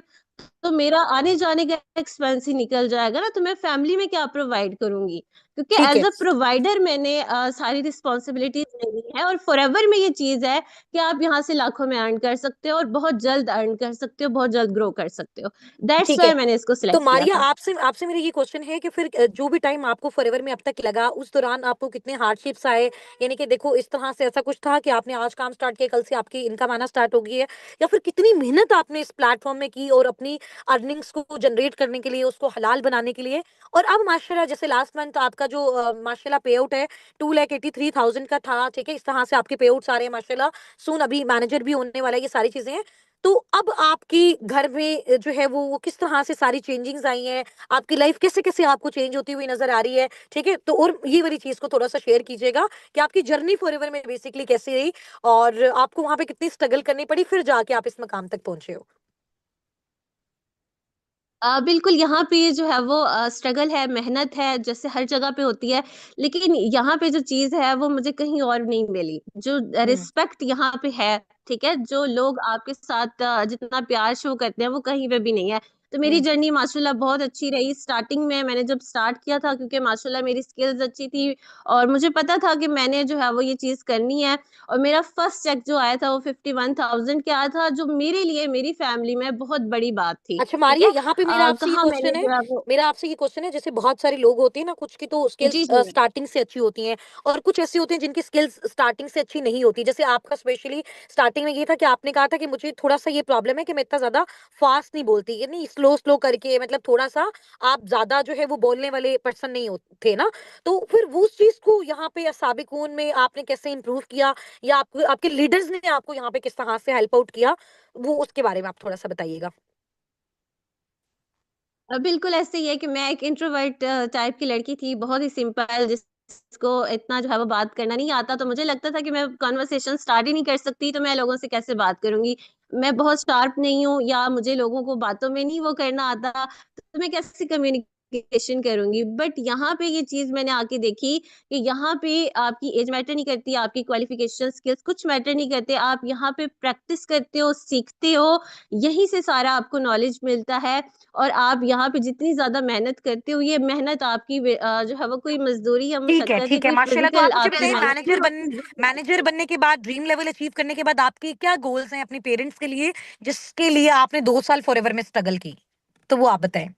तो मेरा आने जाने का एक्सपेंस ही निकल जाएगा ना। तो मैं फैमिली में क्या प्रोवाइड करूंगी? क्योंकि ठीक एज है। अ प्रोवाइडर मैंने सारी रिस्पॉन्सिबिलिटीज लेनी है। और फॉरएवर में ये चीज है कि आप यहाँ से लाखों में अर्न कर सकते हो, और बहुत जल्द अर्न कर सकते हो, बहुत जल्द ग्रो कर सकते हो। दैट्स ठीक है। वाई मैंने इसको तो सिलेक्ट किया मारिया, था। आपसे आपसे मेरा ये क्वेश्चन है कि फिर जो भी टाइम आपको फॉरएवर में अब तक लगा, उस दौरान आपको कितने हार्डशिप्स आए? यानी कि देखो, इस तरह से ऐसा कुछ था कि आपने आज काम स्टार्ट किया, कल से आपकी इनकम आना स्टार्ट हो गई है, या फिर कितनी मेहनत आपने इस प्लेटफॉर्म में की और अपनी अर्निंग्स को जनरेट करने के लिए, उसको हलाल बनाने के लिए? और अब माशाल्लाह, जैसे लास्ट मंथ आपका जो माशाल्लाह पे आउट है 2,83,000 का था, ठीक है, इस तरह से आपके पे आउट्स आ रहे हैं माशाल्लाह। सून अभी मैनेजर भी होने वाला है, ये सारी चीजें हैं। तो अब आपकी घर में जो है वो किस तरह से सारी चेंजिंग्स आई हैं, आपकी लाइफ कैसे कैसे आपको चेंज होती हुई नजर आ रही है, ठीक है? तो और ये वाली चीज को थोड़ा सा शेयर कीजिएगा कि आपकी जर्नी फॉरएवर में बेसिकली कैसी रही, और आपको वहां पे कितनी स्ट्रगल करनी पड़ी, फिर जाके आप इस मकाम तक पहुंचे हो। बिल्कुल, यहाँ पे जो है वो स्ट्रगल है, मेहनत है, जैसे हर जगह पे होती है, लेकिन यहाँ पे जो चीज़ है वो मुझे कहीं और नहीं मिली। जो रिस्पेक्ट यहाँ पे है, ठीक है? जो लोग आपके साथ जितना प्यार शो करते हैं, वो कहीं पे भी नहीं है। तो मेरी जर्नी माशाल्लाह बहुत अच्छी रही। स्टार्टिंग में मैंने जब स्टार्ट किया था, क्योंकि माशाल्लाह मेरी स्किल्स अच्छी थी और मुझे पता था कि मैंने जो है वो ये चीज़ करनी है, और मेरा फर्स्ट चेक जो आया था वो 51,000 के आया था, जो मेरे लिए, मेरी फैमिली में बहुत बड़ी बात थी, अच्छा ठीक मारिया, है? यहाँ पे मेरा आपसे ये कहाँ मैंने क्वेश्चन है, जो है वो जैसे बहुत सारे लोग होते हैं ना, कुछ की तो स्किल्स जी, जी। स्टार्टिंग से अच्छी होती हैं और कुछ ऐसे होते हैं जिनकी स्किल्स स्टार्टिंग से अच्छी नहीं होती। जैसे आपका स्पेशली स्टार्टिंग में ये था कि आपने कहा था कि मुझे थोड़ा सा ये प्रॉब्लम है कि मैं इतना ज्यादा फास्ट नहीं बोलती, ये नहीं स्लो स्लो करके, मतलब थोड़ा सा आप ज्यादा जो है वो बोलने वाले पर्सन नहीं होते ना। तो फिर वो उस चीज को यहाँ पे साबिकून में आपने कैसे इंप्रूव किया, या आपको आपके लीडर्स ने आपको यहाँ पे किस तरह से हेल्प आउट किया, वो उसके बारे में आप थोड़ा सा बताइएगा। बिल्कुल ऐसे ही है कि मैं एक इंट्रोवर्ट टाइप की लड़की थी, बहुत ही सिंपल, जिसको इतना जो है वो बात करना नहीं आता, तो मुझे लगता था कि मैं कन्वर्सेशन स्टार्ट ही नहीं कर सकती, तो मैं लोगों से कैसे बात करूँगी? मैं बहुत शार्प नहीं हूँ, या मुझे लोगों को बातों में नहीं वो करना आता, तो मैं कैसे कम्युनिकेशन करूँगी? बट यहाँ पे ये चीज़ मैंने आके देखी कि यहाँ पे आपकी एज मैटर नहीं करती, आपकी क्वालिफ़िकेशन, स्किल्स कुछ मैटर नहीं करते, आप यहाँ पे प्रैक्टिस करते हो, सीखते हो, यहीं से सारा आपको नॉलेज मिलता है। और आप यहाँ पे जितनी ज़्यादा मेहनत करते हो, ये मेहनत आपकी जो है वो कोई मज़दूरी या ठीक है, मशक्कत या ठीक है, कोई माशाल्लाह। तो फ़िज़िकल आप मुझे आपकी बताइए, मेहनत नहीं होती। मैनेजर बनने के बाद, ड्रीम लेवल अचीव करने के बाद आपके क्या गोल्स हैं अपने पेरेंट्स के लिए, जिसके लिए आपने 2 साल फॉरएवर में स्ट्रगल की? तो वो आप बताएँ।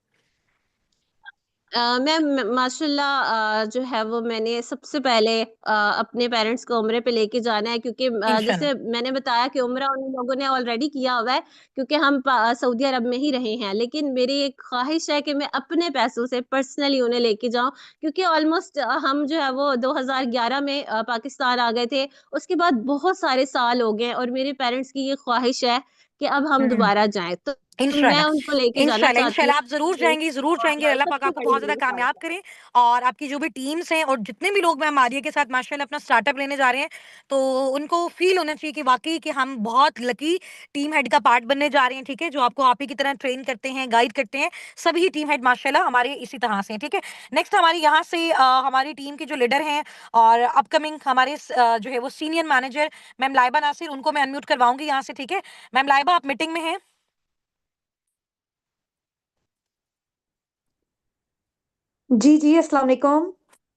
मैं माशाल्लाह जो है वो मैंने सबसे पहले अपने पेरेंट्स को उम्रे पे लेके जाना है, क्योंकि इंशाल्लाह। जैसे मैंने बताया कि उम्रा उन लोगों ने ऑलरेडी किया हुआ है, क्योंकि हम सऊदी अरब में ही रहे हैं, लेकिन मेरी एक ख्वाहिश है कि मैं अपने पैसों से पर्सनली उन्हें लेके जाऊं, क्योंकि ऑलमोस्ट हम जो है वो 2011 में पाकिस्तान आ गए थे। उसके बाद बहुत सारे साल हो गए और मेरे पेरेंट्स की ये ख्वाहिश है कि अब हम हुँ। दोबारा जाएं, तो मैं इंशाल्लाह, उनको लेके जाना चाहती हूँ। इंशाल्लाह आप ज़रूर जाएँगी, अल्लाह पाक सबसे आपको बड़ी बहुत ज़्यादा मेरी ख्वाहिश कामयाब है। करे। और आपकी जो भी टीम्स हैं और जितने भी लोग मैं मारिया के साथ माशाल्लाह अपना स्टार्टअप लेने जा रहे हैं, तो उनको फ़ील होना चाहिए कि वाक़ई कि हम बहुत लकी टीम हेड का पार्ट बनने जा रहे हैं, ठीक है? जो आपको आप ही की तरह ट्रेन करते हैं, गाइड करते हैं, सभी टीम हेड माशाल्लाह हमारे इसी तरह से हैं, ठीक है? नेक्स्ट हमारी यहाँ से हमारी टीम के जो लीडर हैं और अपकमिंग हमारे जो है वो senior manager ma'am Laiba Nasir, उनको मैं अनम्यूट करवाऊँगी यहाँ से, ठीक है? मैम लाइबा, आप मीटिंग में हैं? जी, जी, अस्सलाम वालेकुम।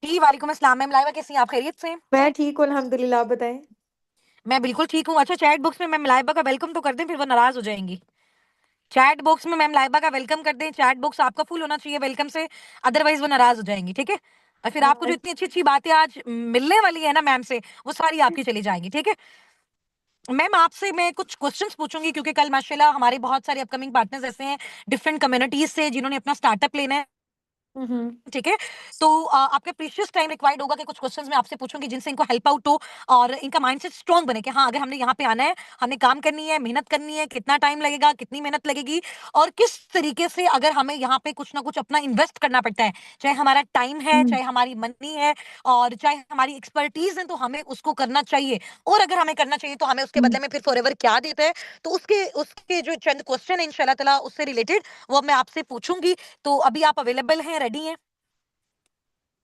जी, वालेकुम अस्सलाम। मैम लाइबा कैसी हैं आप, खैरियत से? मैं ठीक हूँ अल्हम्दुलिल्लाह, आप बताएँ? मैं बिल्कुल ठीक हूँ। अच्छा, चैट बॉक्स में मैम लाइबा का वेलकम तो कर दें, फिर वो नाराज़ हो जाएँगी। चैट बॉक्स में मैम लाइबा का वेलकम कर दें, चैट बॉक्स आपका फुल होना चाहिए वेलकम से, अदरवाइज़ वो नाराज़ हो जाएँगी, ठीक है? और फिर आपको जो इतनी अच्छी-अच्छी बातें आज मिलने वाली है ना मैम से, वो सारी आपकी चली जाएँगी, ठीक है? मैम आपसे मैं कुछ क्वेश्चंस पूछूँगी, क्योंकि कल माशाल्लाह हमारे बहुत सारे अपकमिंग पार्टनर्स ऐसे हैं, डिफरेंट कम्युनिटीज़ से, जिन्होंने अपना स्टार्टअप लेना है। हुँ, हुँ। ठीक है? तो आपका प्रीशियस टाइम रिक्वायर्ड होगा कि कुछ क्वेश्चंस मैं आपसे पूछूँगी जिनसे इनको हेल्प आउट हो और इनका माइंडसेट स्ट्रॉन्ग बने कि हाँ, अगर हमने यहाँ पे आना है, हमने काम करनी है, मेहनत करनी है, कितना टाइम लगेगा, कितनी मेहनत लगेगी और किस तरीके से अगर हमें यहाँ पे कुछ ना कुछ अपना इन्वेस्ट करना पड़ता है, चाहे हमारा टाइम है, हुँ, चाहे हमारी मनी है और चाहे हमारी एक्सपर्टीज़ है, तो हमें उसको करना चाहिए। और अगर हमें करना चाहिए, तो हमें उसके हुँ। बदले में फिर फॉरएवर क्या देता है? तो उसके उसके जो चंद क्वेश्चन हैं इंशाल्लाह ताला उससे रिलेटेड, वो अब मैं आपसे पूछूँगी। तो अभी आप अवेलेबल हैं, रेडी हैं?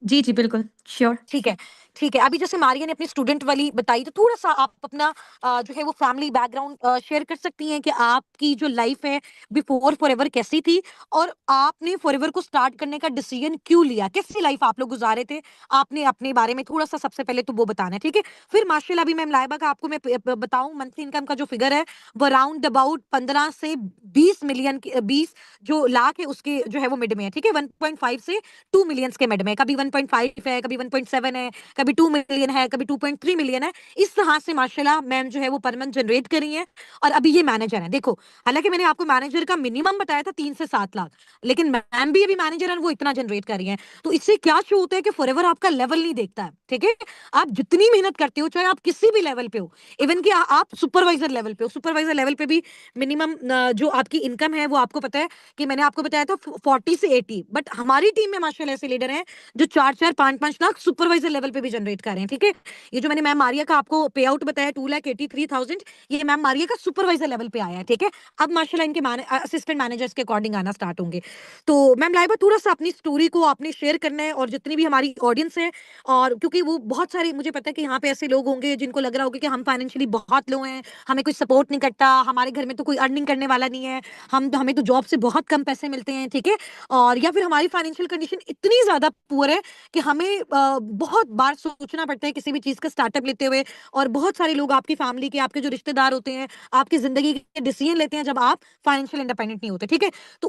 जी, जी, बिल्कुल, श्योर। ठीक है, ठीक है। अभी जैसे मारिया ने अपनी स्टूडेंट वाली बताई, तो थोड़ा-सा आप अपना जो है वो फैमिली बैकग्राउंड शेयर कर सकती हैं कि आपकी जो लाइफ़ है बिफोर फॉरएवर कैसी थी? और आपने फॉरएवर को स्टार्ट करने का डिसीजन क्यों लिया? कैसी लाइफ़ आप लोग गुज़ारे थे? आपने अपने बारे में थोड़ा-सा सबसे पहले तो वो बताना है, ठीक है? फिर माशाल्लाह अभी मैम लाइबा का आपको मैं प ब बताऊँ मंथली इनकम का जो फिगर है, वो अराउंड अबाउट 15 से 20 मिलियन की 20 जो लाख है उसके जो है वो मिड में है, ठीक है? 1.5 से 2 मिलियंस के मिड में है, कभी 1.5 है, कभी 1.7 है, कभी 2 मिलियन है, कभी 2.3 मिलियन है। इस तरह से माशाल्लाह मैम जो है वो पर मंथ जनरेट कर रही हैं और अभी ये मैनेजर हैं। देखो, हालाँकि मैंने आपको मैनेजर का मिनिमम बताया था 3 से 7 लाख, लेकिन मैम भी अभी मैनेजर हैं, वो इतना जनरेट कर रही हैं। तो इससे क्या शो होता है कि फॉरएवर आपका लेवल नहीं देखता है, ठीक है? आप जितनी मेहनत करते हो, चाहे आप किसी भी लेवल पे हो, इवन कि आप सुपरवाइज़र लेवल पे हो, सुपरवाइज़र लेवल पे भी मिनिमम जो आपकी इनकम है, वो आपको पता है कि मैंने आपको बताया था 40 से 80, बट हमारी टीम में माशाल्लाह ऐसे लीडर हैं जो 4-4 5-5 लाख सुपरवाइजर लेवल पे भी जनरेट कर रहे हैं, ठीक है। ये जो मैंने मैम मारिया का आपको पे आउट बताया 2,83,000, ये मैम मारिया का सुपरवाइजर लेवल पे आया है, ठीक है। अब माशाल्लाह इनके असिस्टेंट मैनेजर्स के अकॉर्डिंग आना स्टार्ट होंगे। तो मैम लाइबा थोड़ा सा अपनी स्टोरी को आपने शेयर करना है, और जितनी भी हमारी ऑडियंस है, और क्योंकि वो बहुत सारे, मुझे पता है कि यहाँ पे ऐसे लोग होंगे जिनको लग रहा होगा कि हम फाइनेंशियली बहुत लो हैं, हमें कोई सपोर्ट नहीं करता, हमारे घर में तो कोई अर्निंग करने वाला नहीं है, हमें तो जॉब से बहुत कम पैसे मिलते हैं, ठीक है। और या फिर हमारी फाइनेंशियल कंडीशन इतनी ज्यादा पुअर है कि हमें बहुत बार सोचना पड़ता है किसी भी चीज का स्टार्टअप लेते हुए। और बहुत सारे लोग आपकी फैमिली के, आपके जो रिश्तेदार होते हैं, आपकी जिंदगी के डिसीजन लेते हैं जब आप फाइनेंशियल इंडिपेंडेंट नहीं होते, ठीक है। तो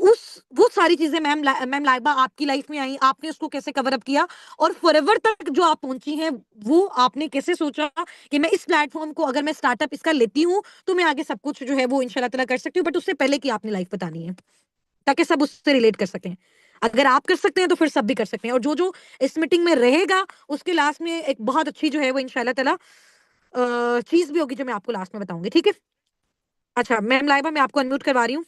वो सारी चीजें मैम लाइबा आपकी लाइफ में आई, आपने उसको कैसे कवर अप किया, और फॉरएवर तक जो आप पहुंची हैं, वो आपने कैसे सोचा कि मैं इस प्लेटफॉर्म को, अगर मैं स्टार्टअप इसका लेती हूँ तो मैं आगे सब कुछ जो है वो इंशाल्लाह ताला कर सकती हूँ। बट उससे पहले की आपने लाइफ बतानी है, ताकि सब उससे रिलेट कर सकें। अगर आप कर सकते हैं तो फिर सब भी कर सकते हैं, और जो जो इस मीटिंग में रहेगा उसके लास्ट में एक बहुत अच्छी जो है वो इंशाल्लाह ताला चीज भी होगी जो मैं आपको लास्ट में बताऊंगी, ठीक है। अच्छा मैम लाइबा, मैं आपको अनम्यूट करवा रही हूँ।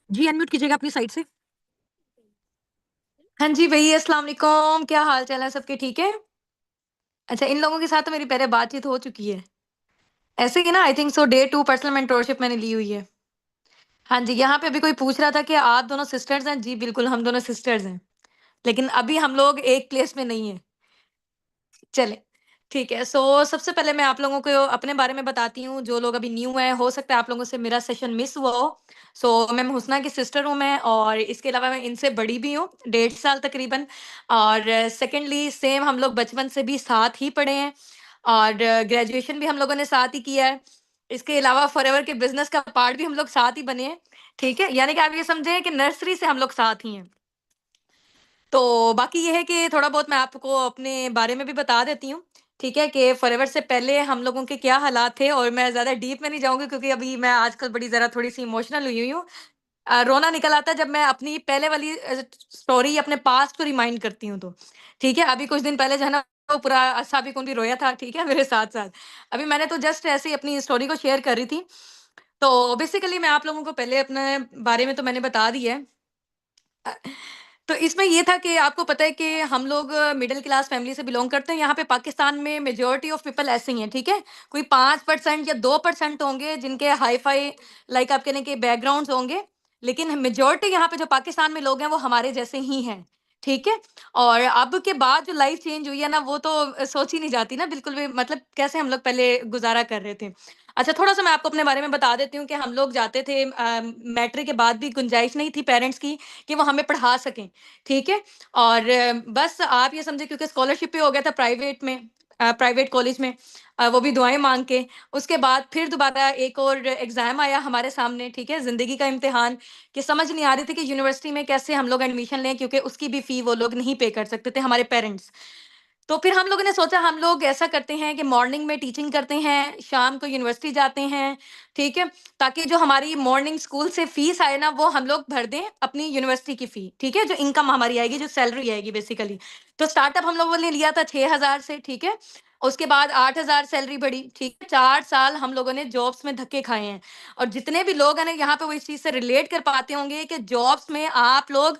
जी अनम्यूट कीजिएगा अपनी साइड से। हाँ जी भैया, अस्सलाम वालेकुम, क्या हाल चाल है सबके, ठीक है। अच्छा, इन लोगों के साथ तो मेरी पहले बातचीत हो चुकी है। ऐसे ही ना, I think so, day 2 personal mentorship मैंने ली हुई है। हाँ जी, यहाँ पे अभी कोई पूछ रहा था कि आप दोनों सिस्टर्स हैं। जी बिल्कुल, हम दोनों सिस्टर्स हैं, लेकिन अभी हम लोग एक प्लेस में नहीं है। चले, ठीक है। सो सबसे पहले मैं आप लोगों को अपने बारे में बताती हूँ। जो लोग अभी न्यू हैं, हो सकता है आप लोगों से मेरा सेशन मिस हुआ हो। सो मैं हुस्ना की सिस्टर हूँ मैं, और इसके अलावा मैं इनसे बड़ी भी हूँ, 1.5 साल तकरीबन। और सेकेंडली सेम, हम लोग बचपन से भी साथ ही पढ़े हैं, और ग्रेजुएशन भी हम लोगों ने साथ ही किया है। इसके अलावा फॉरएवर के बिजनेस का पार्ट भी हम लोग साथ ही बने हैं, ठीक है। यानी कि आप ये समझे कि नर्सरी से हम लोग साथ ही हैं। तो बाकी ये है कि थोड़ा बहुत मैं आपको अपने बारे में भी बता देती हूँ, ठीक है, कि फॉरएवर से पहले हम लोगों के क्या हालात थे। और मैं ज़्यादा डीप में नहीं जाऊँगी, क्योंकि अभी मैं आजकल बड़ी ज़रा थोड़ी-सी इमोशनल हुई हुई हूँ। रोना निकल आता है जब मैं अपनी पहले वाली स्टोरी, अपने पास्ट को रिमाइंड करती हूँ तो, ठीक है। अभी कुछ दिन पहले जो है ना, वो पूरा साबिक भी रोया था, ठीक है, मेरे साथ-साथ। अभी मैंने तो जस्ट ऐसे ही अपनी स्टोरी को शेयर कर रही थी। तो बेसिकली मैं आप लोगों को पहले अपने बारे में तो मैंने बता दी है। अ, तो इसमें ये था कि आपको पता है कि हम लोग मिडिल क्लास फैमिली से बिलोंग करते हैं। यहाँ पे पाकिस्तान में मेजॉरिटी ऑफ पीपल ऐसे ही हैं, ठीक है। कोई 5% या 2% होंगे जिनके हाई फाई, लाइक आप कहने के बैकग्राउंड्स होंगे, लेकिन मेजॉरिटी यहाँ पे जो पाकिस्तान में लोग हैं वो हमारे जैसे ही हैं, ठीक है। और अब के बाद जो लाइफ चेंज हुई है ना, वो तो सोच ही नहीं जाती ना बिल्कुल भी, मतलब कैसे हम लोग पहले गुजारा कर रहे थे। अच्छा, थोड़ा-सा मैं आपको अपने बारे में बता देती हूँ कि हम लोग जाते थे, मैट्रिक के बाद भी गुंजाइश नहीं थी पेरेंट्स की कि वो हमें पढ़ा सकें, ठीक है। और बस आप ये समझिए, क्योंकि स्कॉलरशिप पे हो गया था प्राइवेट में, प्राइवेट कॉलेज में, वो भी दुआएँ माँग के। उसके बाद फिर दोबारा एक और एग्ज़ाम आया हमारे सामने, ठीक है, ज़िंदगी का इम्तिहान, कि समझ नहीं आ रही थी कि यूनिवर्सिटी में कैसे हम लोग एडमिशन लें, क्योंकि उसकी भी फ़ी वो लोग नहीं पे कर सकते थे, हमारे पेरेंट्स। तो फिर हम लोगों ने सोचा, हम लोग ऐसा करते हैं कि मॉर्निंग में टीचिंग करते हैं, शाम को यूनिवर्सिटी जाते हैं, ठीक है? ताकि जो हमारी मॉर्निंग स्कूल से फीस आए ना, वो हम लोग भर दें अपनी यूनिवर्सिटी की फी, ठीक है? जो इनकम हमारी आएगी, जो सैलरी आएगी बेसिकली। तो स्टार्टअप हम लोगों ने लिया था 6,000 से, ठीक है? उसके बाद 8,000 सैलरी बढ़ी, ठीक है? 4 साल हम लोगों ने जॉब्स में धक्के खाए हैं। और जितने भी लोग हैं ना, यहाँ पे वो इस चीज़ से रिलेट कर पाते होंगे कि जॉब्स में आप लोग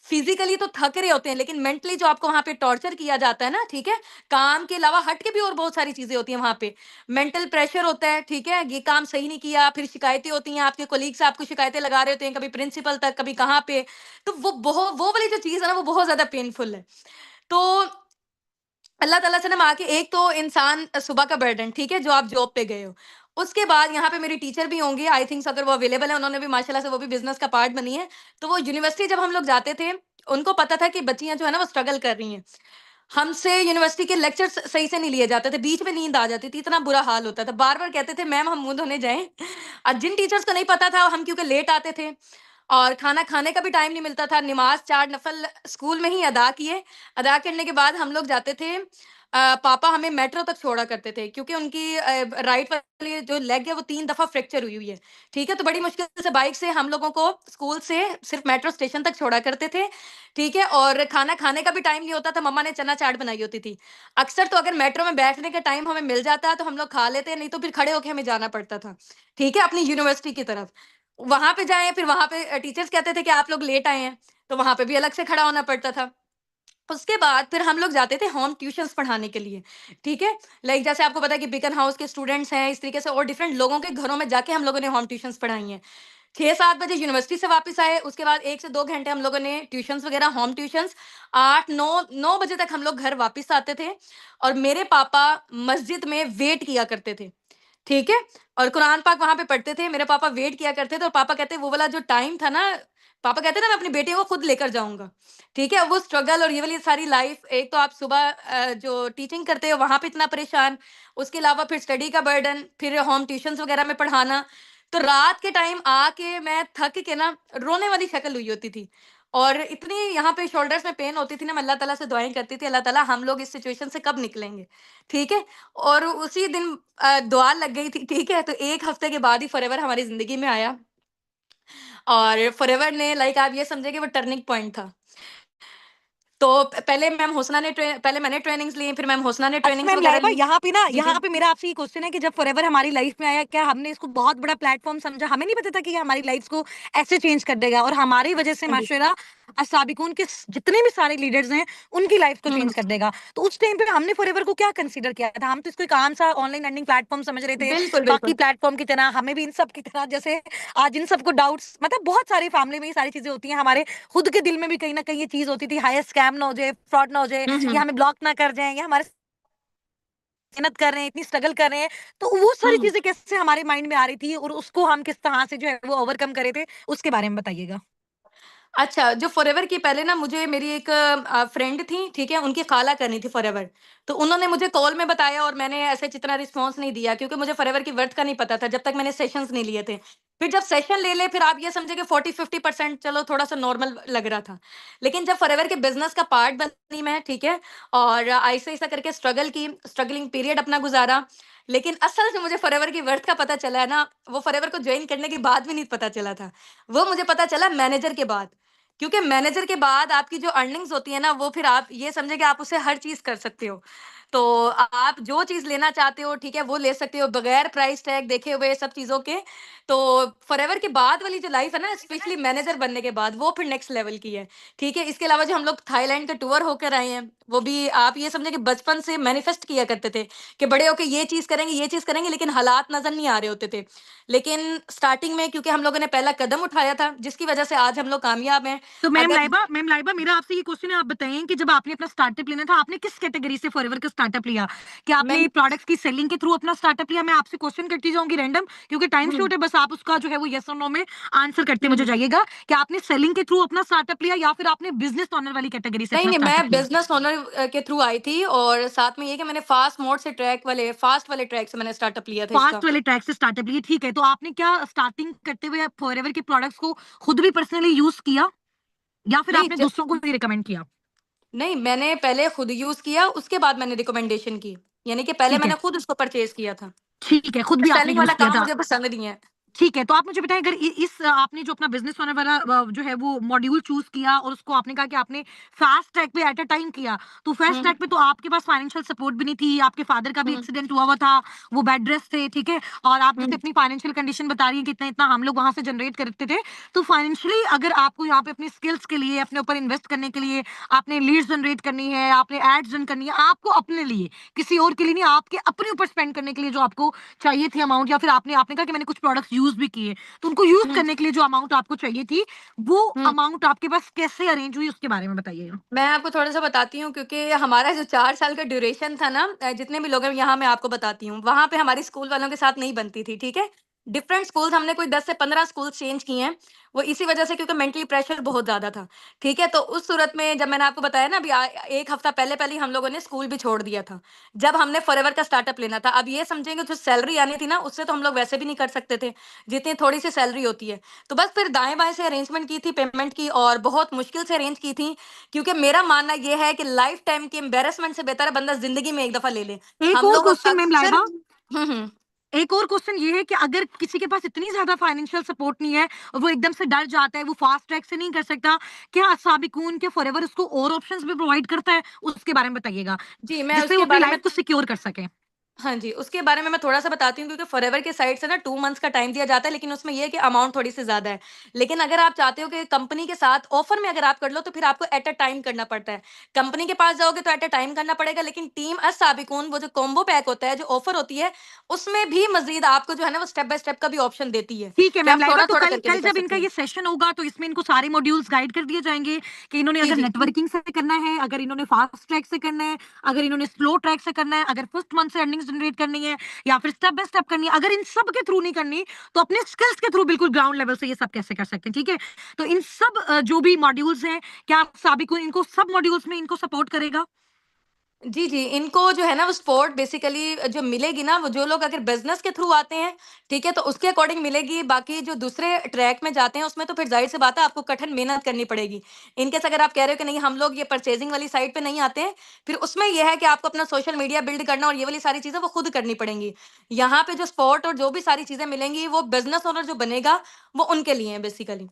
फिजिकली तो थक रहे होते हैं, लेकिन मेंटली जो आपको वहाँ पे टॉर्चर किया जाता है ना, ठीक है? काम के अलावा हट के भी और बहुत सारी चीज़ें होती हैं वहाँ पे। मेंटल प्रेशर होता है, ठीक है? ये काम सही नहीं किया, फिर शिकायतें होती हैं, आपके कलीग्स आपको शिकायतें लगा रहे होते हैं, कभी प्रिंसिपल तक, कभी कहाँ पे। तो वो वाली जो चीज़ है ना, वो बहुत ज़्यादा पेनफुल है। तो अल्लाह ताला से ना माँग के, एक तो इंसान सुबह का बर्डन, ठीक है, जो आप जॉब पे गए हो। उसके बाद यहाँ पे मेरी टीचर भी होंगी, आई थिंक्स, अगर वो अवेलेबल है, उन्होंने भी माशाल्लाह से वो भी बिज़नेस का पार्ट बनी है। तो वो यूनिवर्सिटी जब हम लोग जाते थे, उनको पता था कि बच्चियाँ जो है ना वो स्ट्रगल कर रही हैं। हमसे यूनिवर्सिटी के लेक्चर्स सही से नहीं लिए जाते थे, बीच में नींद आ जाती थी, इतना बुरा हाल होता था। बार-बार कहते थे, मैम हम मुँह धोने जाएँ। जिन टीचर्स को नहीं पता था, हम क्योंकि लेट आते थे और खाना खाने का भी टाइम नहीं मिलता था, नमाज़ 4 नफ़ल स्कूल में ही अदा किए। अदा करने के बाद हम लोग जाते थे, पापा हमें मेट्रो तक छोड़ा करते थे, क्योंकि उनकी राइट वाली जो लेग है वो 3 दफ़ा फ्रैक्चर हुई हुई है, ठीक है? तो बड़ी मुश्किल से बाइक से हम लोगों को स्कूल से सिर्फ़ मेट्रो स्टेशन तक छोड़ा करते थे, ठीक है? और खाना खाने का भी टाइम नहीं होता था, मम्मा ने चना चाट बनाई होती थी। अक्सर तो अगर मेट्रो में बैठने का टाइम हमें मिल जाता तो हम लोग खा लेते, नहीं तो फिर खड़े होके हमें जाना पड़ता था, ठीक है? अपनी यूनिवर्सिटी की तरफ। वहां पे जाएं, फिर वहां पे टीचर्स कहते थे कि आप लोग लेट आए हैं, तो वहां पे भी अलग से खड़ा होना पड़ता था। उसके बाद फिर हम लोग जाते थे होम ट्यूशंस पढ़ाने के लिए, ठीक है? लाइक जैसे आपको पता है कि बीकन हाउस के स्टूडेंट्स हैं, इस तरीके से और डिफरेंट लोगों के घरों में जाके हम लोगों ने होम ट्यूशंस पढ़ाई हैं। 6-7 बजे यूनिवर्सिटी से वापस आए, उसके बाद 1 से 2 घंटे हम लोगों ने ट्यूशंस वगैरह होम ट्यूशंस, 8-9 बजे तक हम लोग घर वापस आते थे और मेरे पापा मस्जिद में वेट किया करते थे, ठीक है? और कुरान पाक वहाँ पे पढ़ते थे, मेरे पापा वेट किया करते थे और पापा कहते वो वाला जो टाइम था ना, पापा कहते ना मैं अपनी बेटी को खुद लेकर जाऊँगा, ठीक है? वो स्ट्रगल और ये वाली सारी लाइफ़, एक तो आप सुबह जो टीचिंग करते हो वहाँ पे इतना परेशान, उसके अलावा फिर स्टडी का बर्डन, फिर होम ट्यूशन्स वगैरह में पढ़ाना, तो रात के टाइम आके मैं थक के ना रोने वाली शक्ल हुई होती थी और इतनी यहाँ पे शोल्डर्स में पेन होती थी ना, मैं अल्लाह ताला से दुआएँ करती थी, अल्लाह ताला हम लोग इस सिचुएशन से कब निकलेंगे, ठीक है? और उसी दिन दुआ लग गई थी, ठीक है? तो 1 हफ्ते के बाद ही फॉरएवर हमारी ज़िंदगी में आया और फॉरएवर ने लाइक आप ये समझिए कि वो टर्निंग पॉइंट था। तो पहले मैंने ट्रेनिंग्स ली, फिर मैम होसना ने अच्छा ट्रेनिंग्स मैम वगैरह लाइबा, ली। यहाँ पे ना, जी, यहाँ जी। पे मेरा आपसे ये क्वेश्चन है कि जब फॉरएवर हमारी लाइफ में आया, क्या हमने इसको बहुत बड़ा प्लेटफॉर्म समझा? हमें नहीं पता था कि ये हमारी लाइफ को ऐसे चेंज कर देगा और हमारी वजह से हाँ जी। माशाल्लाह असाबिकून के जितने भी सारे लीडर्स हैं उनकी लाइफ को हुँ, चेंज कर देगा। तो उस टाइम पे हमने फॉरएवर को क्या कंसीडर किया था? हम तो इसको एक आम सा ऑनलाइन अर्निंग प्लेटफॉर्म समझ रहे थे, बिल्कुल, बाकी बिल्कुल। प्लेटफॉर्म की तरह हमें भी इन सब की तरह, जैसे आज इन सबको डाउट्स, मतलब बहुत सारी फैमिली में ये सारी चीजें होती हैं, हमारे खुद के दिल में भी कहीं ना कहीं ये चीज होती थी, हाय स्कैम ना हो जाए, फ्रॉड ना हो जाए, हुँ, या हुँ। हमें ब्लॉक ना कर जाए, या हमारे मेहनत कर रहे हैं, इतनी स्ट्रगल कर रहे हैं, तो वो सारी हुँ। चीज़ें कैसे हमारे माइंड में आ रही थी और उसको हम किस तरह से जो है वो ओवरकम करे थे, उसके बारे में बताइएगा? अच्छा, जो फॉरएवर की पहले ना मुझे मेरी एक फ्रेंड थी, ठीक है? उनकी खाला करनी थी फॉरएवर। तो उन्होंने मुझे कॉल में बताया और मैंने ऐसे जितना रिस्पॉन्स नहीं दिया क्योंकि मुझे फॉरएवर की वर्थ का नहीं पता था जब तक मैंने सेशंस नहीं लिए थे। फिर जब सेशन ले ले फिर आप ये समझिए कि 40-50% चलो थोड़ा-सा नॉर्मल लग रहा था। लेकिन जब फॉरएवर के बिज़नेस का पार्ट बनी मैं, ठीक है? और ऐसे-ऐसे करके स्ट्रगल की, स्ट्रगलिंग पीरियड अपना गुज़ारा। लेकिन असल में मुझे फॉरएवर की वर्थ का पता चला है ना, वो फॉरएवर को जॉइन करने के बाद भी नहीं पता चला था। वो मुझे पता चला मैनेजर के बाद। क्योंकि मैनेजर के बाद आपकी जो अर्निंग्स होती है ना, वो फिर आप ये समझिए कि आप उससे हर चीज़ कर सकते हो। तो आप जो चीज़ लेना चाहते हो, ठीक है, वो ले सकते हो बगैर प्राइस टैग देखे हुए सब चीज़ों के। तो फॉरएवर के बाद वाली जो लाइफ़ है ना, स्पेशली मैनेजर बनने के बाद, वो फिर नेक्स्ट लेवल की है, ठीक है? इसके अलावा जो हम लोग थाईलैंड का टूर होकर आए हैं, वो भी आप ये समझिए कि बचपन से मैनिफेस्ट किया करते थे कि बड़े होके ये चीज़ करेंगे, लेकिन हालात नज़र नहीं आ रहे होते थे। लेकिन स्टार्टिंग में क्योंकि हम लोगों ने पहला कदम उठाया था, जिसकी वजह से आज हम लोग कामयाब हैं। तो अगर मैम लाइबा, मेरा आपसे ये क्वेश्चन है, आप बताइए कि जब आपने अपना स्टार्टअप लेना था, आपने किस कैटेगरी से फॉरएवर का स्टार्टअप लिया? क्या मैं आपने प्रोडक्ट्स की सेलिंग के थ्रू अपना स्टार्टअप लिया? मैं आपसे क्वेश्चन करती जाऊँगी रैंडम, क्योंकि टाइम हुँ, शॉर्ट है, बस आप उसका जो है वो येस और नो में आंसर करते हुँ, मुझे हुँ। जाइएगा। क्या आपने सेलिंग के थ्रू अपना स्टार्टअप लिया या फिर आपने बिज़नेस ओनर वाली कैटेगरी से नहीं, अपना नहीं, मैं स्टार्टअप लिया? बिज़नेस ओनर के थ्रू आई थी और साथ में ये कि मैंने फास्ट वाले ट्रैक से मैंने स्टार्टअप लिया था इसका। फास्ट वाले ट्रैक से स्टार्टअप लिए, ठीक है। तो आपने क्या स्टार्टिंग करते हुए फॉरएवर के प्रोडक्ट्स को खुद भी पर्सनली यूज़ किया या फिर नहीं आपने ज दूसरों को भी रिकमेंड किया? नहीं, मैंने पहले खुद यूज़ किया, उसके बाद मैंने रिकमेंडेशन की। यानी कि पहले ठीक है, मैंने खुद उसको परचेज़ किया था। ठीक है, खुद भी आपने सेलिंग वाला यूज़ किया काम था। मुझे पसंद नहीं है। ठीक है, तो आप मुझे बताएँ, अगर इस आपने जो अपना बिज़नेस ओनर वाला जो है वो मॉड्यूल चूज़ किया और उसको आपने कहा कि आपने फास्ट ट्रैक पे एट अ टाइम किया, तो फास्ट हुँ, ट्रैक पे तो आपके पास फाइनेंशियल सपोर्ट भी नहीं थी, आपके फादर का भी हुँ, एक्सीडेंट हुआ था, वो बेड रेस्ट थे, ठीक है? और आप हुँ, जैसे अपनी फाइनेंशियल कंडीशन बता रही हैं कि इतना-इतना हम लोग वहाँ से जनरेट करते थे, तो फाइनेंशियली अगर आपको यहाँ पे अपनी स्किल्स के लिए, अपने ऊपर इन्वेस्ट करने के लिए, आपने लीड्स जनरेट करनी है, आपने एड्स रन करनी है, आपको अपने लिए, किसी और के लिए नहीं, आपके अपने ऊपर स्पेंड करने के लिए जो आपको चाहिए थी अमाउंट, या फिर आपने आपने कहा कि मैंने कुछ प्रोडक्ट्स यूज़ भी किए। तो उनको यूज़ हुँ, करने के लिए जो अमाउंट आपको चाहिए थी, वो हुँ। अमाउंट आपके पास कैसे अरेंज हुई, उसके बारे में बताइएगा? मैं आपको थोड़ा-सा बताती हूँ क्योंकि हमारा जो 4 साल का ड्यूरेशन था ना, जितने भी लोग हैं यहाँ मैं आपको बताती हूँ, वहाँ पे हमारी स्कूल वालों के साथ नहीं बनती थी, ठीक है? डिफरेंट स्कूल्स हमने कोई 10 से 15 स्कूल्स चेंज किए हैं, वो इसी वजह से क्योंकि मेंटली प्रेशर बहुत ज़्यादा था, ठीक है? तो उस सूरत में जब मैंने आपको बताया ना अभी 1 हफ्ता पहले-पहले ही हम लोगों ने स्कूल भी छोड़ दिया था, जब हमने फॉरएवर का स्टार्टअप लेना था। अब ये समझेंगे जो सैलरी आनी थी ना, उससे तो हम लोग वैसे भी नहीं कर सकते थे, जितनी थोड़ी-सी सैलरी होती है। तो बस फिर दाएँ-बाएँ से अरेंजमेंट की थी पेमेंट की और बहुत मुश्किल से अरेंज की थी क्योंकि मेरा मानना ये है कि लाइफ टाइम की एम्बैरेसमेंट से बेहतर है बंदा ज़िंदगी में एक दफ़ा ले ले। एक हम और लोग क्वेश्चन मैम अक्सर लाइबा, हुँ, हुँ। एक और क्वेश्चन ये है कि अगर किसी के पास इतनी ज़्यादा फाइनेंशियल सपोर्ट नहीं है और वो एकदम से डर जाता है, वो फास्ट ट्रैक से नहीं कर सकता, क्या साबिकून के फॉरएवर उसको और ऑप्शंस भी प्रोवाइड करता है? उसके बारे में बताइएगा, जी, मैं जिससे वो उसके अपनी बारे में लाइफ को सिक्योर कर सके? हाँ जी, उसके बारे में मैं थोड़ा-सा बताती हूँ क्योंकि फॉरएवर के साइड से ना 2 मंथ्स का टाइम दिया जाता है, लेकिन उसमें ये है कि अमाउंट थोड़ी-सी ज़्यादा है। लेकिन अगर आप चाहते हो कि कंपनी के साथ ऑफ़र में अगर आप कर लो तो फिर आपको एट अ टाइम करना पड़ता है। कंपनी के पास जाओगे तो एट अ टाइम करना पड़ेगा, लेकिन टीम अस-साबिकून वो जो कॉम्बो पैक होता है, जो ऑफ़र होती है, उसमें भी मज़ीद आपको जो है ना वो स्टेप बाय स्टेप का भी ऑप्शन देती है, ठीक है कि मैम आप लाइबा, तो थोड़ा-थोड़ा कल करके भी कल कर जब इनका सकते ये हैं। सेशन होगा तो इसमें इनको सारे मॉड्यूल्स गाइड कर दिए जाएंगे कि इन्होंने जी, अगर जी। नेटवर्किंग से करना है, अगर इन्होंने फास्ट ट्रैक से करना है, अगर इन्होंने स्लो ट्रैक से करना है, अगर फर्स्ट मंथ से अर्निंग्स जनरेट करनी है या फिर स्टेप बाय स्टेप करनी है, अगर इन सब के थ्रू नहीं करनी तो अपने स्किल्स के थ्रू बिल्कुल ग्राउंड लेवल से ये सब कैसे कर सकते हैं। ठीक है, तो इन सब जो भी मॉड्यूल्स हैं, क्या साबिक इनको सब मॉड्यूल्स में इनको सपोर्ट करेगा? जी, जी। इनको जो है ना वो सपोर्ट बेसिकली जो मिलेगी ना, वो जो लोग अगर बिज़नेस के थ्रू आते हैं, ठीक है? तो उसके अकॉर्डिंग मिलेगी। बाकी जो दूसरे ट्रैक में जाते हैं, उसमें तो फिर ज़ाहिर-सी बात है आपको कठिन मेहनत करनी पड़ेगी। इन केस अगर आप कह रहे हो कि नहीं हम लोग ये परचेज़िंग वाली साइड पे नहीं आते हैं, फिर उसमें ये है कि आपको अपना सोशल मीडिया बिल्ड करना और ये वाली सारी चीज़ें वो खुद करनी पड़ेंगी। यहाँ पे जो सपोर्ट और जो भी सारी चीज़ें मिलेंगी, वो बिज़नेस ओनर जो बनेगा, वो उनके लिए है बेसिकली।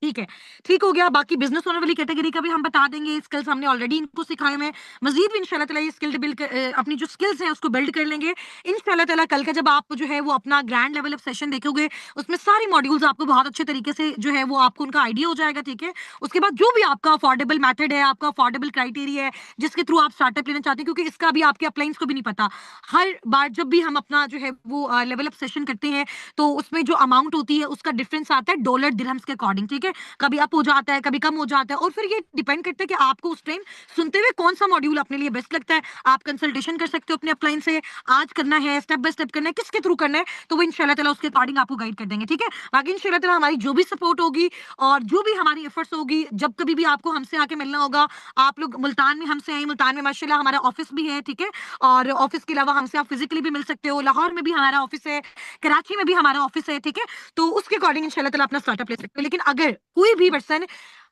ठीक है, ठीक हो गया। बाकी बिज़नेस ओनर वाली कैटेगरी का भी हम बता देंगे, स्किल्स हमने ऑलरेडी इनको सिखाए हुए हैं। मज़ीद भी इंशाल्लाह ताला ये स्किल बिल्ड अपनी जो स्किल्स हैं उसको बिल्ड कर लेंगे। इंशाल्लाह ताला कल का जब आप जो है वो अपना ग्रैंड लेवल ऑफ सेशन देखोगे, उसमें सारे मॉड्यूल्स आपको बहुत अच्छे तरीके से जो है वो आपको उनका आइडिया हो जाएगा, ठीक है? उसके बाद जो भी आपका अफोर्डेबल मेथड है, आपका अफोर्डेबल क्राइटेरिया है, जिसके थ्रू आप स्टार्टअप लेना चाहते हैं, क्योंकि इसका भी आपके अपलाइंस को भी नहीं पता। हर बार जब भी हम अपना जो है वो लेवल अप सेशन करते हैं, तो उसमें जो अमाउंट होती है उसका डिफरेंस आता है डॉलर दिरहम्स के अकॉर्डिंग, ठीक है? कभी अप हो जाता है, कभी कम हो जाता है, और फिर ये डिपेंड करता है कि आपको उस टाइम सुनते हुए कौन सा मॉड्यूल अपने लिए बेस्ट लगता है। आप कंसल्टेशन कर सकते हो अपने अपलाइन से, आज करना है, स्टेप बाय स्टेप करना है, किसके थ्रू करना है, तो वो इंशाल्लाह ताला उसके अकॉर्डिंग आपको गाइड कर देंगे, ठीक है? बाकी इंशाल्लाह ताला हमारी जो भी सपोर्ट होगी और जो भी हमारी एफर्ट्स होगी, जब कभी भी आपको हमसे आके मिलना होगा, आप लोग मुल्तान में हमसे आए, मुल्तान में माशाल्लाह हमारा ऑफिस भी है, ठीक है? और ऑफिस के अलावा हमसे आप फिजिकली भी मिल सकते हो, लाहौर में भी हमारा ऑफिस है, कराची में भी हमारा ऑफिस है, ठीक है? तो उसके अकॉर्डिंग इंशाल्लाह ताला अपना स्टार्टअप ले सकते हो। लेकिन अगर कोई भी पर्सन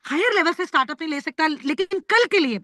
हायर लेवल से स्टार्टअप नहीं ले सकता, लेकिन कल के लिए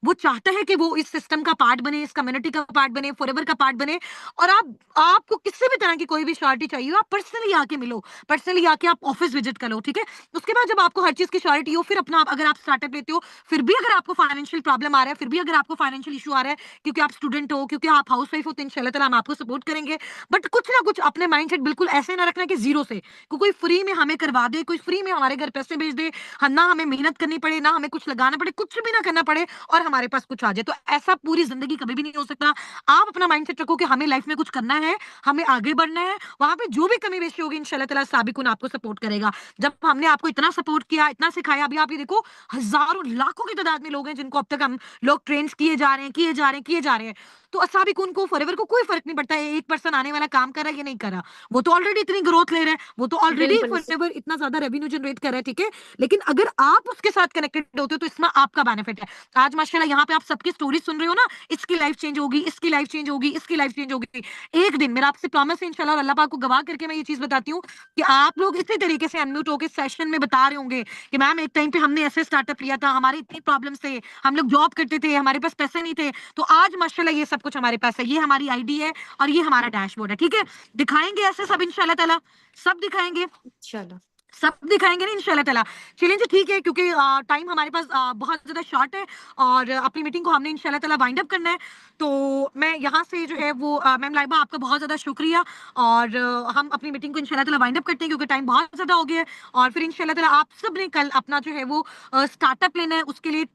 वो चाहता है कि वो इस सिस्टम का पार्ट बने, इस कम्युनिटी का पार्ट बने, फॉरएवर का पार्ट बने, और आपको किसी भी तरह की कोई भी श्योरिटी चाहिए हो, आप पर्सनली आके मिलो, पर्सनली आके आप ऑफिस विजिट करो, ठीक है? उसके बाद जब आपको हर चीज की श्योरिटी हो, फिर अपना अगर आप स्टार्टअप लेते हो, फिर भी अगर आपको फाइनेंशियल प्रॉब्लम आ रहा है, फिर भी अगर आपको फाइनेंशियल इशू आ रहा है, क्योंकि आप स्टूडेंट हो, क्योंकि आप हाउस वाइफ हो, तो इंशाल्लाह ताला हम आपको सपोर्ट करेंगे। बट कुछ ना कुछ अपने माइंडसेट बिल्कुल ऐसे ना रखना कि जीरो से कोई फ्री में हमें करवा दे, कोई फ्री में हमारे घर पैसे भेज दे, हम ना हमें मेहनत करनी पड़े, ना हमें कुछ लगाना पड़े, कुछ भी ना करना पड़े और हमारे पास कुछ आ जाए। तो ऐसा पूरी जिंदगी कभी भी नहीं हो सकता। आप अपना माइंडसेट रखो कि हमें लाइफ में कुछ करना है, हमें आगे बढ़ना है, वहां पे जो भी कमी बेशी होगी इंशाल्लाह ताला साबिकुन आपको सपोर्ट करेगा। जब हमने आपको इतना सपोर्ट किया, इतना सिखाया, अभी आप ये देखो हजारों लाखों की तादाद में लोग हैं जिनको अब तक हम लोग ट्रेन किए जा रहे हैं, किए जा रहे हैं, किए जा रहे हैं। तो असाबिकुन को, फॉरएवर को कोई फर्क नहीं पड़ता है एक पर्सन आने वाला काम कर रहा है या नहीं कर रहा। वो तो ऑलरेडी इतनी ग्रोथ ले रहे हैं, वो तो ऑलरेडी बिल्कुल। फॉरएवर इतना ज्यादा रेवेन्यू जनरेट कर रहा है, ठीक है? लेकिन अगर आप उसके साथ कनेक्टेड होते हो तो इसमें आपका बेनिफिट है। आज माशाल्लाह यहाँ पे आप सबकी स्टोरी सुन रहे हो ना, इसकी लाइफ चेंज होगी, इसकी लाइफ चेंज होगी, इसकी लाइफ चेंज होगी। एक दिन मेरा आपसे प्रॉमिस है इंशाल्लाह, और अल्लाह पाक को गवाह करके मैं ये चीज बताती हूँ कि आप लोग इसी तरीके से अनम्यूट होकर सेशन में बता रहे होंगे कि मैम एक टाइम पे हमने ऐसे स्टार्टअप लिया था, हमारी इतनी प्रॉब्लम थे, हम लोग जॉब करते थे, हमारे पास पैसे नहीं थे, तो आज माशाल्लाह ये सब कुछ हमारे पास है, ये हमारी आईडी है और ये हमारा डैशबोर्ड है, ठीक है? दिखाएंगे ऐसे सब इंशाल्लाह ताला, सब दिखाएंगे, चलो। सब दिखाएंगे ना इंशाल्लाह ताला। चलिए जी, ठीक है, क्योंकि टाइम हमारे पास बहुत ज़्यादा शॉर्ट है और अपनी मीटिंग को हमने इंशाल्लाह ताला वाइंड अप करना है। तो मैं यहाँ से जो है वो मैम लाइबा आपका बहुत ज़्यादा शुक्रिया, और हम अपनी मीटिंग को इंशाल्लाह ताला वाइंड अप करते हैं क्योंकि टाइम बहुत ज़्यादा हो गया है। और फिर इंशाल्लाह ताला आप सब ने कल अपना जो है वो स्टार्टअप लेना है, उसके लिए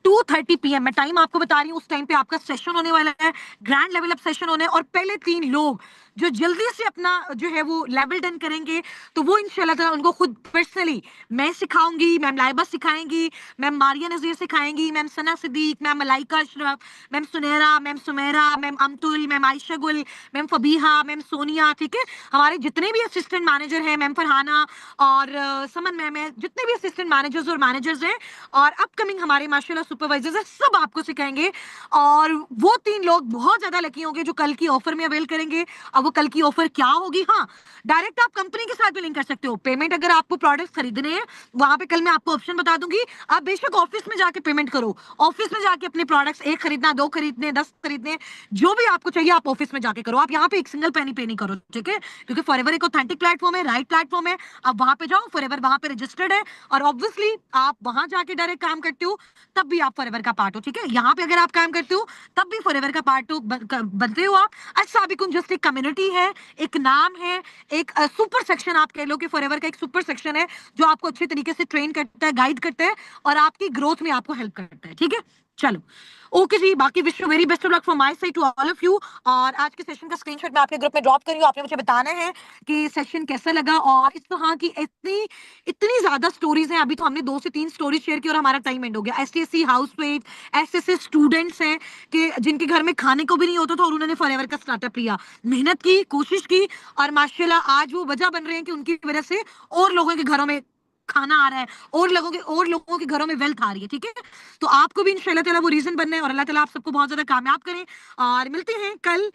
2:30 PM मैं टाइम आपको बता रही हूँ, उस टाइम पे आपका सेशन होने वाला है, ग्रैंड लेवल अप सेशन होने, और पहले 3 लोग जो जल्दी से अपना जो है वो लेवल डन करेंगे, तो वो इंशाल्लाह ताला उनको खुद पर्सनली मैं सिखाऊंगी, मैम लाइबा सिखाएंगी, मैम मारिया नज़ीर सिखाएंगी, ma'am Sana Siddiq, ma'am Malaika Ashraf, ma'am Sunaira, ma'am Sumera, ma'am Amtul, ma'am Ayesha Gul, ma'am Fabiha, ma'am Sonia, ठीक है? हमारे जितने भी असिस्टेंट मैनेजर हैं, मैम फरहाना और समन मैम है, जितने भी असिस्टेंट मैनेजर्स और मैनेजर्स हैं और अपकमिंग हमारे माशाल्लाह सुपरवाइजर्स हैं, सब आपको सिखाएंगे। और वो 3 लोग बहुत ज्यादा लकी होंगे जो कल की ऑफर में अवेल करेंगे। अब वो कल की ऑफर क्या होगी? हाँ, डायरेक्ट आप कंपनी के साथ भी लिंक कर सकते हो। पेमेंट अगर आपको प्रोडक्ट्स खरीदने हैं, वहां पे कल मैं आपको ऑप्शन बता दूंगी, आप बेशक ऑफिस में जाके पेमेंट करो, ऑफिस में जाके अपने प्रोडक्ट्स 1 खरीदना, 2 खरीदने, 10 खरीदने, जो भी आपको चाहिए आप ऑफिस में जाके करो। आप यहाँ पे एक सिंगल पेनी पे नहीं करो, ठीक है? क्योंकि फॉरएवर एक ऑथेंटिक प्लेटफॉर्म है, राइट प्लेटफॉर्म है। आप वहां पे जाओ, फॉरएवर वहां पे रजिस्टर्ड है, और ऑब्वियसली आप वहां जाके डायरेक्ट काम करते हो, तब भी आप फॉरएवर का पार्ट हो, ठीक है। यहाँ पे अगर आप काम करते हो तब भी फॉरएवर का पार्ट बनते हो आप। अस्साबिकुन जस्ट एक कम्युनिटी है, एक नाम है, एक सुपर सेक्शन आप कह लो कि फॉरएवर का एक सुपर सेक्शन है जो आपको अच्छे तरीके से ट्रेन करता है, गाइड करता है और आपकी ग्रोथ में आपको हेल्प करता है, ठीक है। चलो ओके जी, बाकी wish you very best of luck from my side to all of you. और आज के सेशन का स्क्रीनशॉट मैं आपके ग्रुप में ड्रॉप कर रही हूँ। आपने मुझे बताना है कि सेशन कैसा लगा। और इस तरह की इतनी ज्यादा स्टोरीज हैं, अभी तो हमने 2 से 3 स्टोरीज शेयर की और हमारा टाइम एंड हो गया। एसटीएससी हाउसवाइफ, ऐसे स्टूडेंट्स हैं कि जिनके घर में खाने को भी नहीं होता था और उन्होंने फॉरएवर का स्टार्टअप लिया, मेहनत की, कोशिश की और माशाल्लाह आज वो वजह बन रहे हैं कि उनकी वजह से और लोगों के घरों में खाना आ रहा है और लोगों के घरों में वेल्थ आ रही है, ठीक है। तो आपको भी इंशाल्लाह ताला वो रीजन बनना है और अल्लाह ताला आप सबको बहुत ज्यादा कामयाब करें। और मिलते हैं कल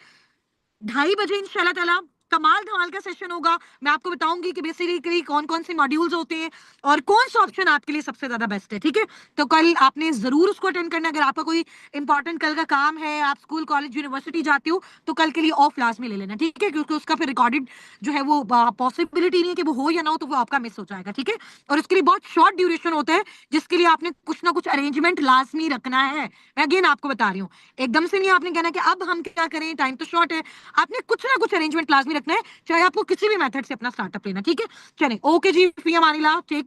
2:30 बजे इंशाल्लाह ताला। कमाल धमाल का सेशन होगा। मैं आपको बताऊंगी कि बेसिकली कौन कौन से मॉड्यूल्स होते हैं और कौन सा ऑप्शन आपके लिए सबसे ज्यादा बेस्ट है, ठीक है। तो कल आपने जरूर उसको अटेंड करना। अगर आपका कोई इंपॉर्टेंट कल का काम है, आप स्कूल कॉलेज यूनिवर्सिटी जाते हो तो कल के लिए ऑफ लाजमी ले लेना, ठीक है, क्योंकि उसका फिर रिकॉर्डेड जो है वो पॉसिबिलिटी नहीं है कि वो हो या ना हो, तो वो आपका मिस हो जाएगा, ठीक है। और उसके लिए बहुत शॉर्ट ड्यूरेशन होता है जिसके लिए आपने कुछ ना कुछ अरेंजमेंट लाजमी रखना है। मैं अगेन आपको बता रही हूँ, एकदम से नहीं आपने कहना कि अब हम क्या करें, टाइम तो शॉर्ट है। आपने कुछ ना कुछ अरेंजमेंट लाजमी रखना है, चाहे आपको किसी भी मेथड से अपना स्टार्टअप लेना, ठीक है। चलें ओके जी, फी अमानिल्लाह, टेक केयर।